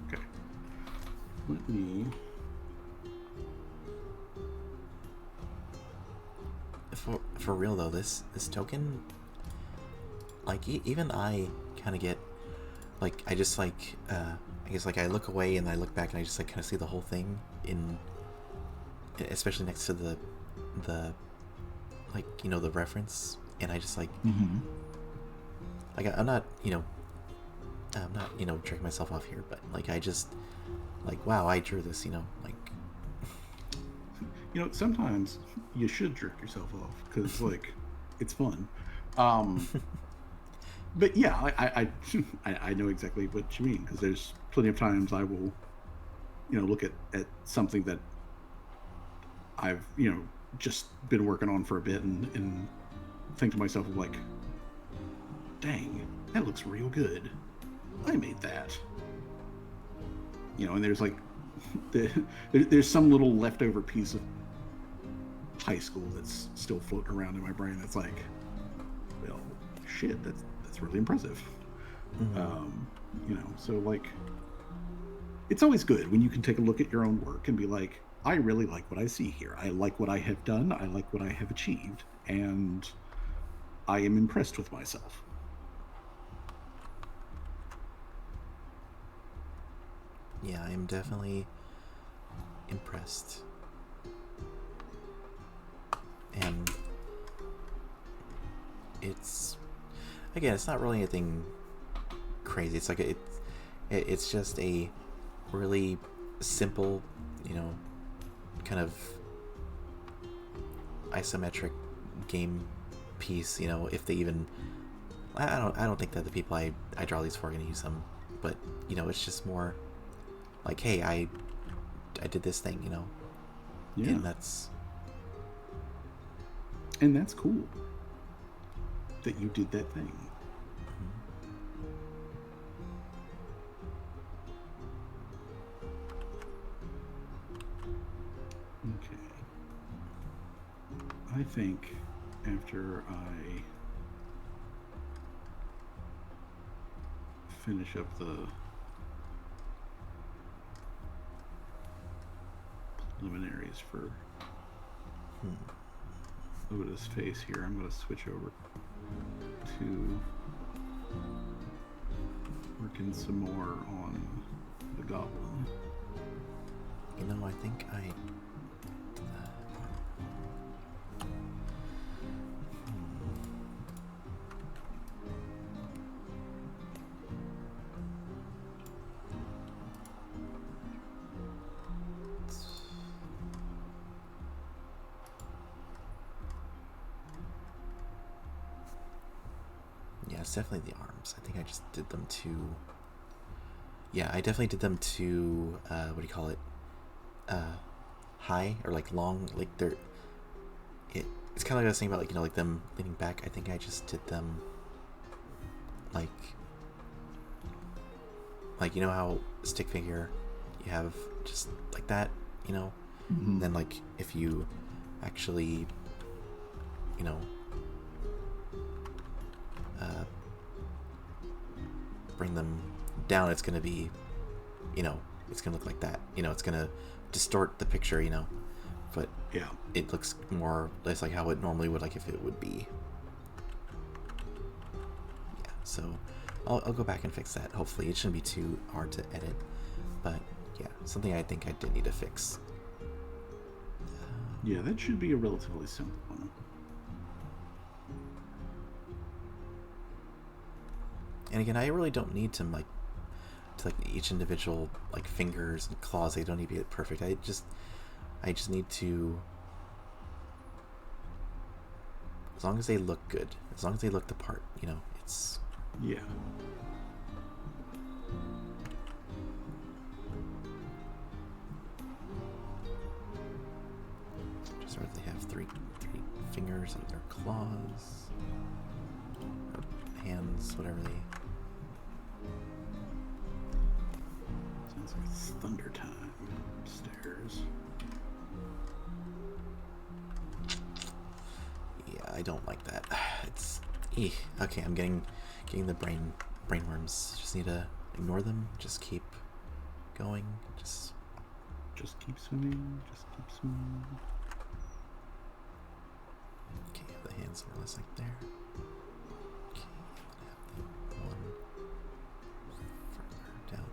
Okay. Let me. For real though, this token. Like, even I kind of get, like, I just, like, I guess, like, I look away and I look back and I just, like, kind of see the whole thing in, especially next to the like, you know, the reference, and I just, like, like, I'm not, tricking myself off here, but, like, I just, like, wow, I drew this, you know, like. You know, sometimes you should jerk yourself off, because, like, it's fun. But yeah, I know exactly what you mean, because there's plenty of times I will, you know, look at something that I've, you know, just been working on for a bit and think to myself, like, dang, that looks real good. I made that. You know, and there's like, there's some little leftover piece of high school that's still floating around in my brain that's like, well, shit, that's really impressive. So like, it's always good when you can take a look at your own work and be like, I really like what I see here. I like what I have done. I like what I have achieved, and I am impressed with myself. Yeah, I am definitely impressed. And it's not really anything crazy. It's like it's just a really simple, kind of isometric game piece. If they even, I don't think that the people I draw these for are gonna use them, but it's just more like, hey, I did this thing, Yeah. and that's cool that you did that thing. Okay. I think after I finish up the preliminaries for Oda's face here, I'm going to switch over to working some more on the goblin. I think I it's definitely the arms. I think I just did them too. Yeah, I definitely did them too. What do you call it? High or like long. Like they're. It's kind of like I was saying about like them leaning back. I think I just did them. Like how stick figure, you have just like that. Mm-hmm. Then like if you actually, bring them down, it's gonna be, it's gonna look like that. It's gonna distort the picture. But Yeah. it looks more less like how it normally would, like if it would be. Yeah. So I'll go back and fix that. Hopefully it shouldn't be too hard to edit. But yeah, something I think I did need to fix. Yeah, that should be a relatively simple one. And again, I really don't need to each individual like fingers and claws. They don't need to be perfect. I just need to, as long as they look good, as long as they look the part, it's. Yeah. Just rather they have three fingers on their claws or hands, whatever they. Sounds like it's thunder time upstairs. Yeah, I don't like that. It's okay. I'm getting the brainworms. Just need to ignore them. Just keep going. Just keep swimming. Just keep swimming. Okay, the hands more or less like there. Okay, I'm gonna have the one further down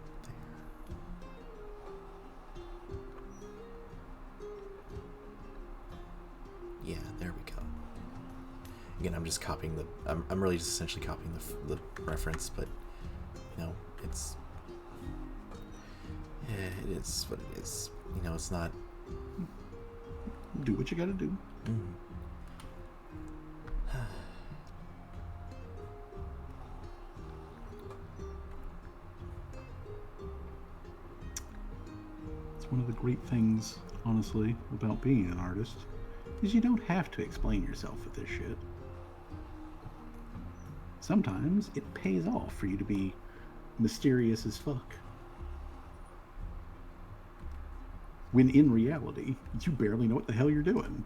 there. Yeah, there we go. Again, I'm just copying I'm really just essentially copying the reference, but it's it is what it is. It's not. Do what you gotta do. It's one of the great things, honestly, about being an artist, is you don't have to explain yourself with this shit. Sometimes it pays off for you to be mysterious as fuck. When in reality, you barely know what the hell you're doing.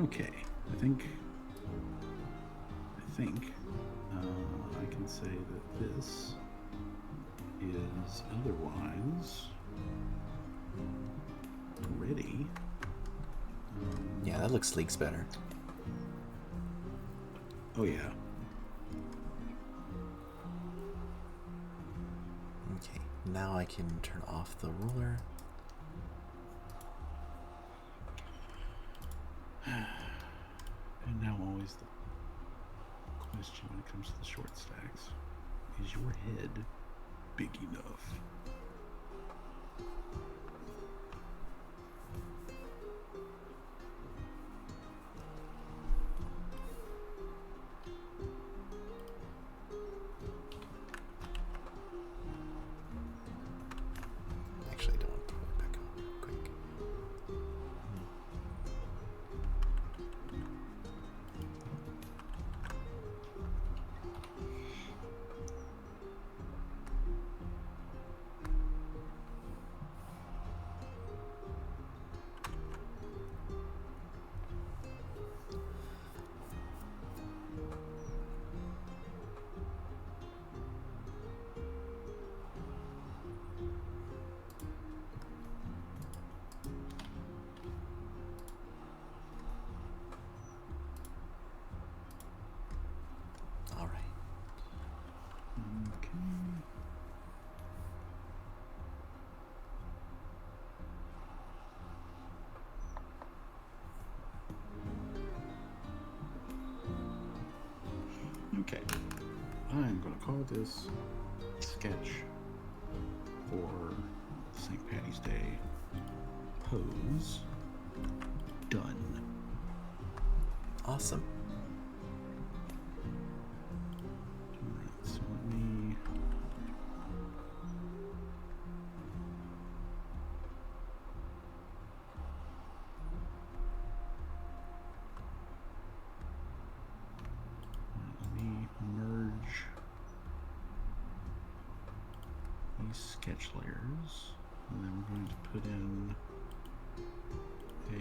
Okay, I think I can say that this is otherwise ready. Yeah, that looks sleek's better. Oh yeah. Okay, now I can turn off the ruler. And now always the question when it comes to the short stacks. Is your head big enough? Actually, I don't want to put it back on real quick. All right. Okay. Okay. I'm going to call this sketch for St. Patty's Day pose done. Awesome. Alright, so let me merge these sketch layers, and then we're going to put in a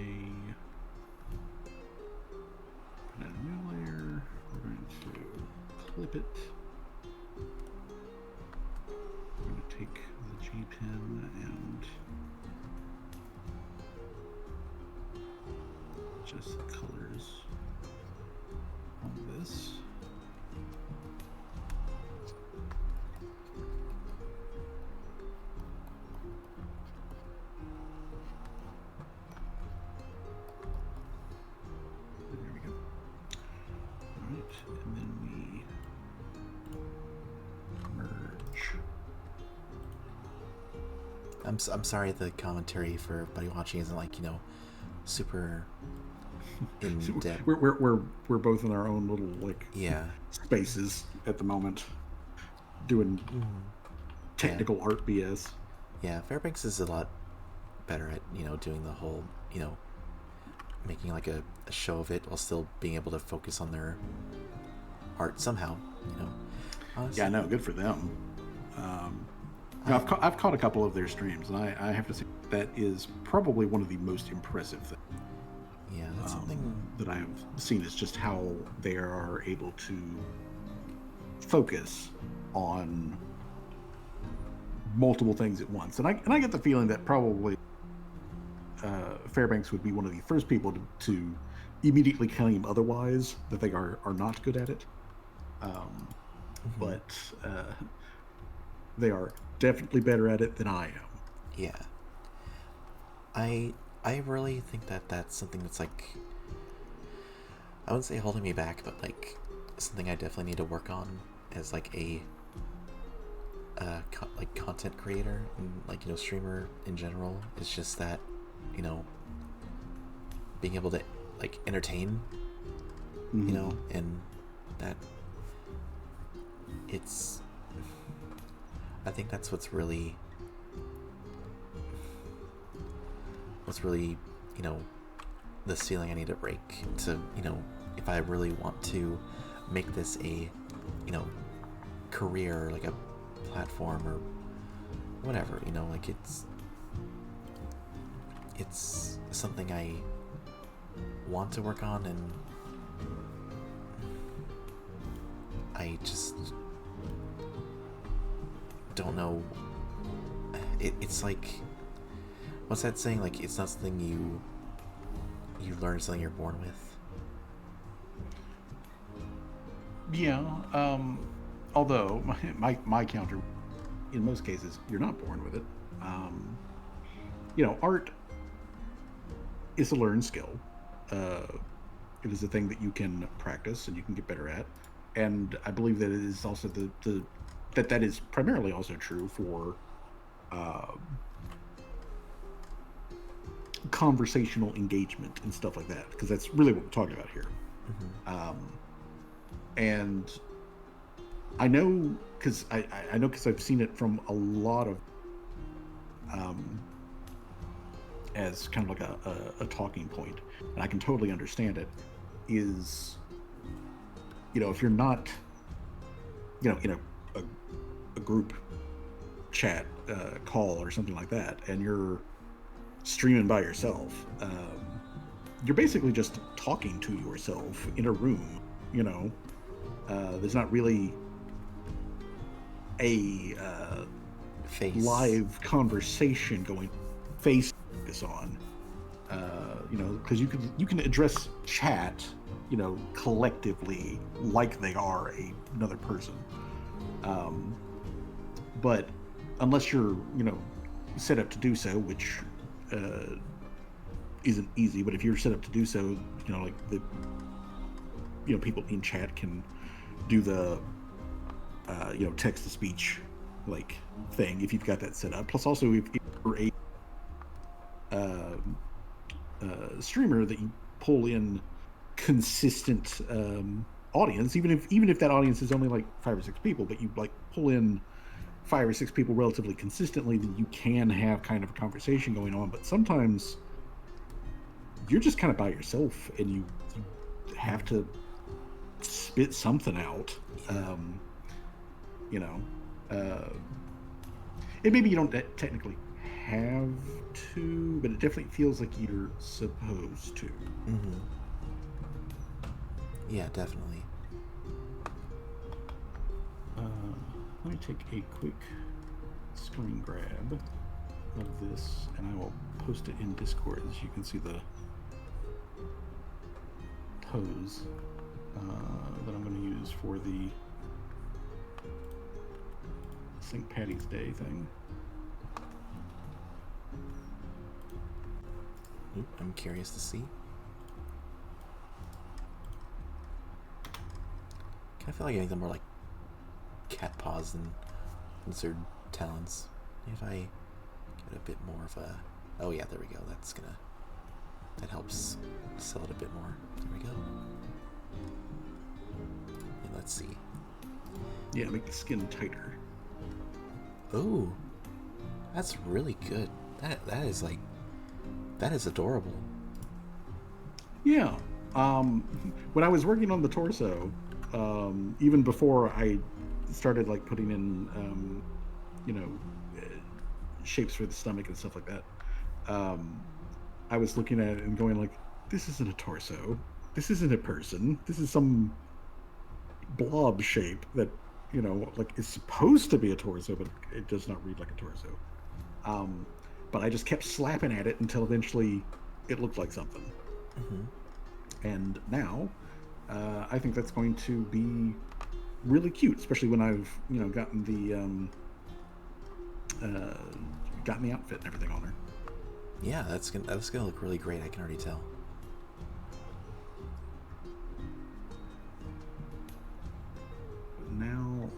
new layer. We're going to clip it. We're going to take the G pen and adjust the colors on this. There we go. All right, and then we merge. I'm sorry the commentary for everybody watching isn't like, super in depth. We're both in our own little Yeah. spaces at the moment, doing technical art BS. Yeah, Fairbanks is a lot better at, doing the whole, making like a show of it while still being able to focus on their art somehow, Honestly. Yeah, I know. Good for them. I've caught a couple of their streams, and I have to say that is probably one of the most impressive things. Yeah, that's something that I have seen is just how they are able to focus on multiple things at once. And I get the feeling that probably Fairbanks would be one of the first people to immediately claim otherwise, that they are not good at it. But they are definitely better at it than I am. Yeah. I really think that that's something that's like, I wouldn't say holding me back, but like something I definitely need to work on as like a content creator and streamer in general. Is just that, being able to like entertain, and that it's, I think that's what's really the ceiling I need to break to, if I really want to make this a, career, like a platform or whatever, like it's something I want to work on, and I just don't know. It's like, what's that saying? Like, it's not something you learn, something you're born with. Yeah. Although my counter, in most cases, you're not born with it. Art is a learned skill. It is a thing that you can practice and you can get better at, and I believe that it is also that is primarily also true for conversational engagement and stuff like that, because that's really what we're talking about here. And I know because I know because I've seen it from a lot of as kind of like a talking point, and I can totally understand it. Is if you're not in a group chat call or something like that, and you're streaming by yourself, you're basically just talking to yourself in a room. There's not really a Face. live conversation going face on, because you can address chat, collectively like they are another person, but unless you're set up to do so, which isn't easy, but if you're set up to do so, like the people in chat can do the text to speech like thing if you've got that set up. Plus, also if you're a streamer that you pull in consistent audience, even if that audience is only like 5 or 6 people, but you like pull in 5 or 6 people relatively consistently, then you can have kind of a conversation going on. But sometimes you're just kind of by yourself and you have to spit something out. And maybe you don't technically have to, but it definitely feels like you're supposed to. Yeah, definitely. Let me take a quick screen grab of this, and I will post it in Discord as you can see the pose that I'm going to use for the St. Patty's Day thing. Oop, I'm curious to see. I feel like any of them are like cat paws and lizard talons. If I get a bit more of a... Oh yeah, there we go. That helps sell it a bit more. There we go. And let's see. Yeah, make the skin tighter. Oh, that's really good. That is adorable. Yeah. When I was working on the torso, even before I started like putting in, shapes for the stomach and stuff like that, I was looking at it and going like, this isn't a torso. This isn't a person. This is some blob shape that, like is supposed to be a torso, but it does not read like a torso. But I just kept slapping at it until eventually it looked like something. And now, I think that's going to be really cute, especially when I've gotten the outfit and everything on her. Yeah, that's gonna look really great. I can already tell. But now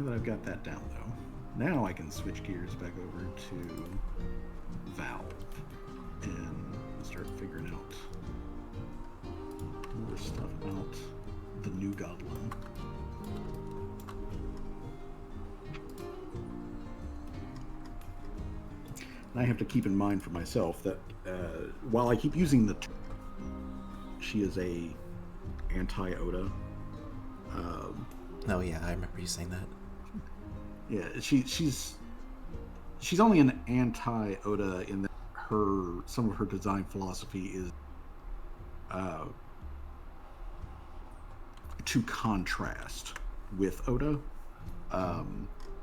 that I've got that down, though, now I can switch gears back over to Valve and start figuring out more stuff about the new Goblin. And I have to keep in mind for myself that while I keep using the she is a anti-Oda. Oh yeah, I remember you saying that. Yeah, she's only an anti-Oda in that some of her design philosophy is to contrast with Oda.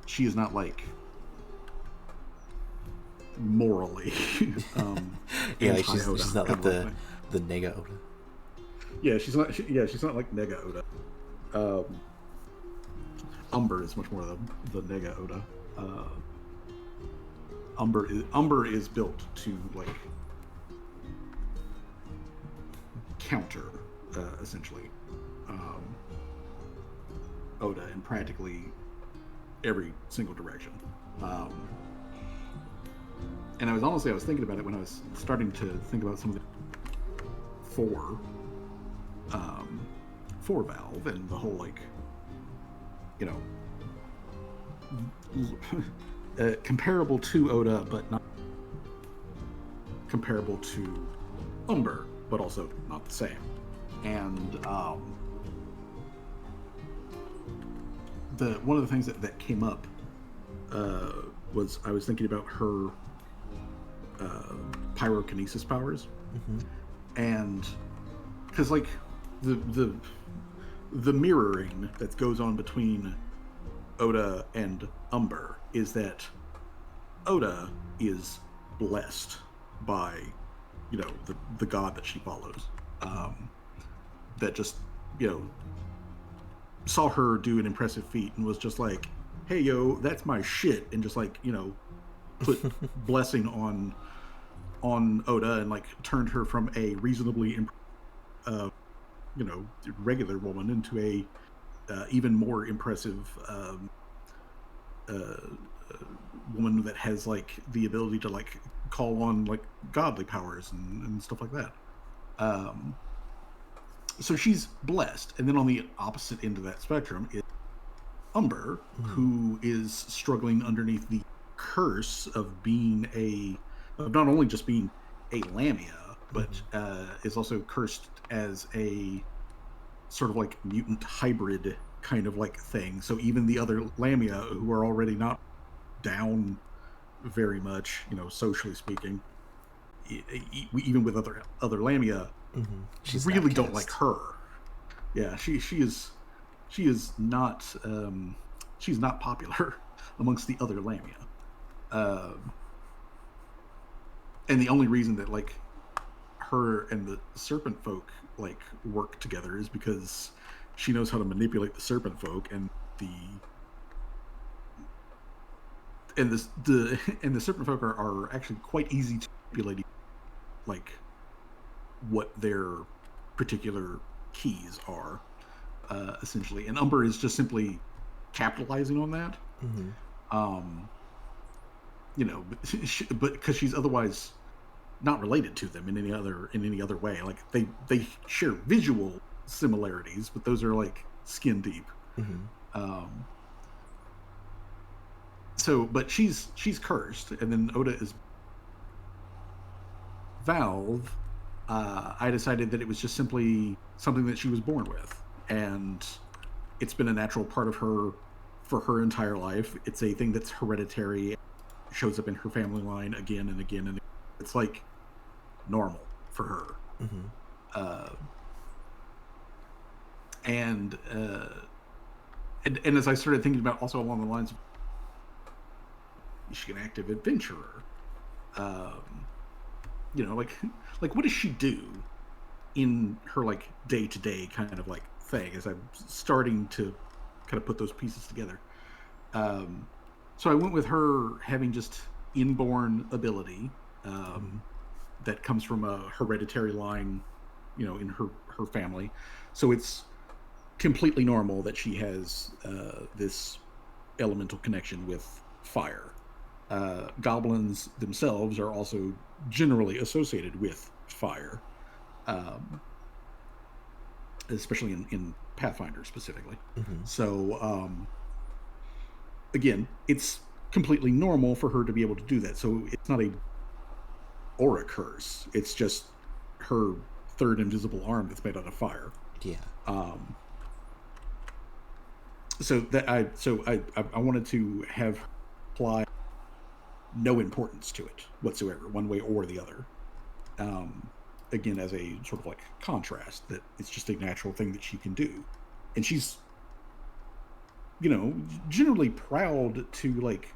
She is not like morally Yeah, like anti-Oda. she's not like kind of the Nega Oda. Yeah, she's not. She's not like Nega Oda. Umber is much more the Nega Oda. Umber is built to like counter essentially Oda in practically every single direction. And I was thinking about it when I was starting to think about some of the for Valve and the whole like, you know, comparable to Oda, but not comparable to Umber, but also not the same. And one of the things that came up was I was thinking about her pyrokinesis powers, and because like the mirroring that goes on between Oda and Umber is that Oda is blessed by, you know, the god that she follows, that just, you know, saw her do an impressive feat and was just like, hey yo, that's my shit, and just like, you know, put blessing on Oda and like turned her from a reasonably you know, regular woman into a even more impressive woman that has like the ability to like call on like godly powers and stuff like that. So she's blessed, and then on the opposite end of that spectrum is Umber, who is struggling underneath the curse of being of not only just being a Lamia, but is also cursed as a sort of like mutant hybrid kind of like thing. So even the other Lamia, who are already not down very much, you know, socially speaking, even with other Lamia, She's really an don't outcast. like her. Yeah, she is not she's not popular amongst the other Lamia. And the only reason that like her and the serpent folk like work together is because she knows how to manipulate the serpent folk, and the serpent folk are actually quite easy to manipulate, like what their particular keys are, essentially. And Umber is just simply capitalizing on that. You know, but because she's otherwise not related to them in any other way. Like they share visual similarities, but those are like skin deep. So, but she's cursed, and then Oda is Valve. I decided that it was just simply something that she was born with, and it's been a natural part of her for her entire life. It's a thing that's hereditary, shows up in her family line again and again, and it's like normal for her. And as I started thinking about also along the lines of, is she an active adventurer? You know, like what does she do in her like day-to-day kind of like thing, as I'm starting to kind of put those pieces together. So I went with her having just inborn ability that comes from a hereditary line, you know, in her family. So it's completely normal that she has this elemental connection with fire. Goblins themselves are also generally associated with fire, especially in Pathfinder specifically. So again, it's completely normal for her to be able to do that. So it's not a aura curse. It's just her third invisible arm that's made out of fire. Yeah. So that I wanted to have apply no importance to it whatsoever, one way or the other. Again, as a sort of like contrast, that it's just a natural thing that she can do, and she's, generally proud to like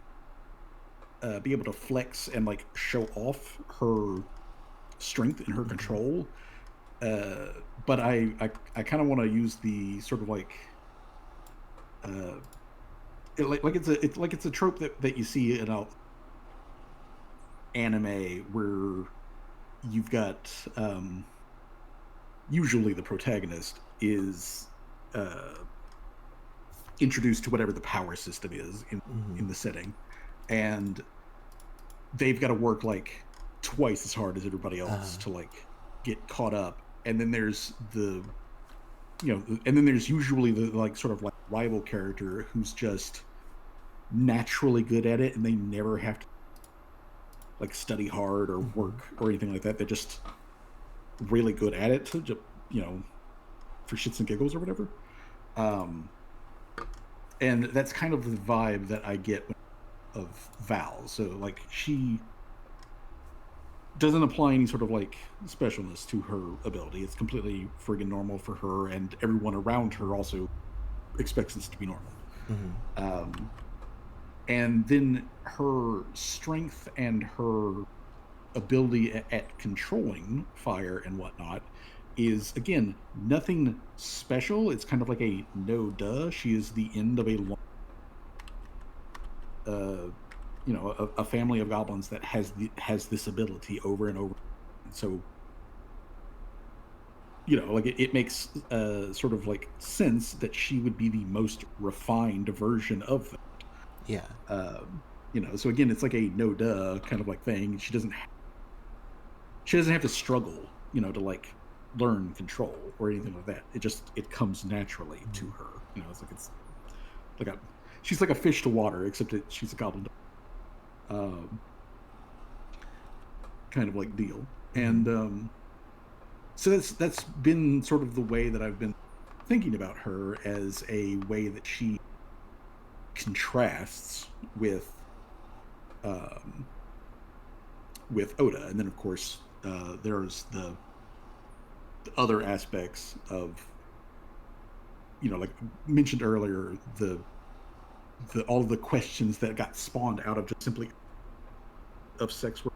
be able to flex and like show off her strength and her control. But I kind of want to use the sort of like it's a trope that you see in a anime where you've got usually the protagonist is introduced to whatever the power system is in the setting, and they've got to work like twice as hard as everybody else to like get caught up. And then there's and then there's usually the like sort of like rival character who's just naturally good at it, and they never have to like study hard or work or anything like that. They're just really good at it to just, for shits and giggles or whatever. And that's kind of the vibe that I get of Val. So like she doesn't apply any sort of like specialness to her ability. It's completely friggin' normal for her, and everyone around her also expects this to be normal. And then her strength and her ability at controlling fire and whatnot is, again, nothing special. It's kind of like a no duh. She is the end of a long, a family of goblins that has this ability over and over. So, like it makes sort of like sense that she would be the most refined version of that. Yeah. So again, it's like a no duh kind of like thing. She doesn't have to struggle, to like learn control or anything like that. It comes naturally to her. She's like a fish to water, except she's a goblin. Kind of like deal. And so that's been sort of the way that I've been thinking about her, as a way that she contrasts with Oda. And then of course there's the other aspects of, like mentioned earlier, the all of the questions that got spawned out of just simply of sex work.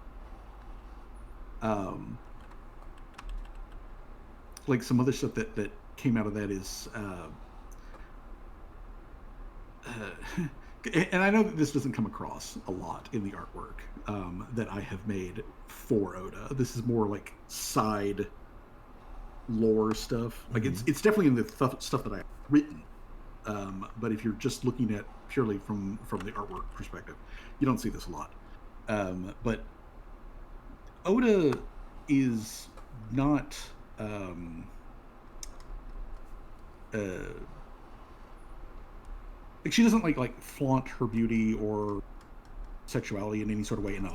Like some other stuff that came out of that is and I know that this doesn't come across a lot in the artwork that I have made for Oda. This is more like side lore stuff. Like it's definitely in the stuff that I've written. But if you're just looking at purely from the artwork perspective, you don't see this a lot. But Oda is not like she doesn't like flaunt her beauty or sexuality in any sort of way, in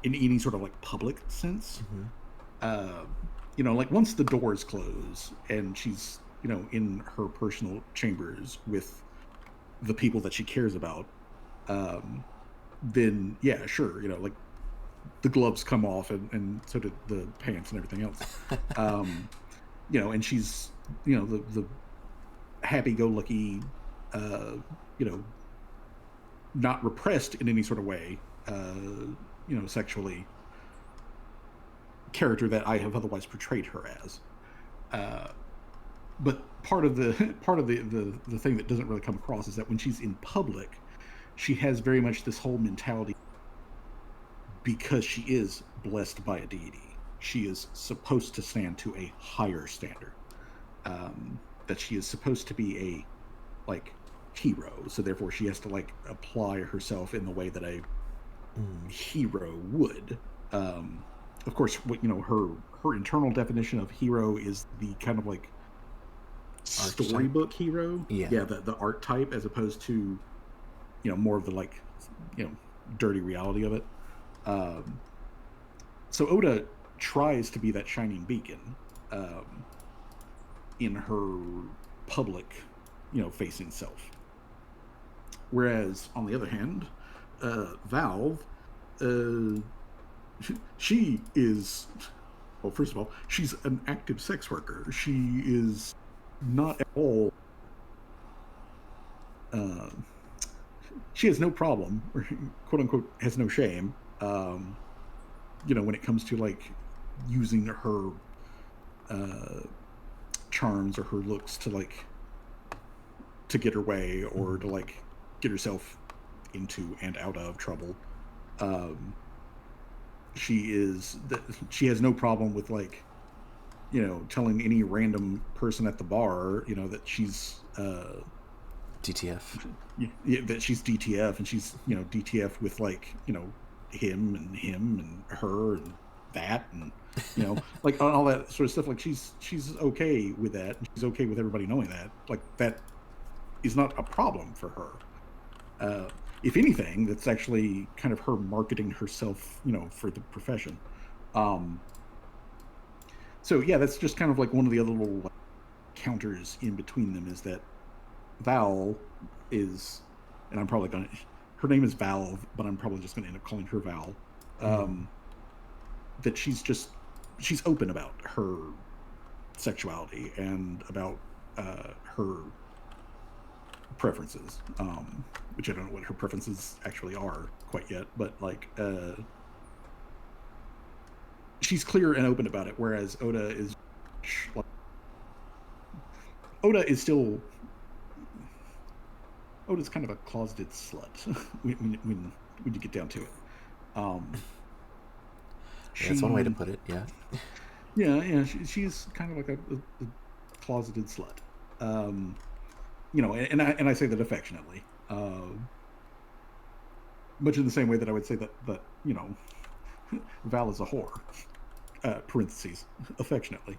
any sort of like public sense. Like once the doors close and she's in her personal chambers with the people that she cares about, then yeah, sure, like the gloves come off and so do the pants and everything else. And she's the happy-go-lucky, not repressed in any sort of way, sexually, character that I have otherwise portrayed her as. But part of the thing that doesn't really come across is that when she's in public, she has very much this whole mentality, because she is blessed by a deity. She is supposed to stand to a higher standard. That she is supposed to be a like hero, so therefore she has to like apply herself in the way that a hero would. Of course, her internal definition of hero is the kind of like storybook hero. Yeah, the art type, as opposed to more of the like dirty reality of it. So Oda tries to be that shining beacon, in her public, facing self. Whereas on the other hand, Valve, uh, she is, well, first of all, she's an active sex worker. She is not at all. Uh, she has no problem, or quote unquote, has no shame. When it comes to like using her charms or her looks to like to get her way or to like get herself into and out of trouble. Um, she has no problem with like telling any random person at the bar that she's DTF. that she's DTF, and she's DTF with like him and her and that, and like all that sort of stuff. Like she's okay with that, and she's okay with everybody knowing that. Like that is not a problem for her. If anything, that's actually kind of her marketing herself, for the profession. So yeah, that's just kind of like one of the other little like, counters in between them is that Val is, and I'm probably gonna, her name is Valve, but I'm probably just gonna end up calling her Val. That she's open about her sexuality and about her preferences, which I don't know what her preferences actually are quite yet, but like she's clear and open about it, whereas Oda's kind of a closeted slut when you get down to it. That's one way to put it. Yeah. Yeah. She's kind of like a closeted slut. And I say that affectionately, much in the same way that I would say that Val is a whore. Parentheses, affectionately.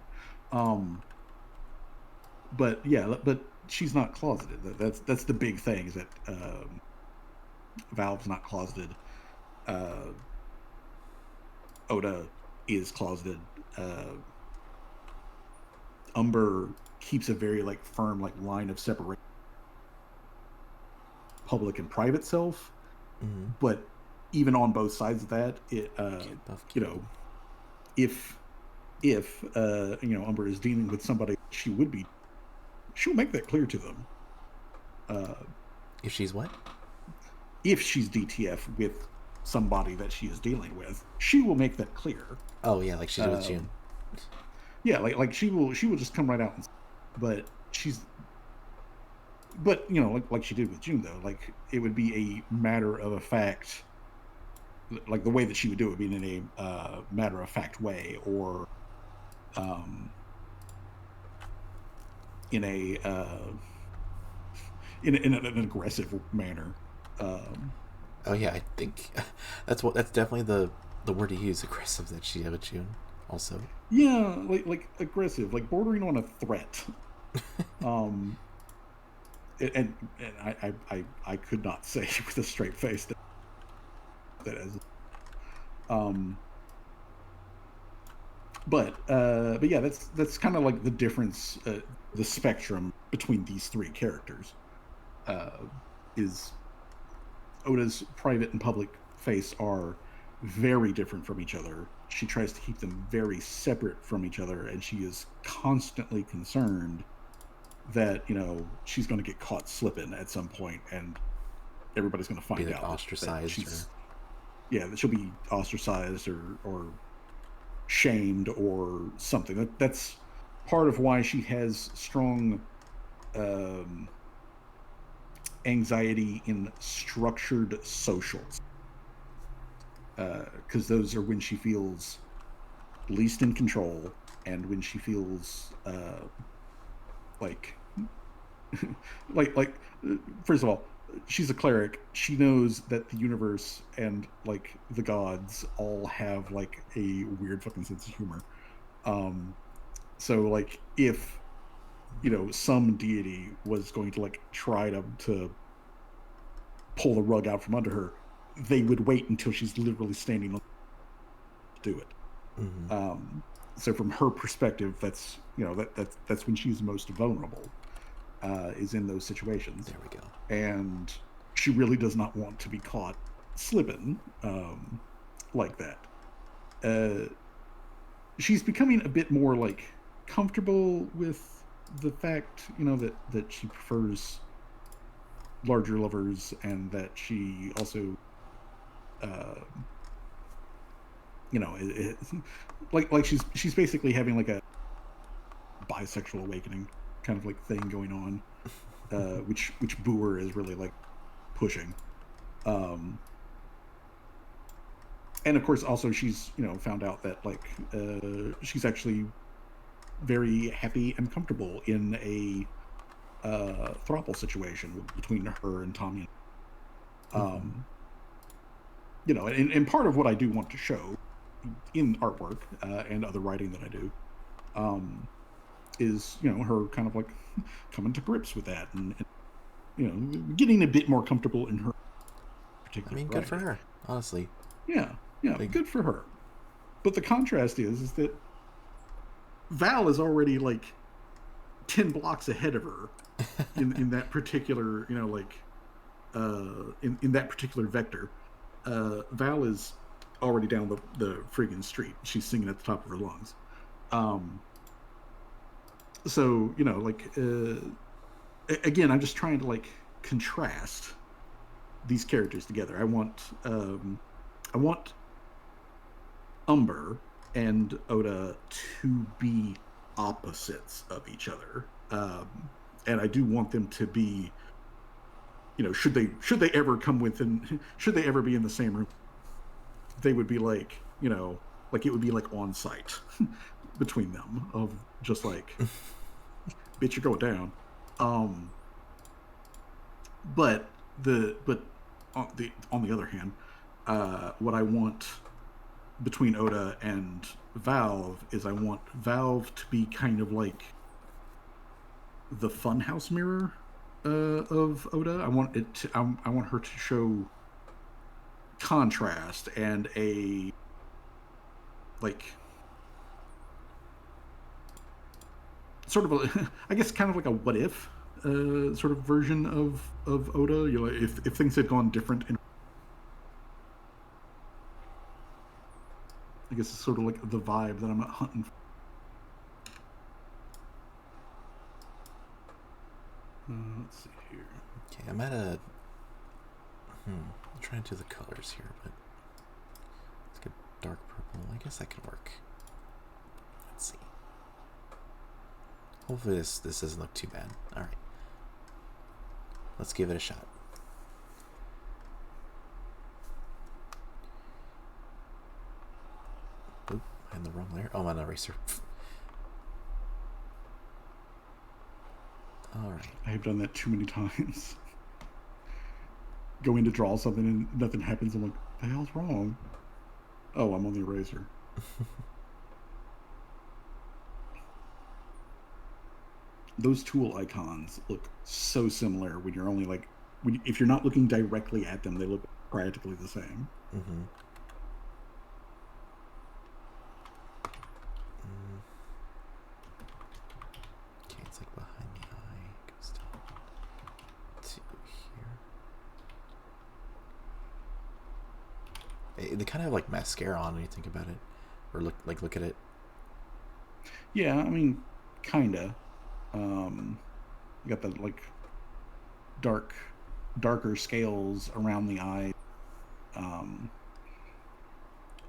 But she's not closeted. That's the big thing, is that Valve's not closeted. Oda is closeted. Umber keeps a very like firm like line of separation, public and private self. But even on both sides of that, it if Umber is dealing with somebody she'll make that clear to them. If she's what? If she's DTF with somebody that she is dealing with, she will make that clear. Oh yeah, like she did with June. Yeah, like she will just come right out and, but like she did with June, though, like it would be a matter of a fact, like the way that she would do it would be in a matter of fact way, or in an aggressive manner. Oh yeah, I think that's definitely the word to use, aggressive, that she had with June also. Yeah, like aggressive, like bordering on a threat. And I could not say with a straight face that as but yeah, that's kind of like the difference, the spectrum between these three characters. Is Oda's private and public face are very different from each other. She tries to keep them very separate from each other, and she is constantly concerned that she's going to get caught slipping at some point, and everybody's going to find out ostracized. That she'll be ostracized or shamed or something. That's part of why she has strong anxiety in structured socials, because those are when she feels least in control, and when she feels like first of all, she's a cleric. She knows that the universe and like the gods all have like a weird fucking sense of humor. So like if some deity was going to like try to pull the rug out from under her, they would wait until she's literally standing on to do it. so from her perspective, that's that's when she's most vulnerable, is in those situations. There we go. And she really does not want to be caught slipping like that. Uh, she's becoming a bit more like comfortable with the fact, that she prefers larger lovers, and that she also, uh, like she's basically having like a bisexual awakening kind of like thing going on, which Boer is really like pushing. Um, and of course, also she's found out that like she's actually very happy and comfortable in a throuple situation between her and Tommy. Um, and part of what I do want to show in artwork and other writing that I do, um, is her kind of like coming to grips with that, and getting a bit more comfortable in her particular. I mean, good for her, honestly. Yeah, Like, good for her. But the contrast is that Val is already like 10 blocks ahead of her in that particular, in that particular vector. Val is already down the friggin' street. She's singing at the top of her lungs. So, again, I'm just trying to like contrast these characters together. I want Umber and Oda to be opposites of each other, and I do want them to be, should they ever come within, should they ever be in the same room, they would be like, like it would be like on site between them of just like, bitch, you're going down. But on the other hand, what I want between Oda and Valve is I want Valve to be kind of like the funhouse mirror of Oda. I want I want her to show contrast and a like sort of a I guess kind of like a what if sort of version of Oda. If things had gone different in, I guess it's sort of like the vibe that I'm hunting for. Let's see here. Okay, I'm at a... I'm trying to do the colors here, but... Let's get dark purple. I guess that could work. Let's see. Hopefully this doesn't look too bad. Alright. Let's give it a shot. Oop, I'm in the wrong layer. Oh, I'm on an eraser. Alright. I have done that too many times. Go in to draw something and nothing happens. I'm like, what the hell's wrong? Oh, I'm on the eraser. Those tool icons look so similar when you're only like, if you're not looking directly at them, they look practically the same. Mm-hmm. Okay, it's like behind the eye. It goes down to here. They kind of have like mascara on when you think about it, or look at it. Yeah, I mean, kinda. You got the like darker scales around the eye,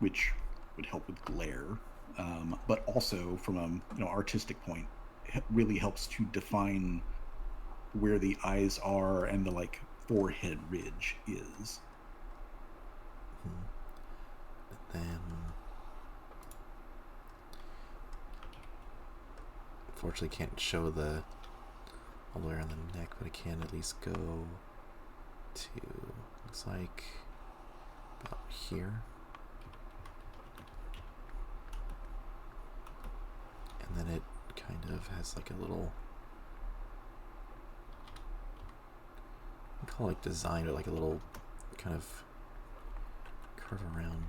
which would help with glare, but also from a artistic point, it really helps to define where the eyes are and the like forehead ridge is. And then, unfortunately, can't show the all the way around the neck, but I can at least go to, looks like about here, and then it kind of has like a little, I call it like design, or like a little kind of curve around.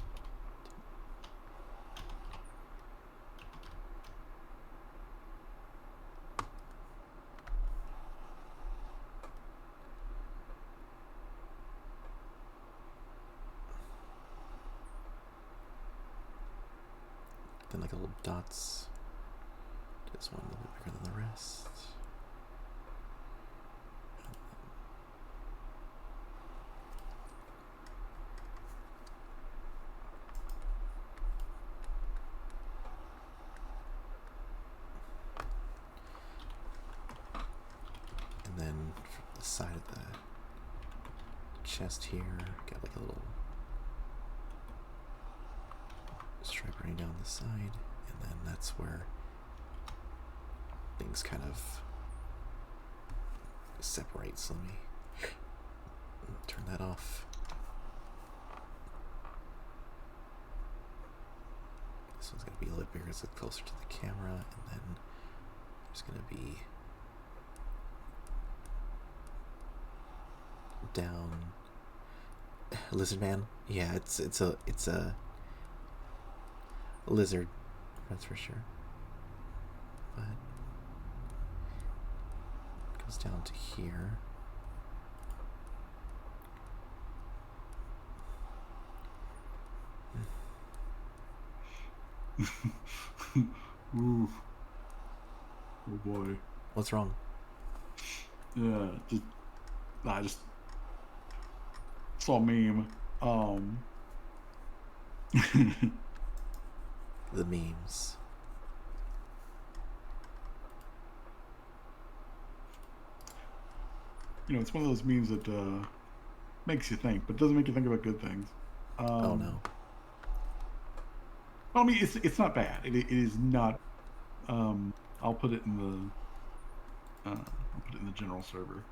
in like little dots. Just one a little bit bigger than the rest. And then from the side of the chest here, got like a little stripe running down the side, and then that's where things kind of separate. So let me turn that off. This one's going to be a little bigger as it's closer to the camera, and then there's going to be down lizard man. Yeah, it's a lizard, that's for sure. But it goes down to here. Ooh. Oh boy. What's wrong? Yeah, I just saw a meme. The memes. It's one of those memes that makes you think, but doesn't make you think about good things. Oh no. I mean, it's not bad. It is not. I'll put it in the general server,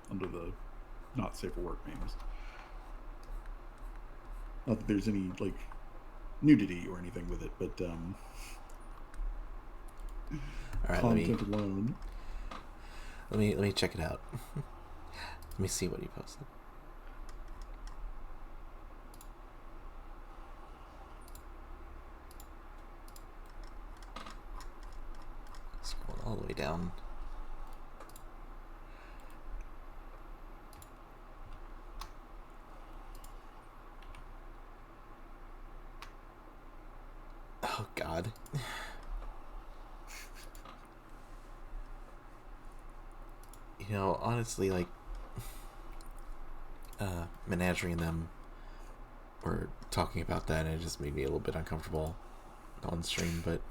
under the not safe for work memes. Not that there's any like nudity or anything with it, but All right, content alone. let me check it out. Let me see what you posted. Scroll all the way down. Oh God. Honestly, like, Menagerie and them were talking about that, and it just made me a little bit uncomfortable on stream. But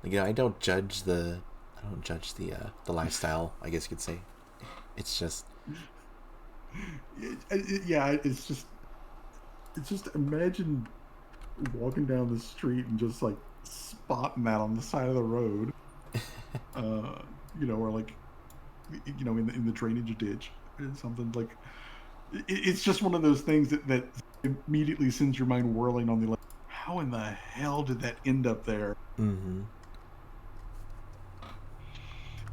I don't judge the lifestyle, I guess you could say. It's just Yeah, it's just imagine walking down the street and just like spotting that on the side of the road, or like, in the drainage ditch or something. Like, it's just one of those things that immediately sends your mind whirling on the, like, how in the hell did that end up there? mm-hmm.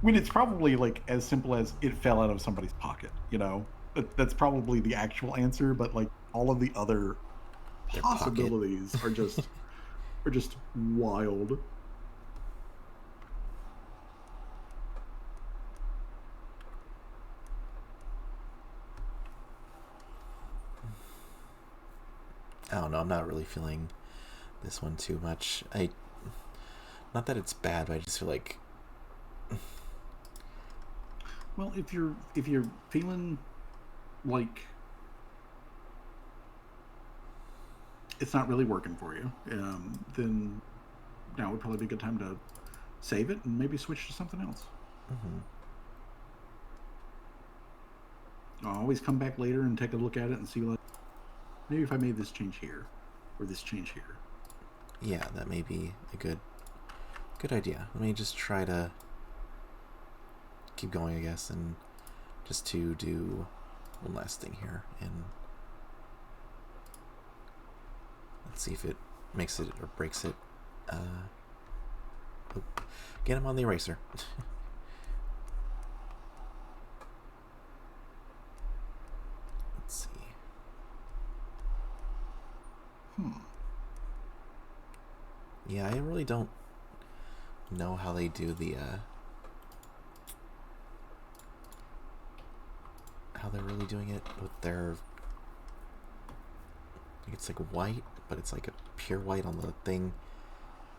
When it's probably like as simple as it fell out of somebody's pocket. That's probably the actual answer, but like all of the other Their possibilities are just wild. I don't know. I'm not really feeling this one too much. Not that it's bad, but I just feel like. Well, if you're feeling like it's not really working for you, then now would probably be a good time to save it and maybe switch to something else. Mm-hmm. I'll always come back later and take a look at it and see, like, maybe if I made this change here or this change here. Yeah, that may be a good idea. Let me just try to keep going, I guess, and just to do one last thing here, and let's see if it makes it or breaks it. Get him on the eraser. Let's see. Yeah, I really don't know how they do the how they're really doing it with their, I think it's like white, but it's like a pure white on the thing,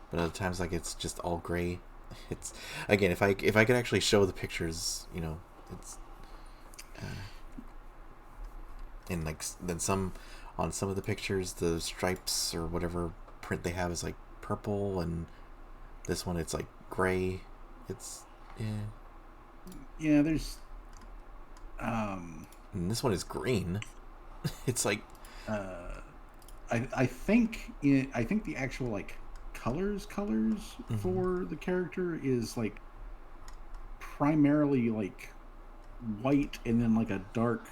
but other times like it's just all gray. It's again, if I could actually show the pictures, it's and like then some on some of the pictures the stripes or whatever print they have is like purple, and this one it's like gray. It's Yeah, there's and this one is green. It's like I think the actual like colors for the character is like primarily like white and then like a dark,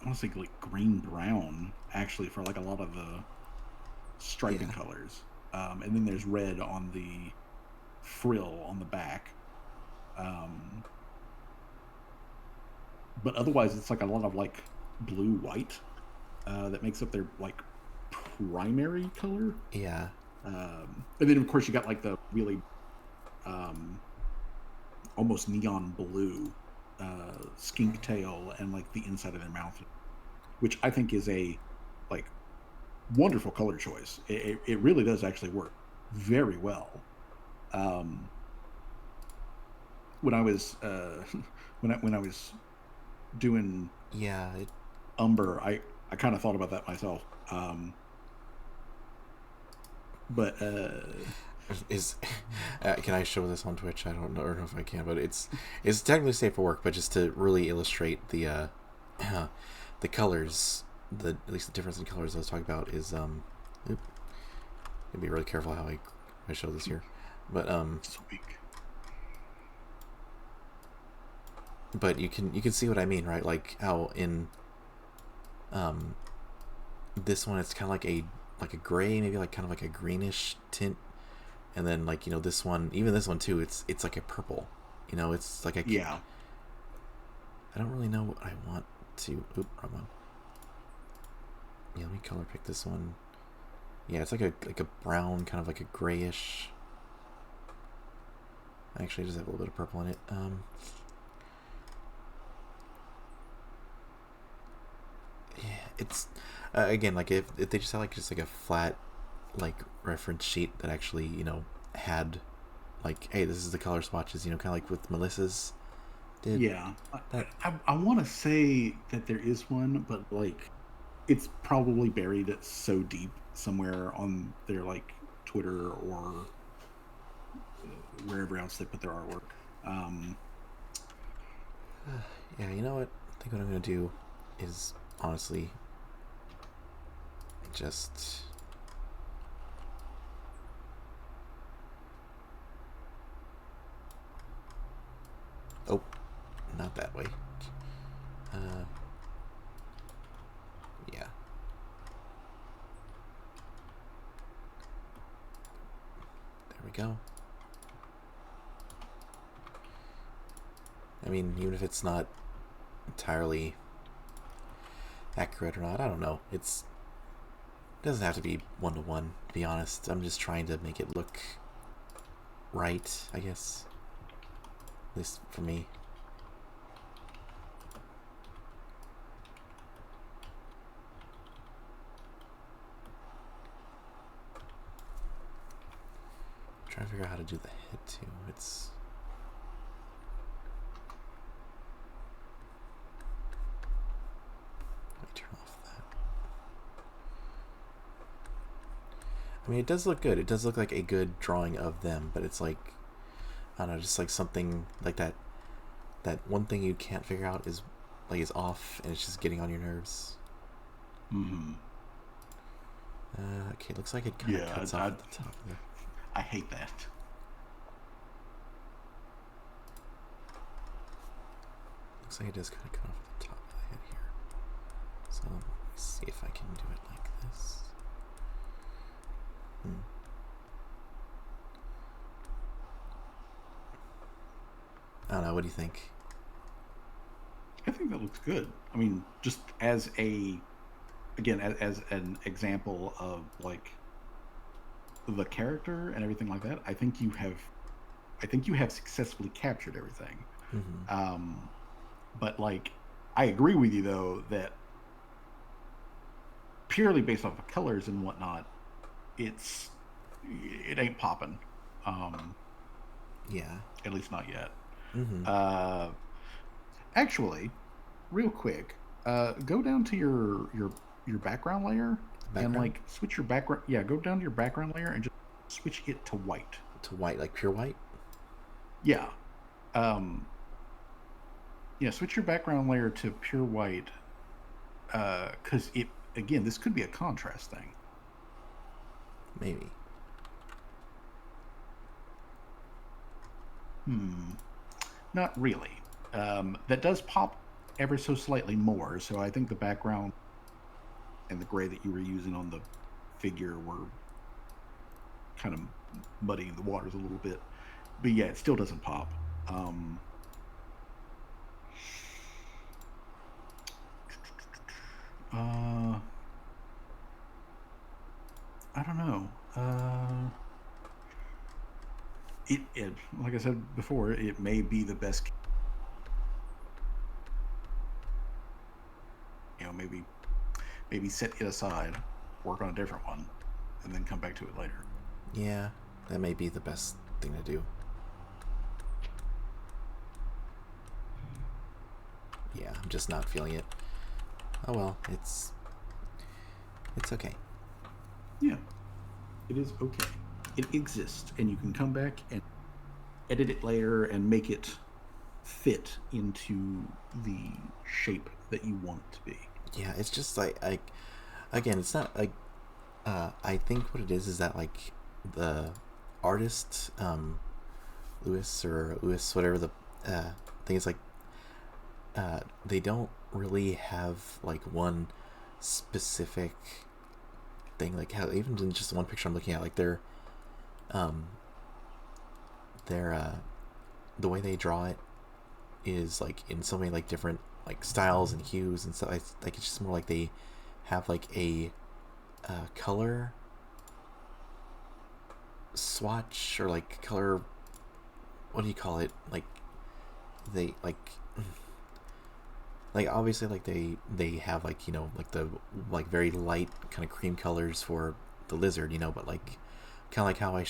I want to say like green brown actually for like a lot of the striping colors, and then there's red on the frill on the back, but otherwise it's like a lot of like blue white that makes up their like primary color. Yeah. And then of course you got like the really almost neon blue skink tail and like the inside of their mouth, which I think is a like wonderful color choice. It really does actually work very well. When I was when I was doing Umber, I kind of thought about that myself. But is can I show this on Twitch? I don't know, or know if I can, but it's technically safe for work, but just to really illustrate the the colors, at least the difference in colors I was talking about is Gotta be really careful how I show this here, but but you can see what I mean, right? Like how in this one it's kind of like a gray, maybe like kind of like a greenish tint, and then like this one, even this one too, it's like a purple, it's like a yeah. I don't really know what I want to. Wrong one. Yeah, let me color pick this one. Yeah, it's like a brown, kind of like a grayish. Actually, it does have a little bit of purple in it. Yeah, it's again like if they just had like a flat like reference sheet that actually had like, hey, this is the color swatches, kind of like with Melissa's did. Yeah, I want to say that there is one, but like it's probably buried so deep somewhere on their like Twitter or wherever else they put their artwork. Yeah, you know what? I think what I'm gonna do is honestly just not that way. Yeah. There we go. I mean, even if it's not entirely accurate or not, I don't know. It doesn't have to be one-to-one, to be honest. I'm just trying to make it look right, I guess. At least for me. I'm trying to figure out how to do the head too. Let me turn off that. I mean, it does look good. It does look like a good drawing of them, but it's like, I don't know, just like something like that one thing you can't figure out is off, and it's just getting on your nerves. Okay, looks like it kind of cuts off at the top of there. I hate that. Looks like it does kind of cut off at the top of the head here. So let me see if I can do it like this. I don't know. What do you think? I think that looks good. I mean, just as an an example of like the character and everything like that, I think you have successfully captured everything. But like, I agree with you though that purely based off of colors and whatnot, it ain't popping. Yeah. At least not yet. Mm-hmm. Uh, Actually, real quick, go down to your background layer and Background like switch your background. Yeah, go down to your background layer and just switch it to white. to white, like pure white. Yeah. Um, yeah, switch your background layer to pure white. Because it again, this could be a contrast thing. Maybe. Not really. That does pop ever so slightly more. So I think the background and the gray that you were using on the figure were kind of muddying the waters a little bit. But yeah, it still doesn't pop. Uh, I don't know. It like I said before, it may be the best. Maybe set it aside, work on a different one, and then come back to it later. Yeah, that may be the best thing to do. Yeah, I'm just not feeling it. Oh well, it's okay. Yeah, it is okay. It exists, and you can come back and edit it later and make it fit into the shape that you want it to be. Yeah, it's just like again, it's not like I think what it is that like the artist Lewis whatever the thing is like they don't really have like one specific thing, like how even in just one picture I'm looking at, like they're the way they draw it is like in so many like different like styles and hues and stuff. Like it's just more like they have like a color swatch or like color, what do you call it, like they like obviously like they have like, you know, like the like very light kind of cream colors for the lizard, you know, but like kind of like how I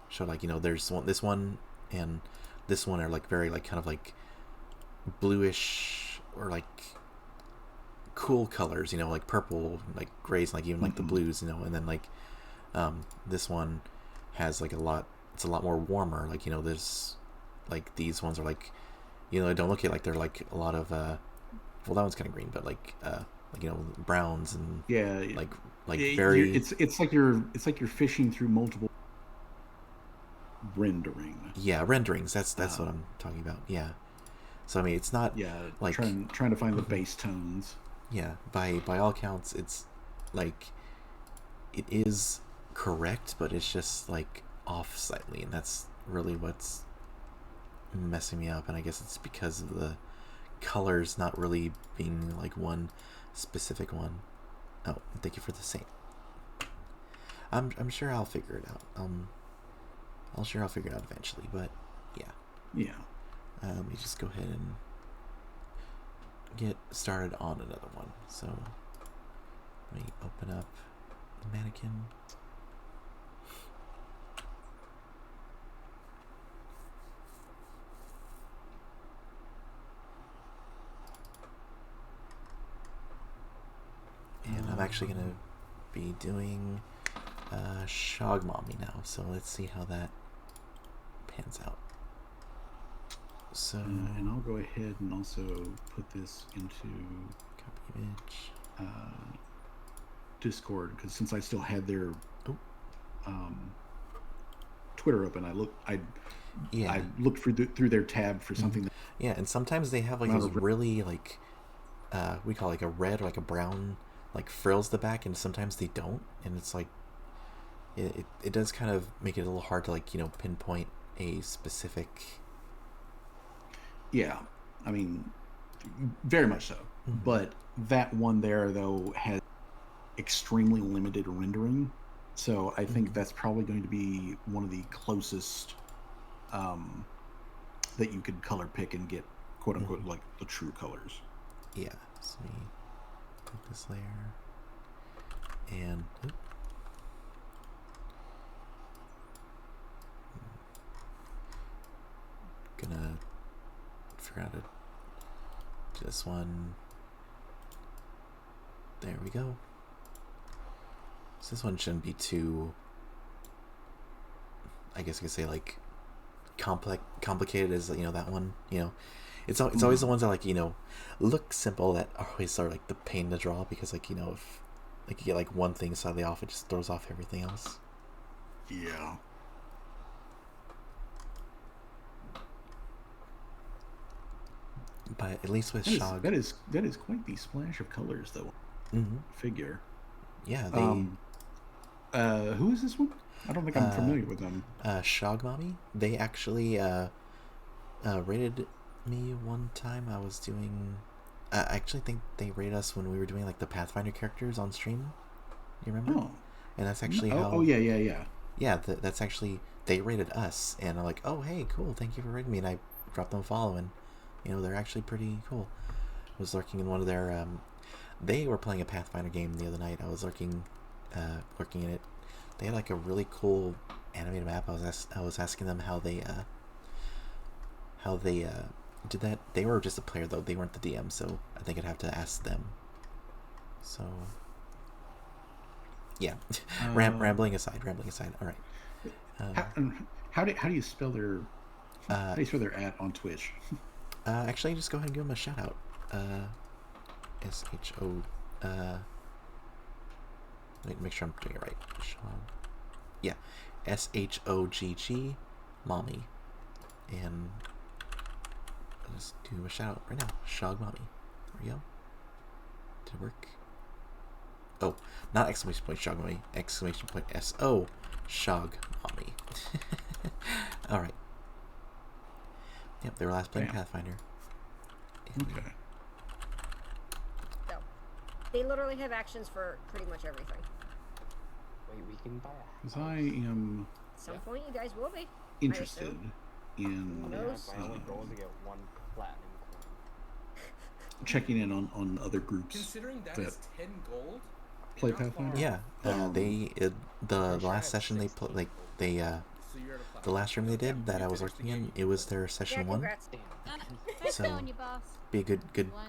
showed, like, you know, there's this one and this one are like very like kind of like bluish or like cool colors, you know, like purple, like grays, like even like the blues, you know, and then like this one has like it's a lot more warmer, like, you know, there's like these ones are like, you know, they don't look like they're like a lot of well, that one's kind of green, but like you know, browns and Yeah, like very it's like you're fishing through multiple rendering. yeah, renderings, that's what I'm talking about. Yeah, so I mean it's not Yeah, like trying to find the base tones. yeah, by all counts it's like it is correct, but it's just like off slightly, and that's really what's messing me up. And I guess it's because of the colors not really being like one specific one. Oh, thank you for the same. I'm sure I'll figure it out. I'll figure it out eventually, but yeah. Yeah. Let me just go ahead and get started on another one. So let me open up the mannequin. And I'm actually going to be doing Shog Mommy now, so let's see how that pans out. So, and I'll go ahead and also put this into copy image. Discord, because since I still had their Twitter open, I looked through their tab for something. Yeah, and sometimes they have like those really like we call like a red or like a brown like frills the back, and sometimes they don't, and it's like it does kind of make it a little hard to like, you know, pinpoint a specific. Yeah, I mean, very much so. But that one there though has extremely limited rendering, so I think that's probably going to be one of the closest that you could color pick and get quote unquote like the true colors. Yeah, so click this layer. And gonna figure out how to do this one. There we go. So this one shouldn't be too, I guess you could say, like complicated as, you know, that one. You know, it's always the ones that, like, you know, look simple that are always sort of like the pain to draw, because, like, you know, if like you get like one thing slightly off, it just throws off everything else. Yeah. But at least with That is, Shog, that is quite the splash of colors, though. Figure. Yeah, they. Who is this one? I don't think I'm familiar with them. Shog Mommy. They actually rated me one time. I was doing. I actually think they rated us when we were doing like the Pathfinder characters on stream. You remember? Oh. And that's actually how. Oh yeah. Yeah, that's actually, they rated us, and I'm like, oh hey, cool, thank you for rating me, and I dropped them a follow, and you know, they're actually pretty cool. I was lurking in one of their. They were playing a Pathfinder game the other night. I was lurking in it. They had like a really cool animated map. I was asking them how they did that. They were just a player though. They weren't the DM, so I think I'd have to ask them. So yeah, rambling aside. All right. How do you spell their at on Twitch? Actually, just go ahead and give them a shout out. SHO. Let me make sure I'm doing it right. Sean. Yeah, SHOGG, Mommy, and I'll just do a shout out right now. Shog Mommy. There we go. Did it work? Oh, not exclamation point Shog Mommy. Exclamation point SO Shog Mommy. All right. Yep, they were last playing Pathfinder. Okay. So, they literally have actions for pretty much everything. Wait, we can buy a Because house. I am At some point, you guys will be. interested in My only goal is to get one platinum coin. checking in on other groups Considering that that is 10 gold, play you're not Pathfinder. far Yeah, the last session they put, like they off. So you're at a the platinum. last stream they did that I was working in, it was their session Yeah, 1. congrats. So you, boss. be a good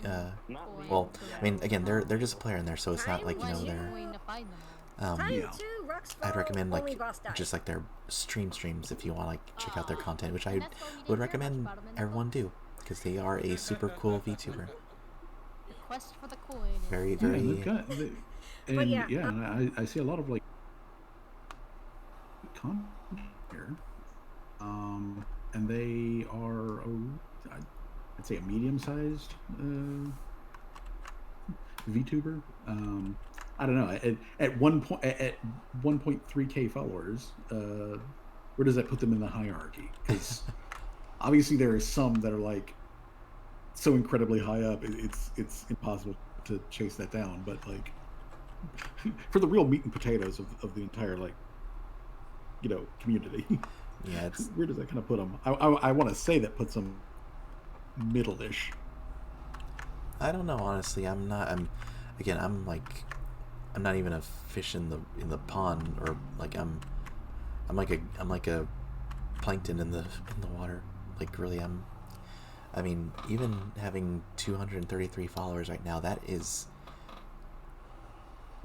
Not me. well, I mean, again, they're just a player in there, so it's not like, you know, they're Going to find them all. Time Yeah. to Ruxfall, I'd recommend only like boss dies. just like their streams if you want to like check out their content, which I And that's why we didn't would hear much recommend about 'em in the everyone books. do, because they are a super cool VTuber. The quest for the coin is Very Yeah, very they've got, and yeah, and I see a lot of like content here, and they are I'd say a medium-sized VTuber. I don't know. At 1.3K followers, where does that put them in the hierarchy? Because obviously there are some that are like so incredibly high up, it's impossible to chase that down. But like for the real meat and potatoes of the entire, like, you know, community, yeah, it's where does that kind of put them? I want to say that puts them middle-ish. I don't know, honestly. I'm not even a fish in the pond, or like I'm like a plankton in the water. Like, really, I mean, even having 233 followers right now, that is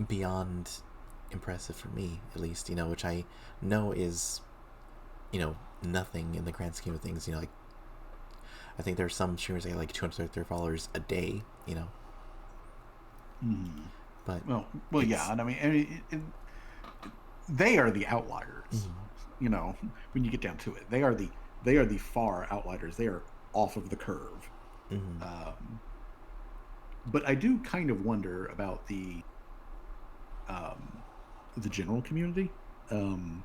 beyond impressive for me, at least, you know, which I know is, you know, nothing in the grand scheme of things. You know, like, I think there's some streamers that get like 233 followers a day, you know. But Well, yeah, and I mean, they are the outliers. You know, when you get down to it, they are the far outliers. They are off of the curve. But I do kind of wonder about the general community, kind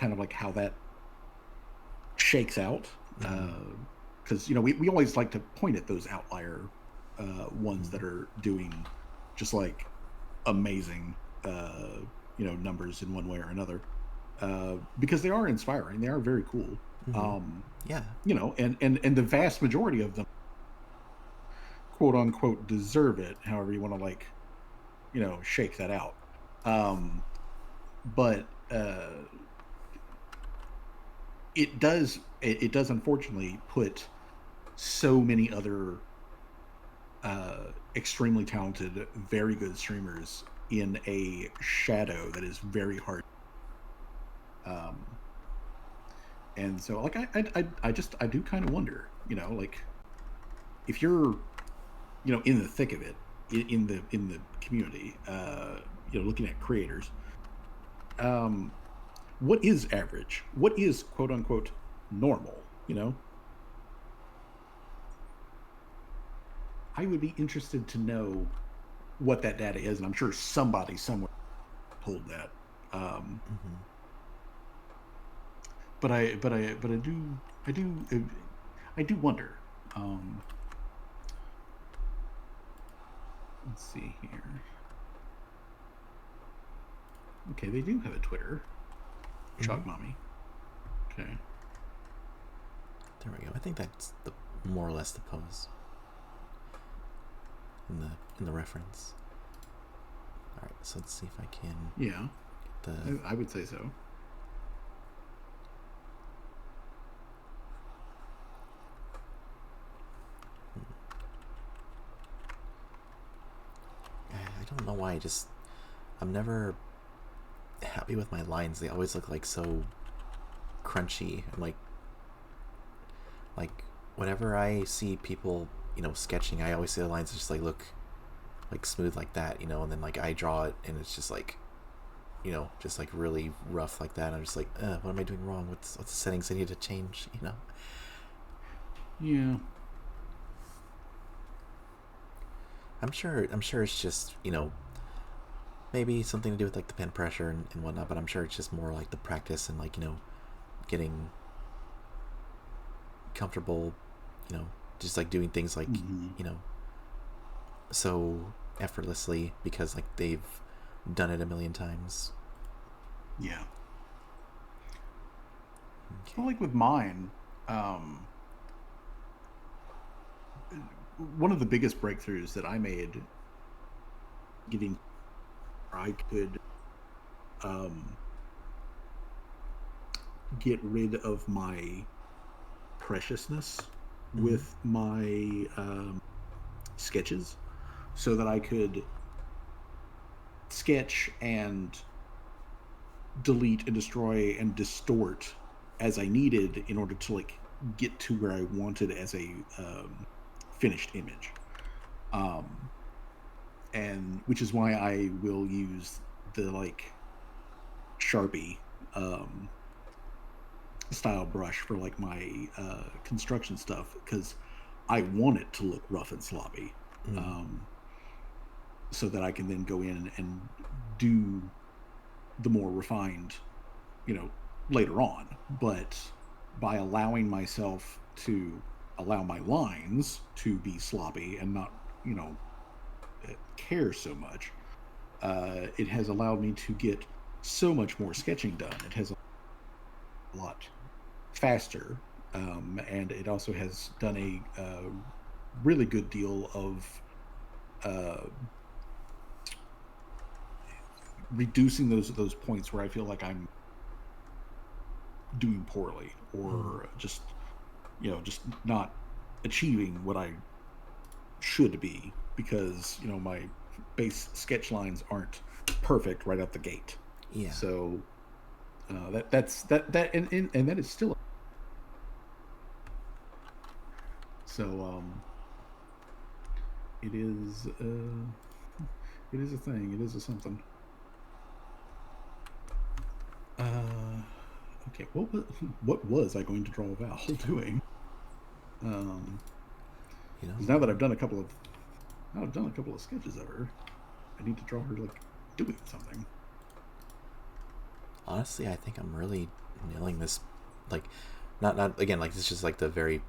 of like how that shakes out. Because you know, we always like to point at those outlier ones that are doing just like amazing, you know, numbers in one way or another, because they are inspiring. They are very cool. yeah, You know, and the vast majority of them, quote unquote, deserve it. However you want to like shake that out. But it does unfortunately put so many other extremely talented, very good streamers in a shadow that is very hard. And so, like, I do kind of wonder, like, if you're, in the thick of it, in the community, looking at creators, what is average? What is quote unquote normal? I would be interested to know what that data is, and I'm sure somebody somewhere told that. But I do wonder. Let's see here. Okay, they do have a Twitter. Chalk Mommy. Okay. There we go. I think that's more or less the pose in the reference. All right, so let's see if I can. Yeah. I would say so. I don't know why. I'm never happy with my lines. They always look like so crunchy. And like whenever I see people, sketching, I always see the lines just like look like smooth like that, and then like I draw it and it's just like, just like really rough like that. I'm just like, what am I doing wrong? What's the settings I need to change? Yeah. I'm sure it's just, maybe something to do with like the pen pressure and whatnot, but I'm sure it's just more like the practice and like, getting comfortable, just like doing things like, so effortlessly because like they've done it a million times. Yeah. Okay. Well, like with mine, one of the biggest breakthroughs that I made getting I could get rid of my preciousness with my sketches so that I could sketch and delete and destroy and distort as I needed in order to like get to where I wanted as a finished image, and which is why I will use the like Sharpie style brush for like my construction stuff because I want it to look rough and sloppy, so that I can then go in and do the more refined, later on. But by allowing myself to allow my lines to be sloppy and not, care so much, it has allowed me to get so much more sketching done. It has a lot faster, and it also has done a really good deal of reducing those points where I feel like I'm doing poorly or just not achieving what I should be because my base sketch lines aren't perfect right out the gate. Yeah. So that's and that is still so it is a thing. It is a something. Okay, what was I going to draw Val doing? Now that I've done a couple of sketches of her, I need to draw her like doing something. Honestly, I think I'm really nailing this. Like, not again. Like, this is just like the very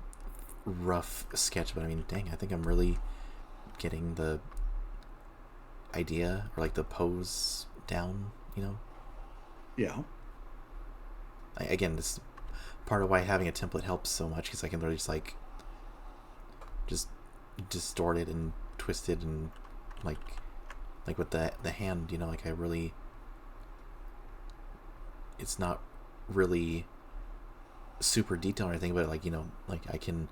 rough sketch, but I mean, dang, I think I'm really getting the idea or like the pose down. Yeah. Again, this is part of why having a template helps so much because I can literally just distort it and twist it and like like with the hand, you know, like I really, it's not really super detailed or anything, but like, you know, like I can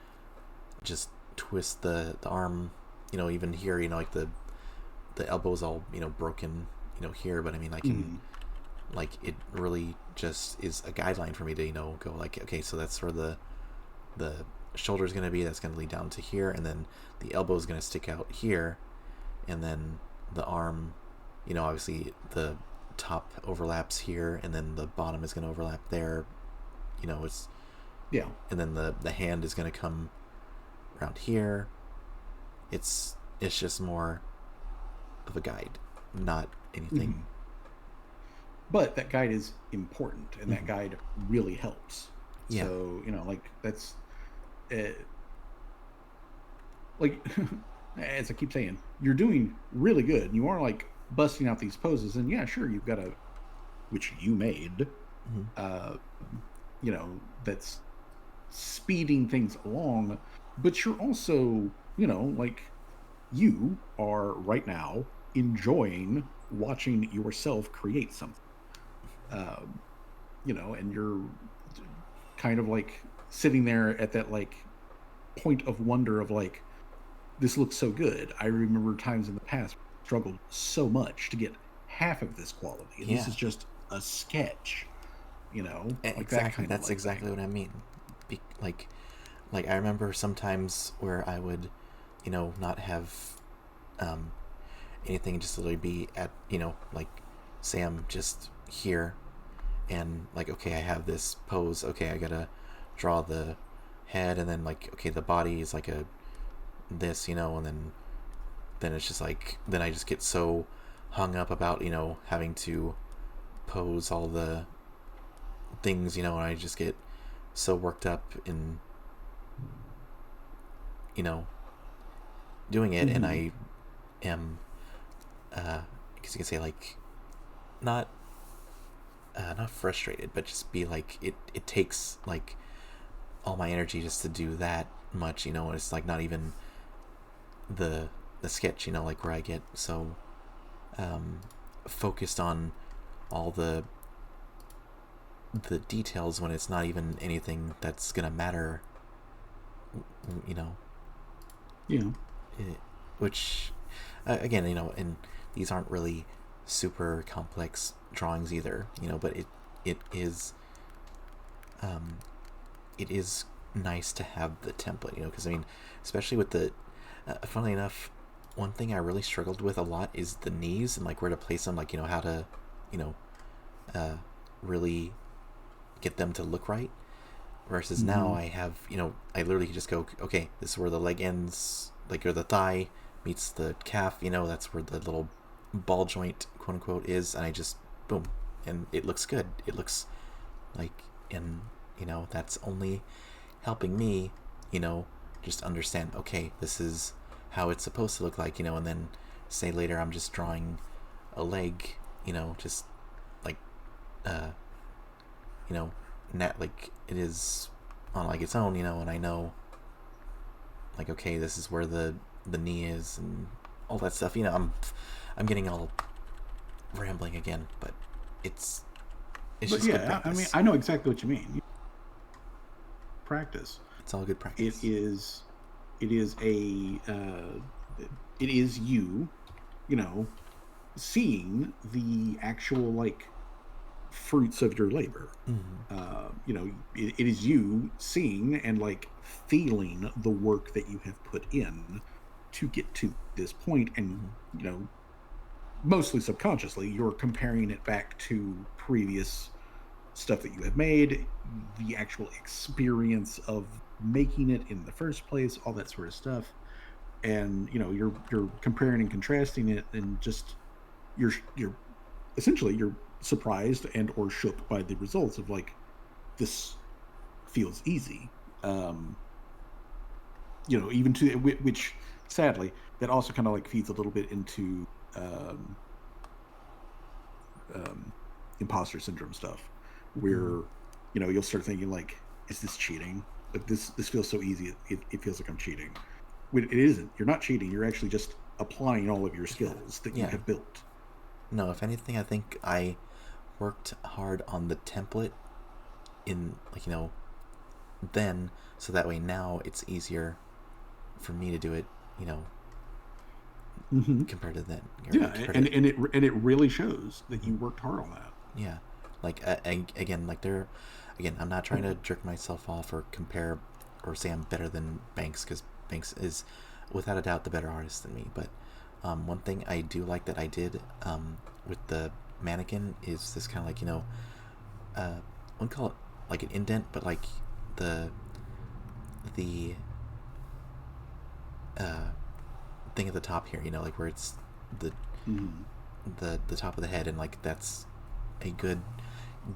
just twist the arm, you know, even here, you know, like the elbow's all, you know, broken, you know, here, but I mean I can like, it really just is a guideline for me to, you know, go like, okay, so that's where the shoulder's going to be, that's going to lead down to here, and then the elbow is going to stick out here, and then the arm, you know, obviously the top overlaps here, and then the bottom is going to overlap there, you know, it's, Yeah. and then the hand is going to come around here. It's just more of a guide, not anything. But that guide is important, and that guide really helps. Yeah. So, you know, like, that's like as I keep saying, you're doing really good, and you are like busting out these poses, and yeah, sure, you've got a, which you made, you know, that's speeding things along, but you're also, you know, like, you are right now enjoying watching yourself create something, you know, and you're kind of like sitting there at that like point of wonder of like, this looks so good. I remember times in the past struggled so much to get half of this quality, and this is just a sketch, you know, like exactly. that kind That's of like exactly thing. what I mean. Like I remember sometimes where I would, you know, not have anything, just literally be at, you know, like, say I'm just here, and like, okay, I have this pose, okay, I gotta draw the head, and then like, okay, the body is like a this, you know, and then it's just like, then I just get so hung up about, you know, having to pose all the things, you know, and I just get so worked up in, you know, doing it, and I am, because you can say like, not frustrated, but just be like, it takes like all my energy just to do that much, you know, and it's like not even the sketch, you know, like where I get so focused on all the details when it's not even anything that's gonna matter, you know. Yeah. Which again, you know, and these aren't really super complex drawings either, you know, but it is nice to have the template, you know, because I mean, especially with the funnily enough, one thing I really struggled with a lot is the knees and like where to place them, like, you know, how to, you know, really get them to look right, versus now I have, you know, I literally just go, okay, this is where the leg ends, like, or the thigh meets the calf, you know, that's where the little ball joint, quote unquote, is, and I just boom, and it looks good. It looks like, and you know, that's only helping me, you know, just understand, okay, this is how it's supposed to look like, you know, and then say later I'm just drawing a leg, you know, just like you know, like it is on like its own, you know, and I know like, okay, this is where the knee is and all that stuff, you know. I'm getting all rambling again, but it's But just good yeah, I practice. mean, I know exactly what you mean. Practice. It's all good practice. It is a it is you, you know, seeing the actual like fruits of your labor. You know, it is you seeing and like feeling the work that you have put in to get to this point, and you know, mostly subconsciously, you're comparing it back to previous stuff that you have made, the actual experience of making it in the first place, all that sort of stuff. And you know, you're comparing and contrasting it, and just you're essentially you're surprised and or shook by the results of like, this feels easy. You know, even to which sadly that also kind of like feeds a little bit into imposter syndrome stuff, where you know, you'll start thinking like, is this cheating? Like, this feels so easy, it feels like I'm cheating. When it isn't. You're not cheating, you're actually just applying all of your skills that you Yeah. have built. No, if anything, I think I worked hard on the template in, like, then, so that way now it's easier for me to do it, compared to then. Yeah, and it really shows that you worked hard on that. Yeah, like again, I'm not trying to jerk myself off or compare or say I'm better than Banks, because Banks is without a doubt the better artist than me. But one thing I do like that I did with the mannequin is this kind of like I wouldn't call it like an indent, but like the thing at the top here, like where it's the the top of the head, and like that's a good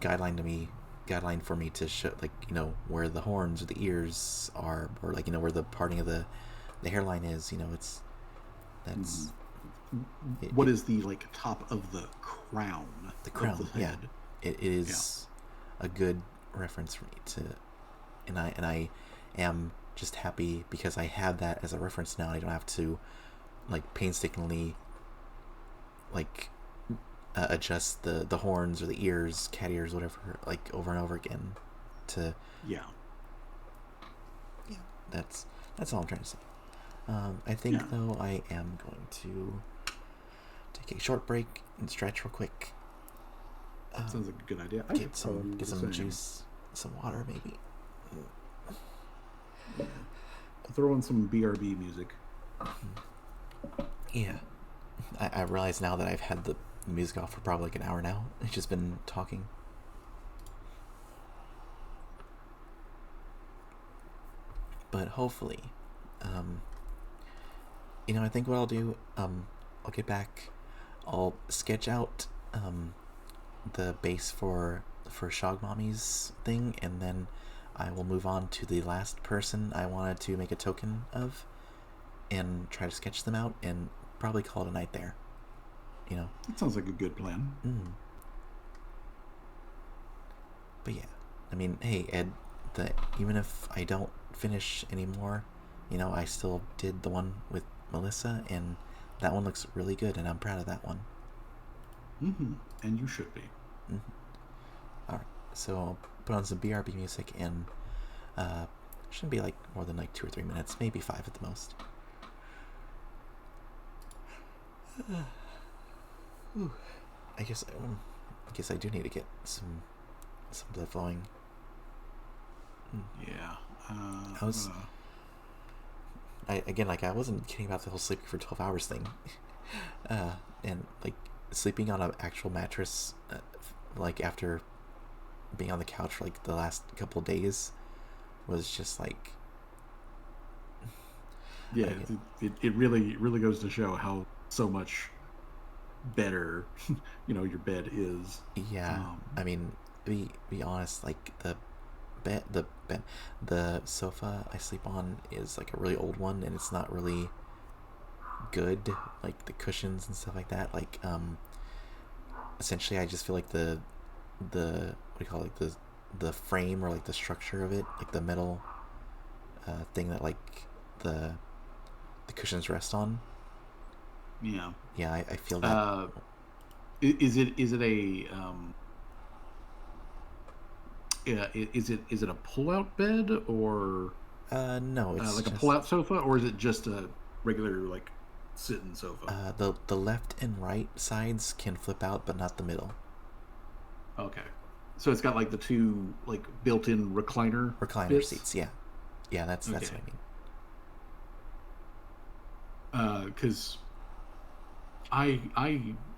guideline for me to show, like, where the horns or the ears are, or like where the parting of the hairline is. That's what is the like top of the crown? The crown, of the head. Yeah. It is a good reference for me to, and I am just happy because I have that as a reference now. I don't have to like painstakingly like adjust the horns or the ears, cat ears, whatever, like over and over again. Yeah. That's all I'm trying to say. I think though I am going to take a short break and stretch real quick. Sounds like a good idea. Get some juice, some water, maybe. Throw in some BRB music. Yeah, I realize now that I've had the music off for probably like an hour now. It's just been talking. But hopefully, I think what I'll do, I'll get back, I'll sketch out the base for Shog Mommy's thing, and then I will move on to the last person I wanted to make a token of, and try to sketch them out, and probably call it a night there. That sounds like a good plan. But yeah, I mean, hey Ed, even if I don't finish anymore, I still did the one with Melissa, and that one looks really good, and I'm proud of that one. And you should be. All right, so I'll put on some BRB music, and shouldn't be like more than like 2 or 3 minutes, maybe 5 at the most. I guess I do need to get some blood flowing. Yeah. I wasn't kidding about the whole sleeping for 12 hours thing. And like sleeping on an actual mattress, like after being on the couch for like the last couple of days, was just like, yeah, it really goes to show how so much better your bed is. Yeah. I mean, be honest, like the sofa I sleep on is like a really old one, and it's not really good, like the cushions and stuff like that. Like essentially I just feel like the what do you call it, like the frame, or like the structure of it, like the metal thing that like the cushions rest on. Yeah. I feel that. Is it a is it a pull-out bed, or no, it's like just a pull-out sofa, or is it just a regular like sitting sofa? The left and right sides can flip out, but not the middle. Okay, so it's got like the two like built-in recliner bits? Seats. Yeah, that's what I mean. Because I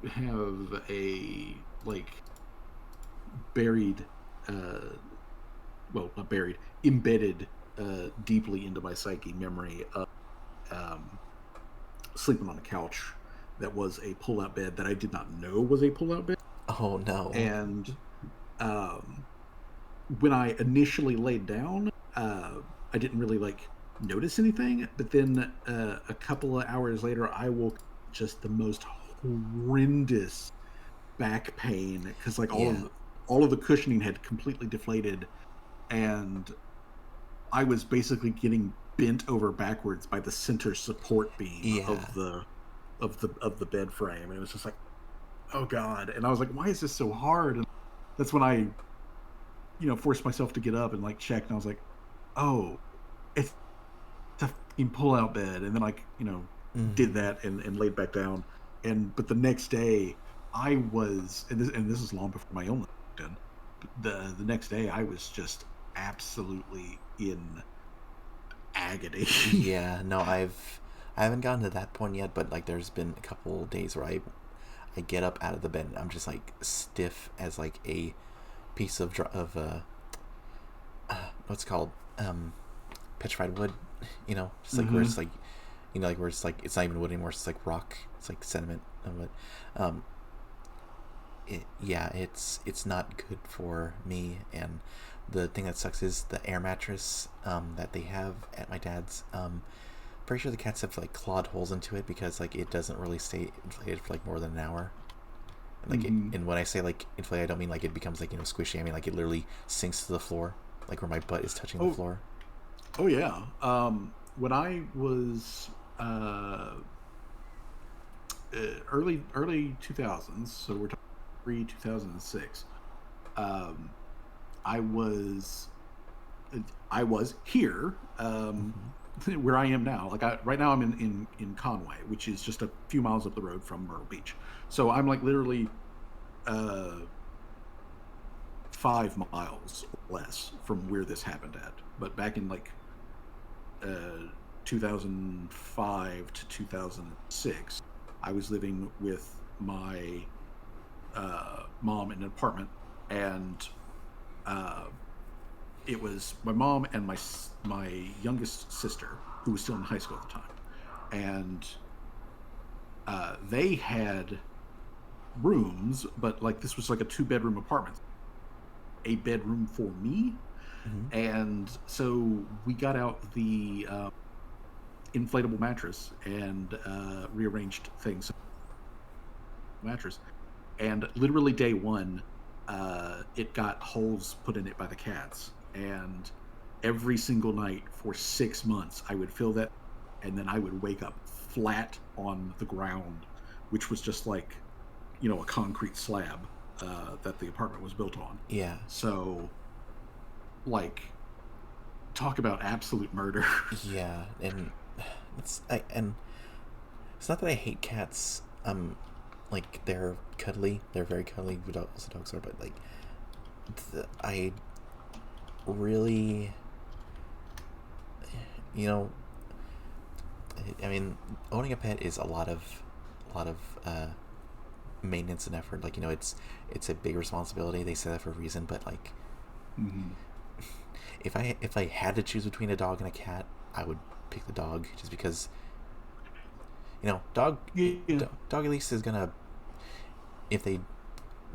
have a like buried, well, not buried, embedded deeply into my psyche memory of sleeping on a couch that was a pull-out bed that I did not know was a pull-out bed. Oh no! And when I initially laid down, I didn't really like notice anything, but then a couple of hours later, I woke just the most horrendous back pain, because like all of the cushioning had completely deflated, and I was basically getting bent over backwards by the center support beam of the bed frame, and it was just like, oh god. And I was like, why is this so hard? And that's when I, forced myself to get up and like check, and I was like, oh, it's a fucking pull-out bed. And then did that and laid back down. But the next day I was, and this is long before my illness done. The next day I was just absolutely in agony. Yeah, no, I haven't gotten to that point yet, but like there's been a couple days where I get up out of the bed and I'm just like stiff as like a piece of what's it called, petrified wood, just like where it's like, like where it's like it's not even wood anymore, it's like rock, it's like sediment of it. It's not good for me. And the thing that sucks is the air mattress that they have at my dad's. Pretty sure the cats have like clawed holes into it because like it doesn't really stay inflated for like more than an hour. Like and when I say like inflated, I don't mean like it becomes like squishy. I mean like it literally sinks to the floor, like where my butt is touching the floor. Oh yeah. When I was early 2000s, so we're talking pre-2006. I was here, where I am now. Like right now I'm in Conway, which is just a few miles up the road from Myrtle Beach. So I'm like literally 5 miles or less from where this happened at. But back in like 2005 to 2006, I was living with my mom in an apartment, and it was my mom and my youngest sister, who was still in high school at the time, and they had rooms, but like this was like a 2-bedroom apartment, a bedroom for me. And so we got out the inflatable mattress and rearranged things mattress, and literally day one it got holes put in it by the cats, and every single night for 6 months I would feel that, and then I would wake up flat on the ground, which was just like a concrete slab that the apartment was built on. Yeah. So like, talk about absolute murder. Yeah, and it's not that I hate cats. Like they're cuddly, they're very cuddly. Also dogs are, but like, I really, I mean, owning a pet is a lot of maintenance and effort. Like it's a big responsibility. They say that for a reason, but like. If I had to choose between a dog and a cat, I would pick the dog, just because dog at least is gonna,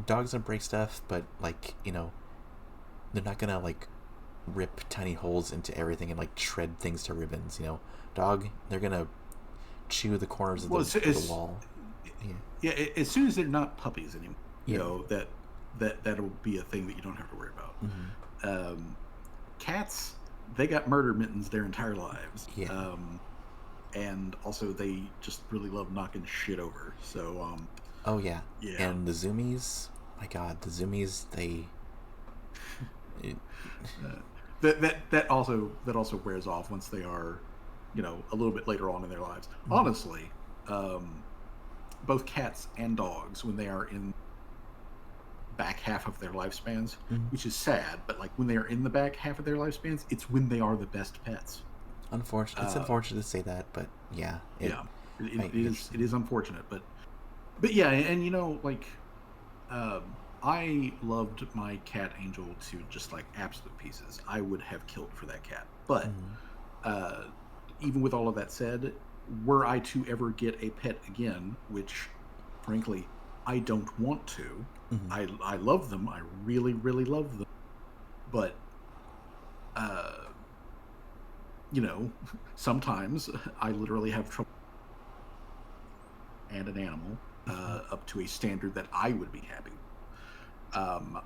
dogs don't break stuff, but like they're not gonna like rip tiny holes into everything and like shred things to ribbons. Dog, they're gonna chew the corners of the wall. Yeah, as soon as they're not puppies anymore, that'll be a thing that you don't have to worry about. Cats, they got murder mittens their entire lives. And also they just really love knocking shit over. So oh yeah. And the zoomies, my god, the zoomies, they that also wears off once they are a little bit later on in their lives. Honestly, both cats and dogs, when they are in back half of their lifespans, which is sad, but like when they are in the back half of their lifespans, it's when they are the best pets. Unfortunate. It's unfortunate to say that, but yeah. It is unfortunate, but yeah, and like I loved my cat Angel to just like absolute pieces. I would have killed for that cat, but even with all of that said, were I to ever get a pet again, which frankly I don't want to. I love them. I really, really love them. But, sometimes I literally have trouble and an animal up to a standard that I would be happy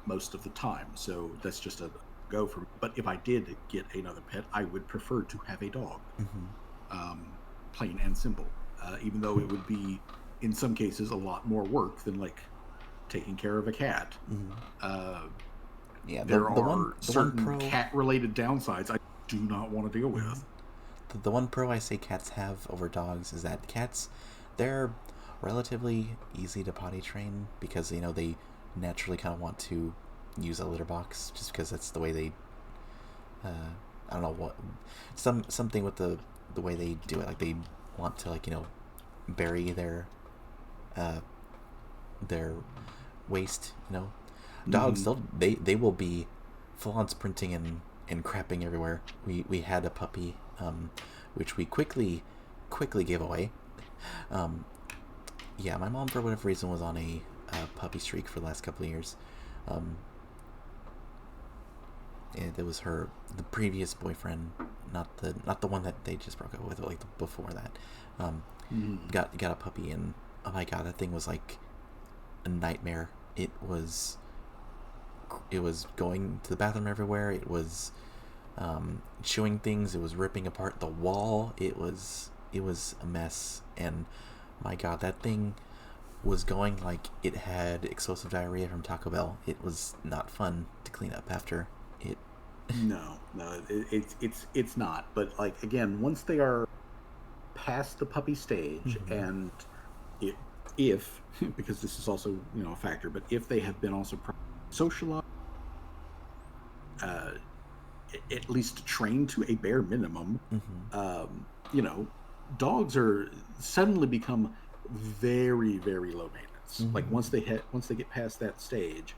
most of the time. So that's just a go for me. But if I did get another pet, I would prefer to have a dog. Plain and simple. even though it would be, in some cases, a lot more work than like taking care of a cat. Yeah, There the are one certain pro cat-related downsides I do not want to deal with. the one pro I say cats have over dogs is that cats, they're relatively easy to potty train because they naturally kind of want to use a litter box just because that's the way they I don't know what something with the way they do it, like they want to bury their waste. Dogs, they will be full on sprinting and crapping everywhere. We had a puppy, which we quickly gave away. Yeah, my mom for whatever reason was on a puppy streak for the last couple of years. And it was the previous boyfriend, not the one that they just broke up with, but like before that. Got a puppy, and oh my god, that thing was like a nightmare. It was going to the bathroom everywhere. It was chewing things. It was ripping apart the wall. It was a mess. And my god, that thing was going like it had explosive diarrhea from Taco Bell. It was not fun to clean up after it. No, it's not. But like again, once they are past the puppy stage, and if because this is also a factor, but if they have been also socialized, at least trained to a bare minimum, dogs are suddenly become very, very low maintenance. Like once they get past that stage,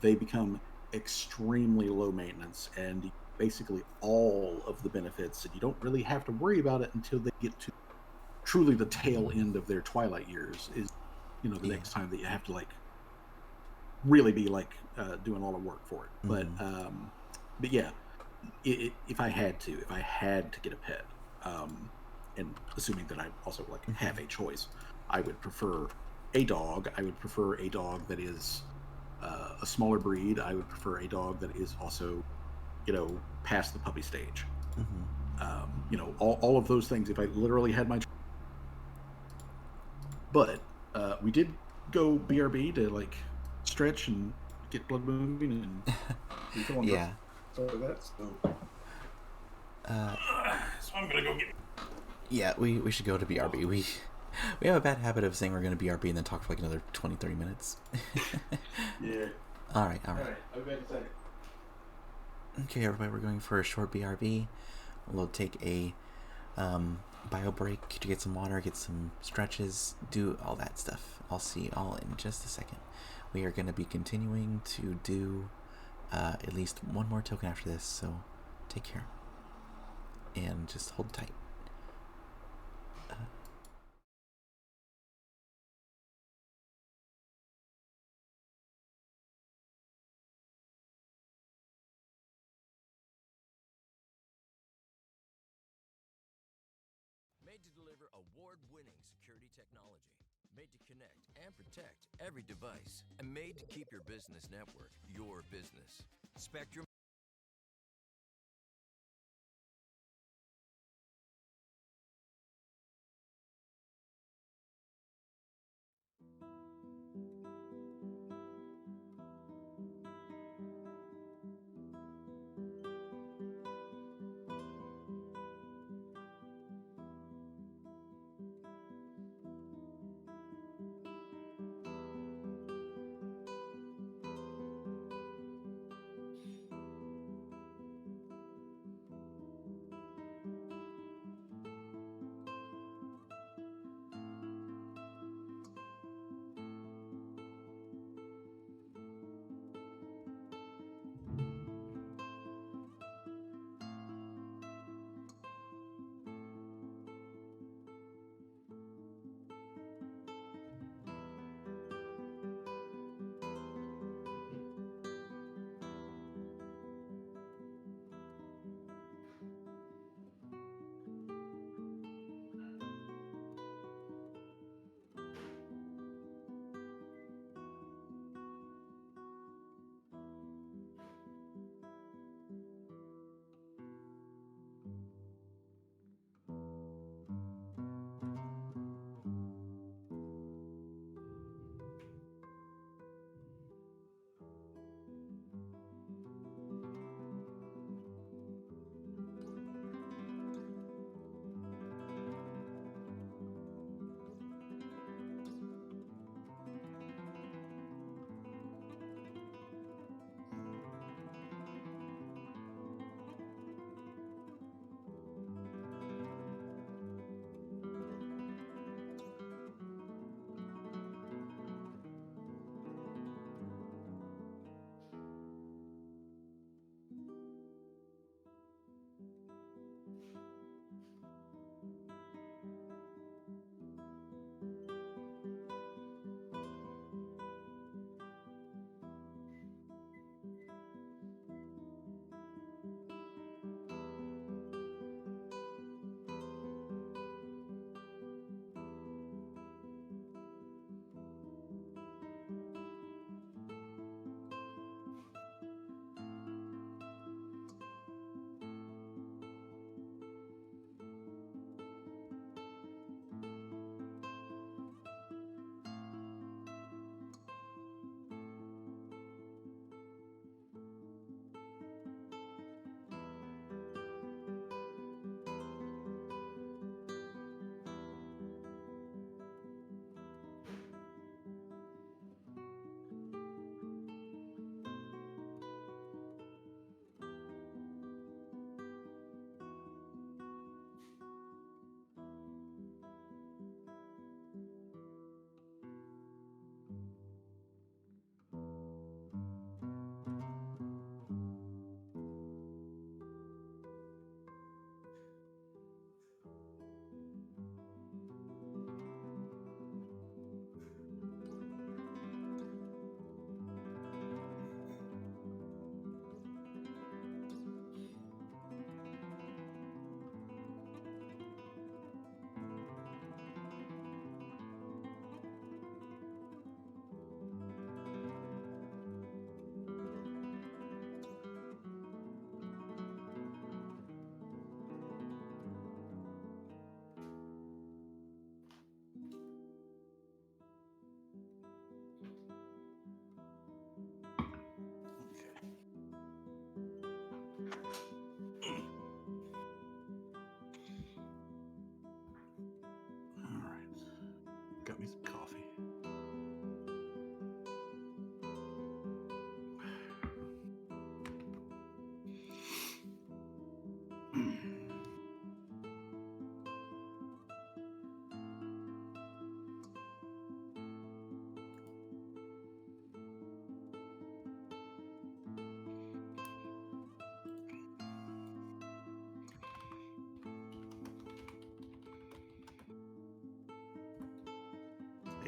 they become extremely low maintenance, and basically all of the benefits, and you don't really have to worry about it until they get to truly the tail end of their twilight years. Is the next time that you have to like really be like doing all the work for it. But yeah, if I had to get a pet, and assuming that I also like have a choice, I would prefer a dog. I would prefer a dog that is a smaller breed. I would prefer a dog that is also, past the puppy stage. All of those things. If I literally had my, but we did go BRB to like stretch and get blood moving and refill on Yeah. stuff like that. So I'm gonna go get. Yeah, we should go to BRB. We have a bad habit of saying we're going to BRB and then talk for like another 20-30 minutes. Yeah. All right. I'll be back in a second. Okay, everybody, we're going for a short BRB. We'll take a bio break to get some water, get some stretches, do all that stuff. I'll see you all in just a second. We are going to be continuing to do at least one more token after this, so take care. And just hold tight. Made to deliver award-winning security technology. Made to connect and protect every device. And made to keep your business network your business. Spectrum.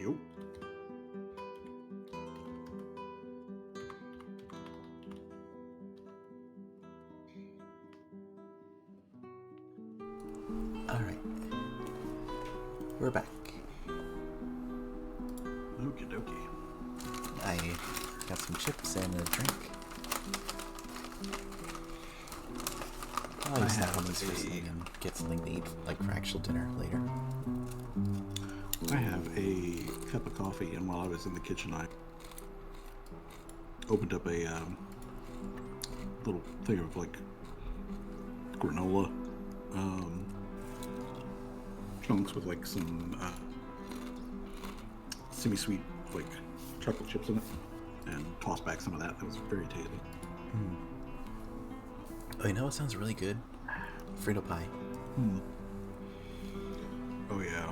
Yo. Alright. We're back. Okie dokie. I got some chips and a drink. I'll use that one first thing and get something to eat, like for actual dinner later. I have a cup of coffee, and while I was in the kitchen, I opened up a little thing of like granola chunks with like some semi-sweet like chocolate chips in it, and tossed back some of that. That was very tasty. Oh, you know what sounds really good? Frito pie. Oh yeah,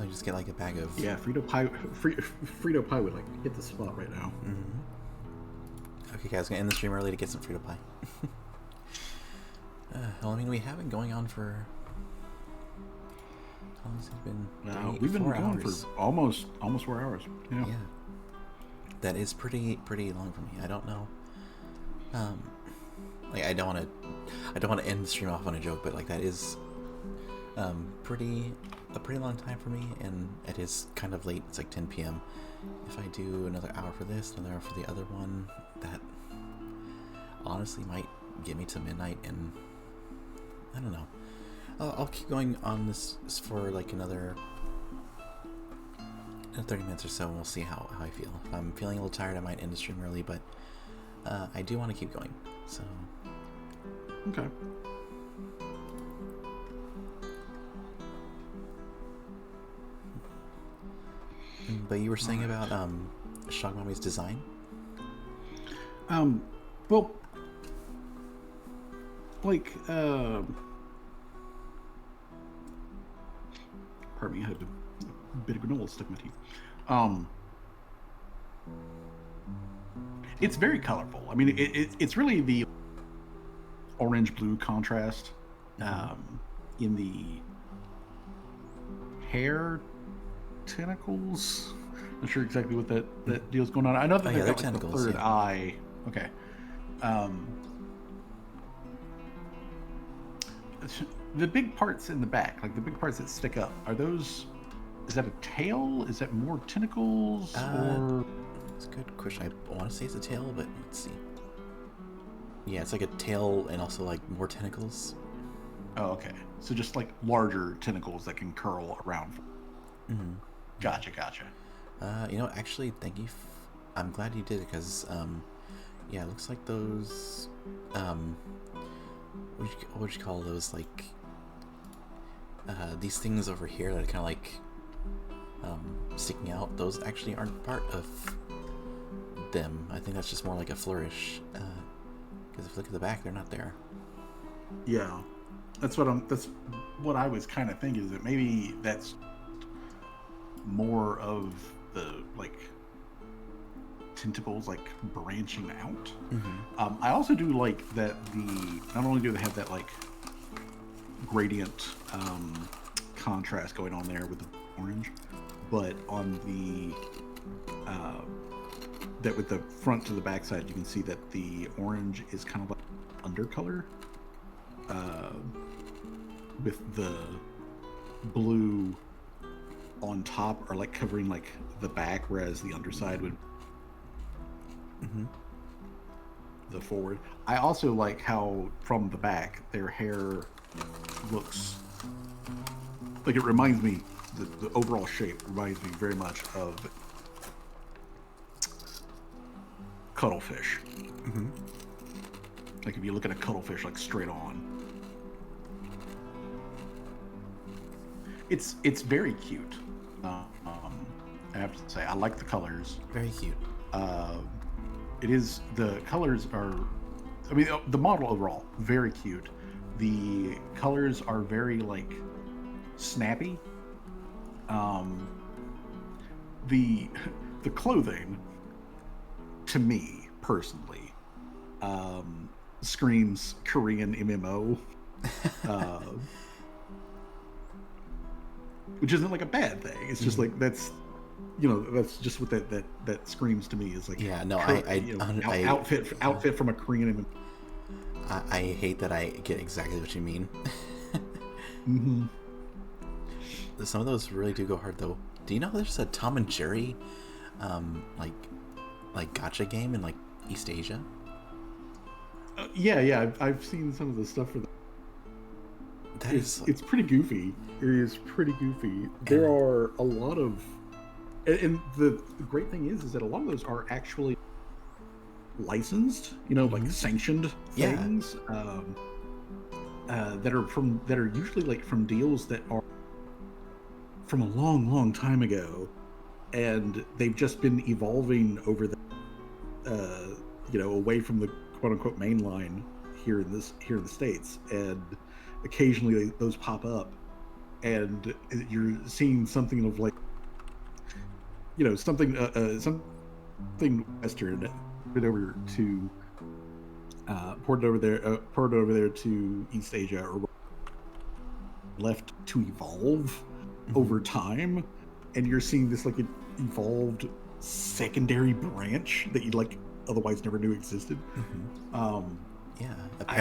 I just get like a bag of. yeah. Frito pie would like hit the spot right now. Okay, guys, gonna end the stream early to get some Frito pie. Well, I mean, we have been going on for. How long has it been? We've been 4 going hours. for almost 4 hours. Yeah. Yeah, that is pretty long for me. I don't know. Like I don't want to end the stream off on a joke, but like that is a pretty long time for me, and it is kind of late. It's like 10 p.m. If I do another hour for this, another hour for the other one, that honestly might get me to midnight, and I don't know. I'll keep going on this for like another 30 minutes or so, and we'll see how I feel. If I'm feeling a little tired, I might end the stream early, but I do want to keep going, so. Okay. But you were saying about Shock Mommy's design? Well, like, pardon me, I had a bit of granola stuck in my teeth. It's very colorful. I mean, it's really the orange-blue contrast in the hair tentacles. Not sure exactly what that deal's going on. I know that they've they're got like, the tentacles, third yeah. eye. Okay. The big parts in the back, like the big parts that stick up, are those? Is that a tail? Is that more tentacles? Or It's a good question. I want to say it's a tail, but let's see. Yeah, it's like a tail and also like more tentacles. oh, okay. So just like larger tentacles that can curl around. Gotcha. You know, actually, thank you. I'm glad you did it because, yeah, it looks like those. What would you call those? Like, these things over here that are kind of like sticking out. Those actually aren't part of them. I think that's just more like a flourish. Because if you look at the back, they're not there. Yeah, that's what I was kind of thinking, is that maybe that's more of the like tentacles like branching out. I also do like that not only do they have that like gradient contrast going on there with the orange, but on the that with the front to the back side, you can see that the orange is kind of like undercolor with the blue on top, or like covering like the back, whereas the underside would the forward. I also like how from the back their hair looks like, it reminds me, the overall shape reminds me very much of cuttlefish. Like if you look at a cuttlefish like straight on, it's very cute. I have to say, I like the colors. Very cute. It is, the colors are, I mean, the model overall, very cute. The colors are very like snappy. The clothing, to me personally, screams Korean MMO, which isn't like a bad thing. It's just like, that's that's just what that screams to me is like. Yeah, no, outfit from a Korean image. I hate that I get exactly what you mean. Mm-hmm. Some of those really do go hard, though. Do you know there's a Tom and Jerry, like gacha game in like East Asia? Yeah, I've seen some of the stuff for that. It's pretty goofy. It is pretty goofy. There are a lot of, and the great thing is that a lot of those are actually licensed, like sanctioned things, that are usually like from deals that are from a long, long time ago, and they've just been evolving over the, away from the quote unquote main line here in the States, and occasionally those pop up, and you're seeing something of like, something Western ported over there to East Asia, or left to evolve over time, and you're seeing this like evolved secondary branch that you like otherwise never knew existed.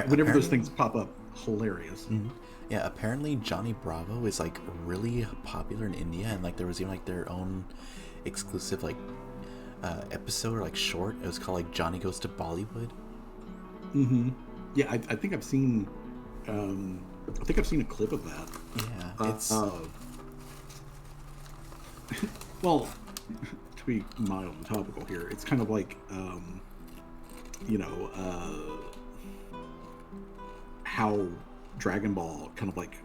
Whenever those things pop up, hilarious. Yeah, apparently Johnny Bravo is like really popular in India, and like there was even like their own exclusive like episode or like short. It was called like Johnny Goes to Bollywood. Yeah, I think I've seen a clip of that. Yeah, it's well, to be mild and topical here, it's kind of like how Dragon Ball kind of like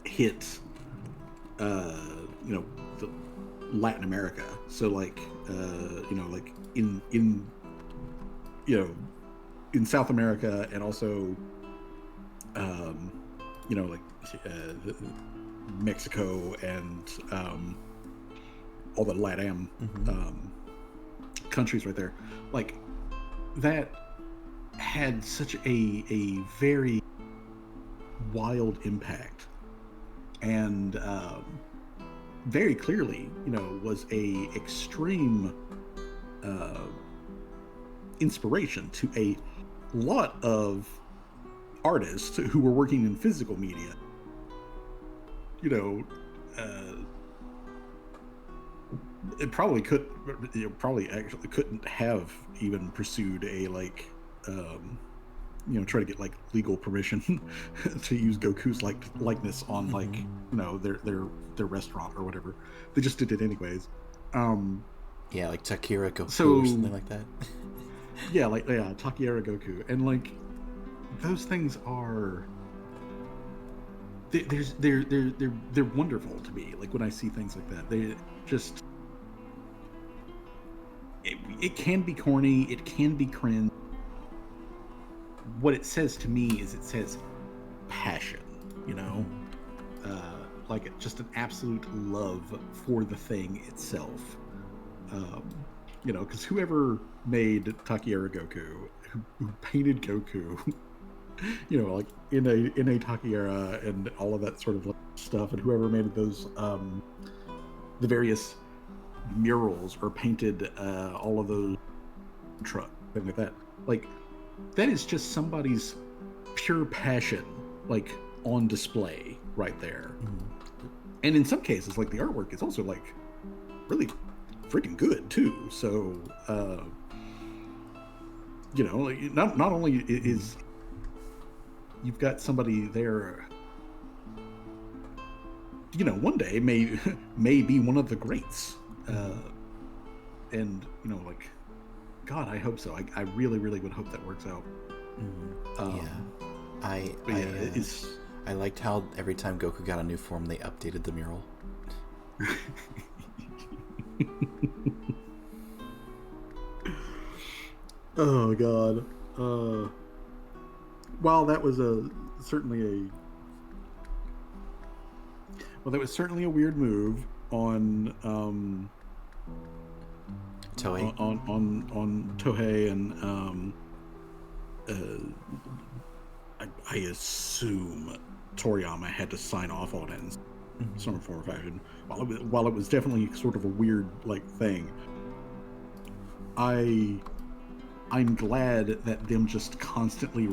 hit the Latin America. So like like in South America, and also Mexico and all the LATAM countries right there, like that had such a very wild impact, and very clearly was a extreme inspiration to a lot of artists who were working in physical media. It probably actually couldn't have even pursued a like try to get like legal permission to use Goku's likeness on like their restaurant or whatever. They just did it anyways. Yeah, like Takira Goku or something like that. Takira Goku, and like those things are they're wonderful to me. Like when I see things like that, they just it can be corny, it can be cringe. What it says to me is it says passion, like just an absolute love for the thing itself. Because whoever made Takira Goku, who painted Goku, like in a Takira and all of that sort of like stuff, and whoever made those, the various murals or painted all of those things like that, like that is just somebody's pure passion, like on display right there. And in some cases, like the artwork is also like really freaking good too. So like not only is you've got somebody there, one day may be one of the greats, and like God, I hope so. I really, really would hope that works out. I liked how every time Goku got a new form, they updated the mural. Oh God. Well, that was certainly a weird move on Toei. on Toei, and I assume Toriyama had to sign off on it. some form or fashion. While it was definitely sort of a weird like thing, I'm glad that them just constantly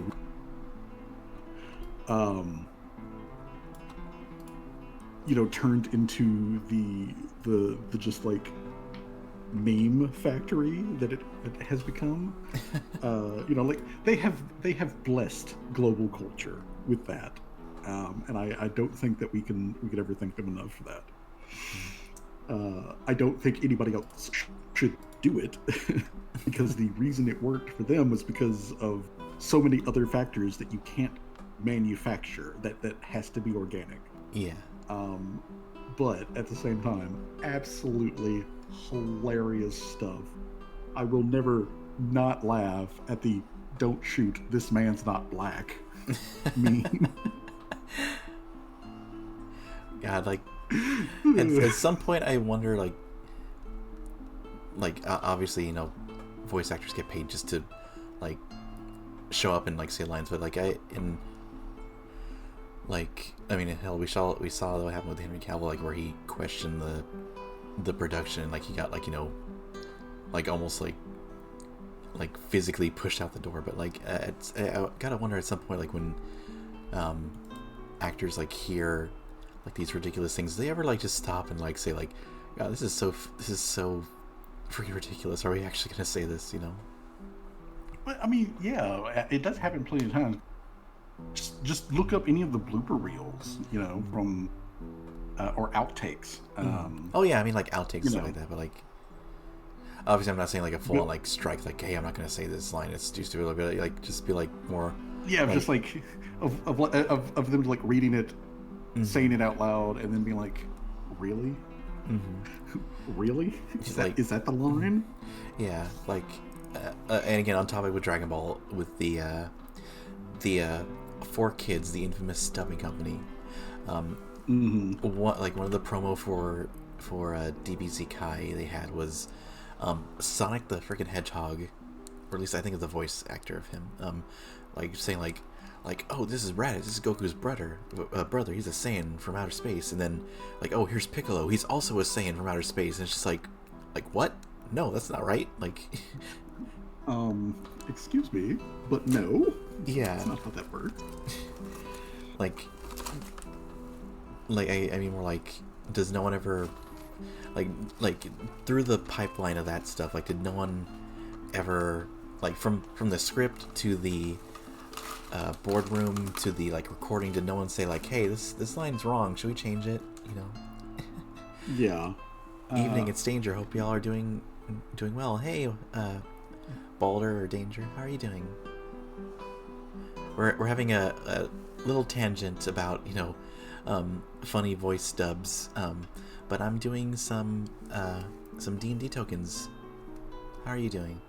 turned into the just like meme factory that it has become. Like they have blessed global culture with that, and I don't think that we could ever thank them enough for that. I don't think anybody else should do it because the reason it worked for them was because of so many other factors that you can't manufacture, that has to be organic. Yeah. But at the same time, absolutely hilarious stuff. I will never not laugh at the "don't shoot, this man's not black" meme. God, like, at some point I wonder, obviously, voice actors get paid just to, like, show up and, like, say lines, but, like, hell, we saw what happened with Henry Cavill, like, where he questioned the production, like, he got, like, like, almost, like physically pushed out the door, but, like, I gotta wonder at some point, like, when, actors, like, hear, like, these ridiculous things, do they ever, like, just stop and, like, say, like, God, this is so freaking ridiculous, are we actually gonna say this, But I mean, yeah, it does happen plenty of times. Just look up any of the blooper reels, from or outtakes. Oh yeah, I mean, like, outtakes, stuff like that, but, like, obviously I'm not saying, like, a full-on, like, strike, like, hey, I'm not gonna say this line, it's too stupid, but, like, just be, like, more... Yeah, just, like, of them, like, reading it, saying it out loud, and then being like, really? Really? Is that the line? Yeah, like, and again, on topic with Dragon Ball, with the 4Kids, the infamous dubbing company, one of the promo for DBZ Kai they had was Sonic the freaking Hedgehog, or at least I think of the voice actor of him, like, saying like, oh, this is Raditz, this is Goku's brother, he's a Saiyan from outer space, and then, like, oh, here's Piccolo, he's also a Saiyan from outer space, and it's just like, what? No, that's not right, like... Excuse me, but no. Yeah. That's not how that works. Like, I mean, more like, does no one ever, like, through the pipeline of that stuff, like, did no one ever, like, from the script to the boardroom to the, like, recording, did no one say, like, hey, this line's wrong, should we change it, Yeah. Evening, it's Danger, hope y'all are doing well. Hey, Balder or Danger, how are you doing? We're having a little tangent about, funny voice dubs, but I'm doing some D&D tokens. How are you doing?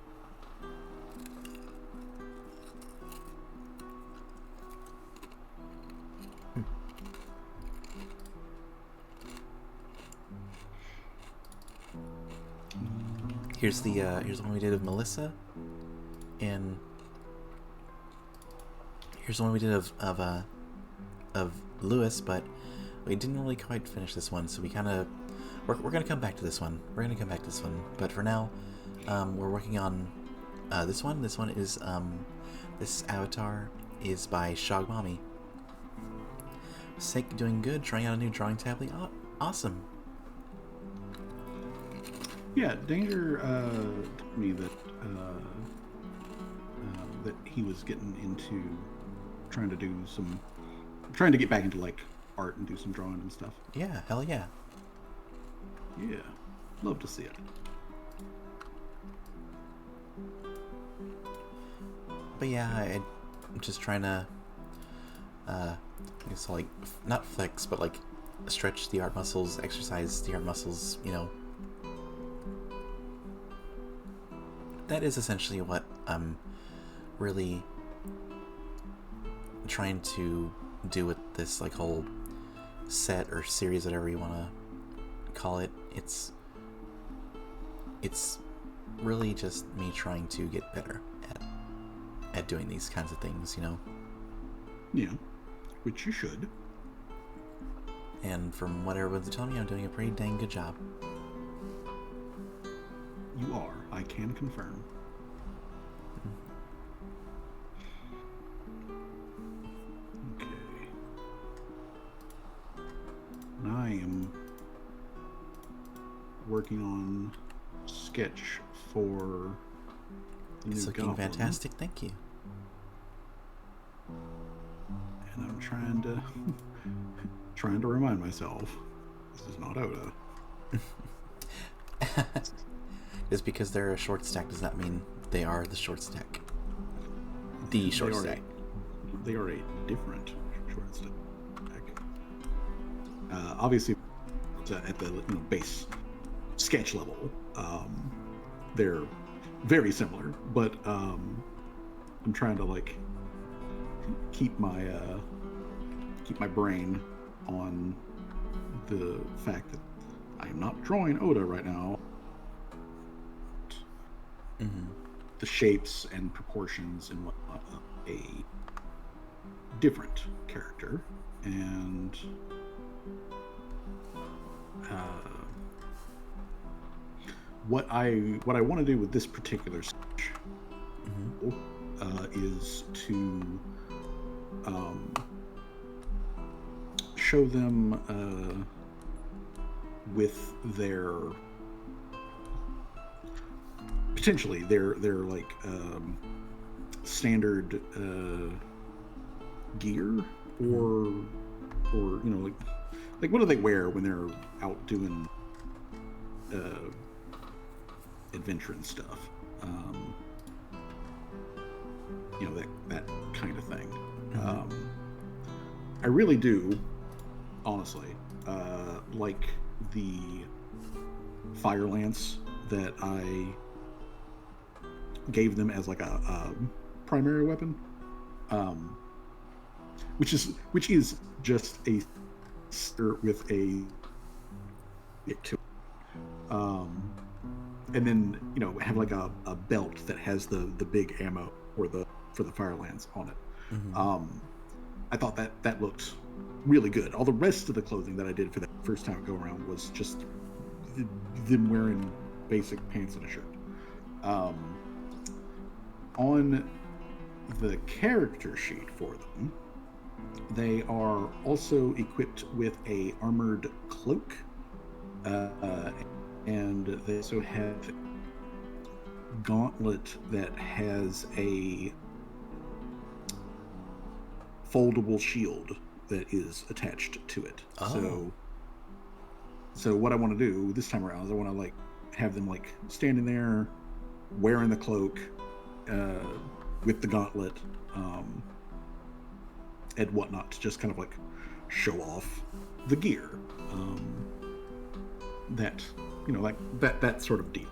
Here's the one we did of Melissa, and here's the one we did of Lewis, but we didn't really quite finish this one, so we're gonna come back to this one. But for now, we're working on this one. This one is this avatar is by Shogmami. Sick, doing good, trying out a new drawing tablet. Oh, awesome. Yeah, Danger told me that that he was getting into trying to get back into, like, art and do some drawing and stuff. Yeah, hell yeah. Yeah, love to see it. But yeah, I'm just trying to, I guess, like, not flex, but, like, stretch the art muscles, exercise the art muscles, That is essentially what I'm really trying to do with this, like, whole set or series, whatever you want to call it. It's really just me trying to get better at doing these kinds of things, Yeah, which you should. And from what everyone's telling me, I'm doing a pretty dang good job. You are. I can confirm. Okay. And I am working on sketch for the It's new looking goblin, fantastic, thank you. and I'm trying to trying to remind myself this is not Oda. Just because they're a short stack does not mean they are the short stack. The short stack. They are a different short stack. Obviously, at the base sketch level, they're very similar. But I'm trying to keep my brain on the fact that I am not drawing Oda right now. Mm-hmm. The shapes and proportions and whatnot of a different character, and what I want to do with this particular sketch is to show them with their potentially their standard gear, or what do they wear when they're out doing adventure and stuff, that kind of thing. I really do, honestly, like the fire lance that I gave them as a primary weapon, which is just a spear with a to and then have a belt that has the big ammo for the fire lance on it. I thought that looked really good. All the rest of the clothing that I did for that first time go around was just them wearing basic pants and a shirt. On the character sheet for them, they are also equipped with a armored cloak, and they also have gauntlet that has a foldable shield that is attached to it. So what I want to do this time around is I want to have them standing there wearing the cloak with the gauntlet and whatnot, to just kind of show off the gear, that that sort of deal.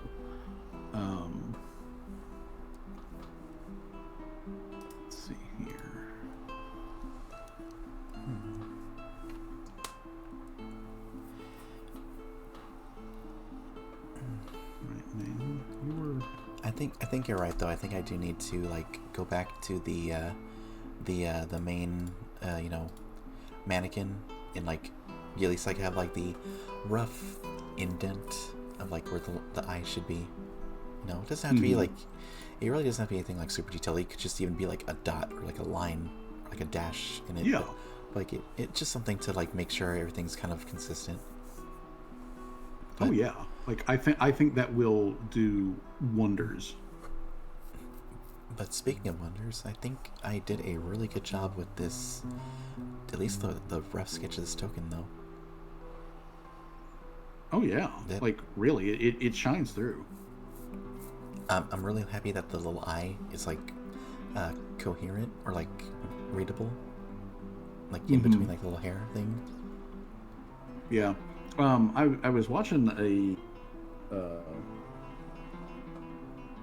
Let's see here. Right, man. You were. I think you're right though. I think I do need to go back to the main mannequin, and at least have the rough indent of where the eye should be. It doesn't have to be it really doesn't have to be anything super detailed. It could just even be a dot or a line, or a dash in it. Yeah. But, it's just something to make sure everything's kind of consistent. But, oh yeah, I think that will do wonders. But speaking of wonders, I think I did a really good job with this, at least the rough sketch of this token, though. Oh yeah, really, it shines through. I'm really happy that the little eye is coherent or readable, in between the little hair thing. Yeah, I was watching a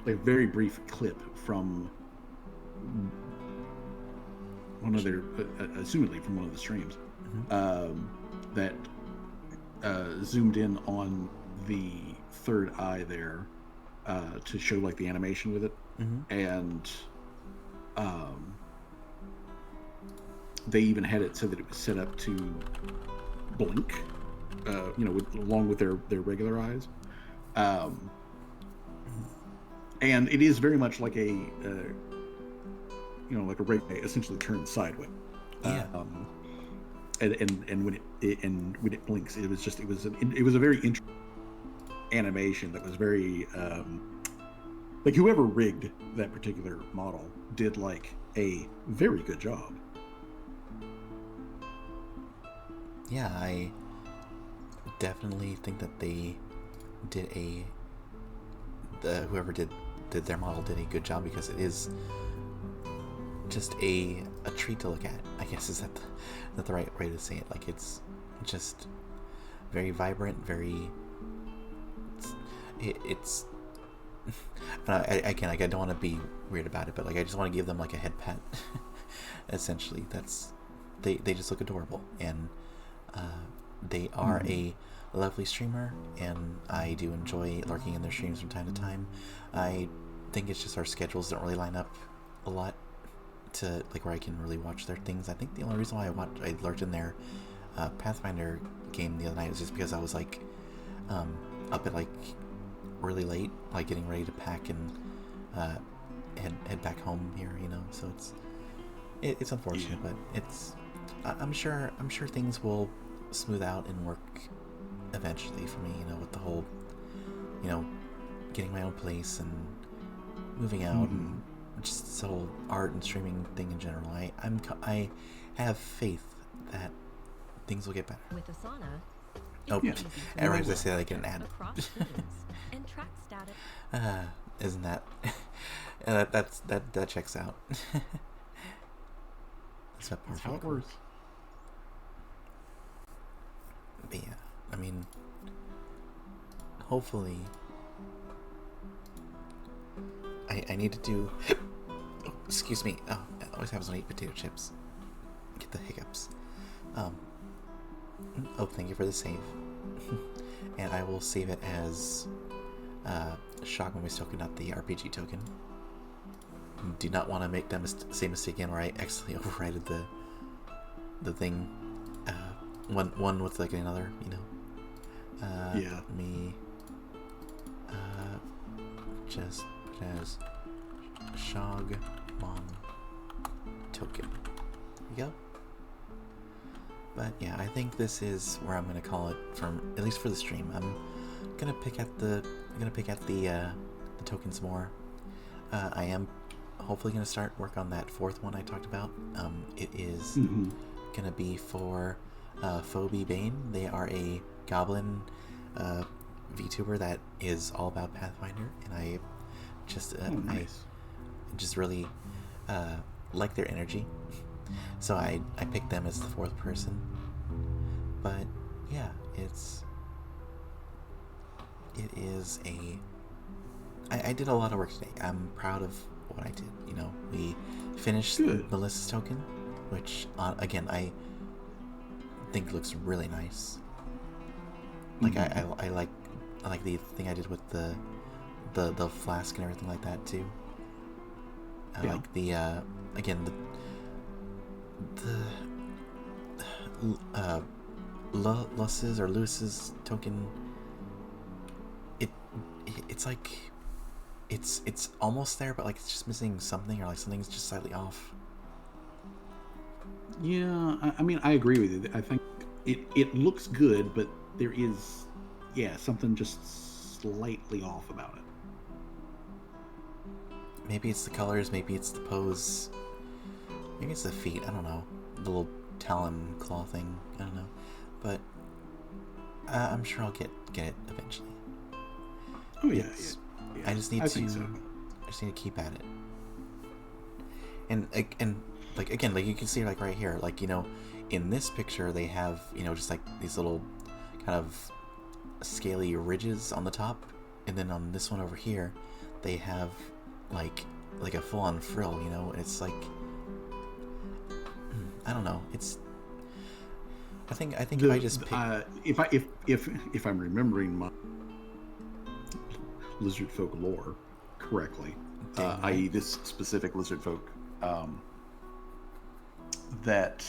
very brief clip from one of their, assumedly from one of the streams, that zoomed in on the third eye there to show the animation with it, and they even had it so that it was set up to blink, along with their regular eyes. And it is very much like a like a ray essentially turned sideways. Yeah. And when it blinks, it was a very interesting animation that was very like whoever rigged that particular model did like a very good job. Yeah, I definitely think that they did whoever did their model did a good job, because it is just a treat to look at. I guess is that the right way to say it? Like, it's just very vibrant, very. It's. I don't want to be weird about it, but like I just want to give them like a head pat. Essentially, they just look adorable, and they are a lovely streamer, and I do enjoy lurking in their streams from time to time. I think it's just our schedules don't really line up a lot to like where I can really watch their things. I think the only reason why I lurked in their Pathfinder game the other night was just because I was like up at like really late, like getting ready to pack and head back home here, so it's unfortunate. But it's I'm sure things will smooth out and work eventually for me, with the whole getting my own place and moving out and just this whole art and streaming thing in general. I have faith that things will get better. With Asana, Oh, Yeah. and right as I say that, I get an ad. across teams and track status. Isn't that that checks out. That's what That's how it works. But yeah, I mean, hopefully, I need to do. Oh, excuse me. Oh, it always happens when I eat potato chips. Get the hiccups. Oh, thank you for the save. And I will save it as Shock Memories token, not the RPG token. Do not want to make that same mistake again where I accidentally overrided the thing. One with like another, Yeah. Me. Just as Shog Mon token. There you go. But yeah, I think this is where I'm gonna call it, from at least for the stream. I'm gonna pick at the tokens more. I am hopefully gonna start work on that fourth one I talked about. It is gonna be for Phoebe Bane. They are a goblin VTuber that is all about Pathfinder, and I just nice. I just really like their energy. So I picked them as the fourth person. But yeah, it is I did a lot of work today. I'm proud of what I did. We finished Good. Melissa's token, which again I think looks really nice. Like I like the thing I did with the flask and everything like that too. I like the again the Lewis's token. It's like it's almost there, but like it's just missing something, or like something's just slightly off. Yeah, I mean, I agree with you. I think it looks good, but there is, something just slightly off about it. Maybe it's the colors, maybe it's the pose, maybe it's the feet. I don't know, the little talon claw thing. I don't know, but I'm sure I'll get it eventually. Oh yeah. I just need I to. think so. I just need to keep at it. And like again, like you can see like right here, like in this picture they have just like these little kind of scaly ridges on the top, and then on this one over here, they have like a full-on frill. It's like I don't know. It's I think if I just pick... if I'm remembering my lizard folk lore correctly, i.e. this specific lizard folk that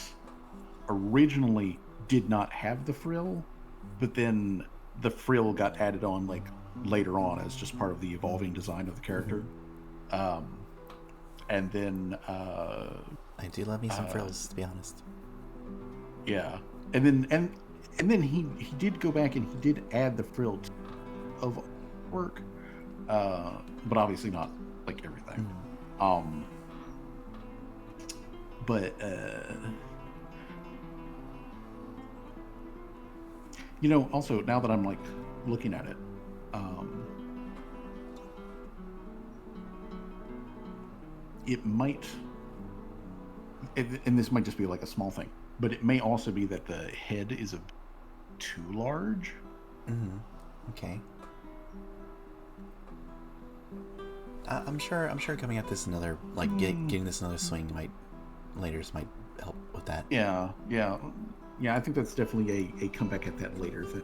originally did not have the frill, but then the frill got added on like later on as just part of the evolving design of the character. And then I do love me some frills, to be honest. yeah, and then he did go back and he did add the frill of work, but obviously not like everything. But you know, also now that I'm like looking at it, it might, and this might just be like a small thing, but it may also be that the head is too large. Okay. I'm sure coming at this another, like, getting this another swing might help with that. Yeah. I think that's definitely a comeback at that later thing.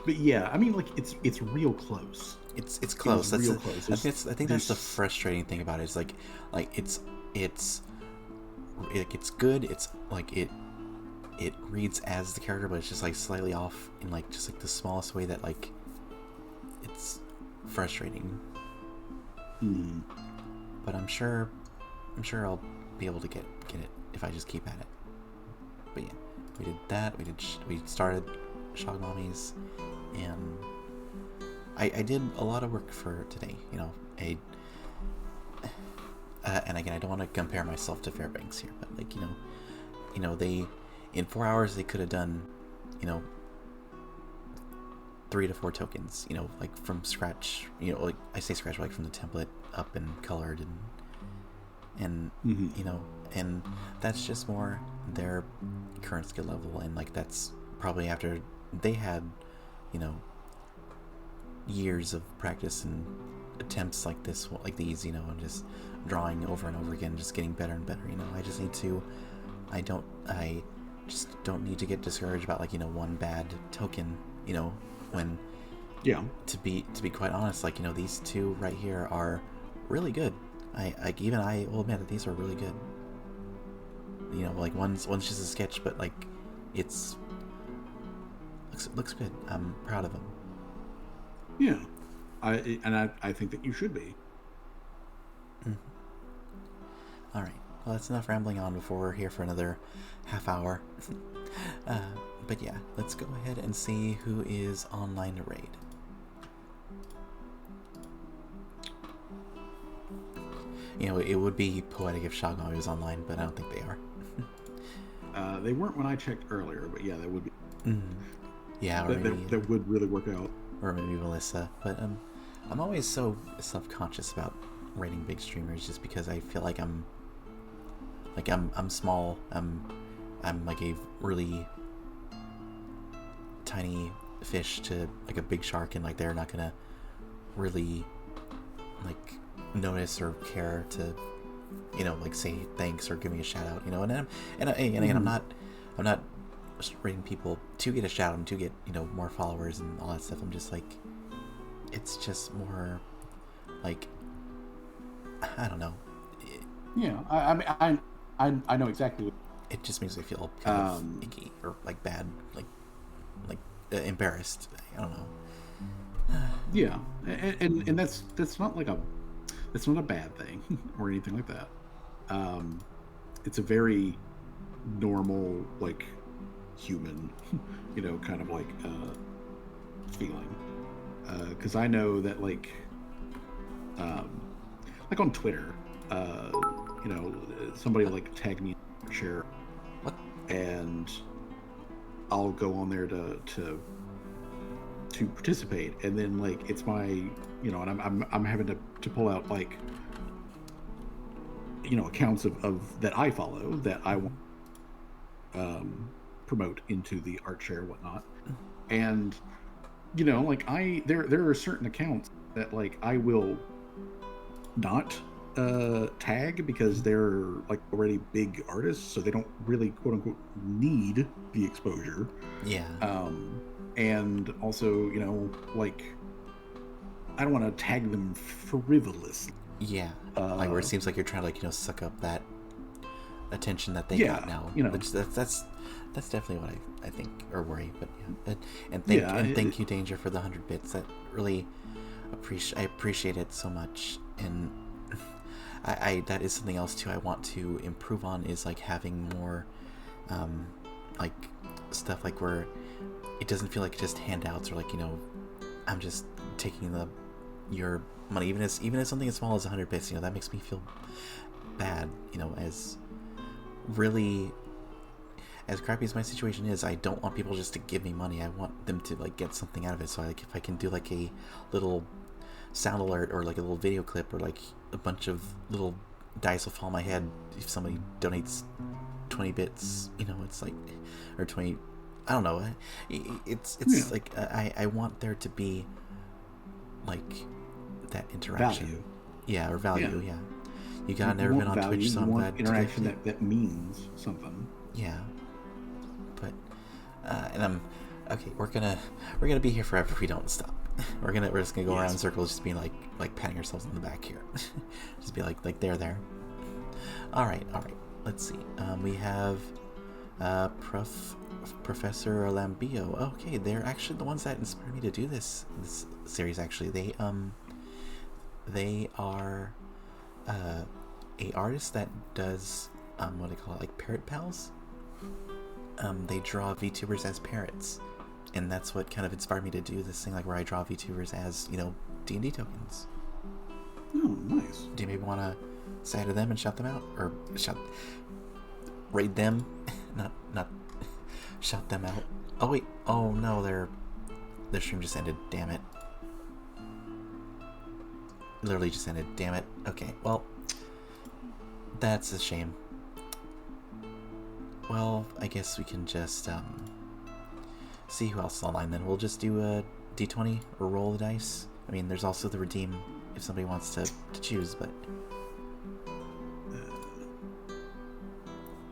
But yeah, I mean, like, it's real close. It's close. That's real close. I think that's the frustrating thing about it. Is like it's good. It's like it reads as the character, but it's just like slightly off in like just like the smallest way that like it's frustrating. But I'm sure I'll be able to get it if I just keep at it. But yeah, we did that. We started Shog Mommies, and I did a lot of work for today. You know, and again, I don't want to compare myself to Fairbanks here, but like you know, they in 4 hours they could have done, you know, 3 to 4 tokens, you know, like from scratch, you know, like I say scratch, like from the template up and colored and you know, and that's just more their current skill level, and like that's probably after they had, you know, years of practice and attempts like this, like these, you know, and just drawing over and over again, just getting better and better. You know, I just don't need to get discouraged about like, you know, one bad token, you know, when to be quite honest, like, you know, these two right here are really good. I will admit that these are really good. You know, like one's just a sketch, but like it's looks good. I'm proud of them. Yeah, I think that you should be. All right. Well, that's enough rambling on before we're here for another half hour. But yeah, let's go ahead and see who is online to raid. You know, it would be poetic if Shogami was online, but I don't think they are. They weren't when I checked earlier, but yeah, they would be. Yeah, or maybe, that would really work out. Or maybe Melissa. But I'm always so self-conscious about rating big streamers, just because I feel like I'm small. I'm like a really tiny fish to like a big shark, and like they're not gonna really like notice or care to, you know, like say thanks or give me a shout out, you know. And again, I'm not just rating people to get a shout out and to get, you know, more followers and all that stuff. I'm just like, it's just more like, I don't know. Yeah, I know exactly what. It just makes me feel kind of icky or like bad, like embarrassed. I don't know. Yeah, and that's not like that's not a bad thing or anything like that. It's a very normal, like, human, you know, kind of like feeling. Because I know that like on Twitter, you know, somebody like tag me, share, and I'll go on there to participate, and then like it's my, you know, and I'm having to pull out like, you know, accounts of that I follow that I want promote into the art share and whatnot, and you know, like there are certain accounts that like I will not tag because they're like already big artists, so they don't really quote unquote need the exposure. Yeah. And also, you know, like I don't want to tag them frivolously. Yeah. Like where it seems like you're trying to, like, you know, suck up that attention that they Yeah, got now. you know. Which that's That's definitely what I think or worry. But yeah, thank you, Danger, for the 100 bits. That really I appreciate it so much, and I that is something else too I want to improve on, is like having more like stuff like where it doesn't feel like just handouts, or like, you know, I'm just taking your money, even as something as small as 100 bits. You know, that makes me feel bad, you know, as really as crappy as my situation is. I don't want people just to give me money. I want them to like get something out of it. So like if I can do like a little sound alert, or like a little video clip, or like a bunch of little dice will fall on my head if somebody donates 20 bits, you know, it's like, or 20, I don't know, it's like I want there to be like that interaction. Value. Yeah, or value. Yeah. You got never been on value, Twitch, so I'm glad interaction that means something. Yeah. But and I'm okay, we're gonna be here forever if we don't stop. We're just gonna go around in circles, just being like patting ourselves on the back here. Just be like there. All right. Let's see. We have Professor Lambio. Okay, they're actually the ones that inspired me to do this series. Actually, they are a artist that does what do they call it, like parrot pals. They draw VTubers as parrots, and that's what kind of inspired me to do this thing, like where I draw VTubers as, you know, D&D tokens. Oh, nice. Do you maybe want to say hi to them and shout them out, or raid them? not shout them out. Oh wait, oh no, their stream just ended. Damn it! Literally just ended. Damn it. Okay, well, that's a shame. Well, I guess we can just see who else is online then. We'll just do a d20 or roll the dice. I mean, there's also the redeem if somebody wants to choose, but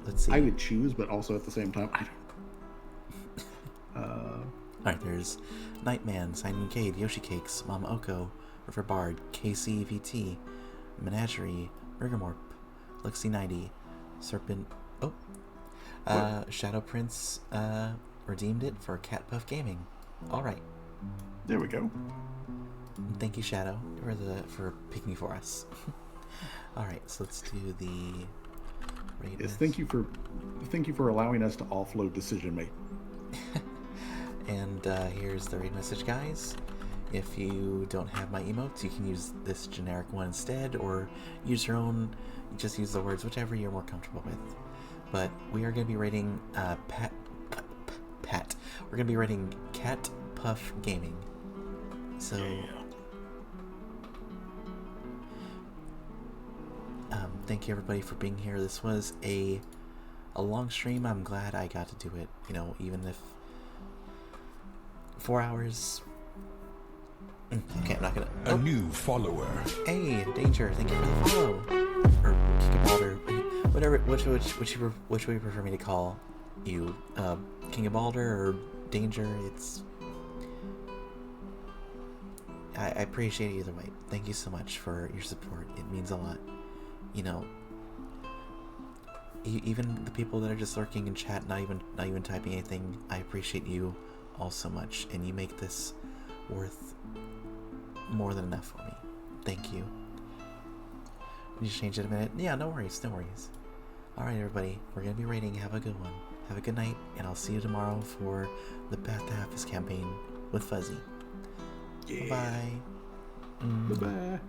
let's see. I would choose, but also at the same time, I don't. Alright, there's Nightman, Signing Cade, Yoshi Cakes, Mama Oko, River Bard, KCVT, Menagerie, Rigamorp, Lexi90, Serpent. Shadow Prince redeemed it for Cat Puff Gaming. Alright. There we go. Thank you, Shadow, for picking for us. Alright, so let's do the raid. Yes, thank you for allowing us to offload decision making. And here's the raid message, guys. If you don't have my emotes, you can use this generic one instead, or use your own. Just use the words, whichever you're more comfortable with. But we are going to be rating Pat. We're going to be rating Cat Puff Gaming. So, thank you everybody for being here. This was a long stream. I'm glad I got to do it. You know, even if 4 hours. Okay, I'm not gonna. A new follower. Hey, Danger! Thank you for the follow. Or Balder, whatever. Which way you prefer me to call you? King of Balder or Danger? It's. I appreciate it either way. Thank you so much for your support. It means a lot. You know, even the people that are just lurking in chat, not even typing anything. I appreciate you all so much, and you make this worth more than enough for me. Thank you. Can you change it a minute? Yeah, no worries. Alright, everybody, we're gonna be rating. Have a good one. Have a good night, and I'll see you tomorrow for the Path to Happiness campaign with Fuzzy. Yeah. Bye. Bye-bye.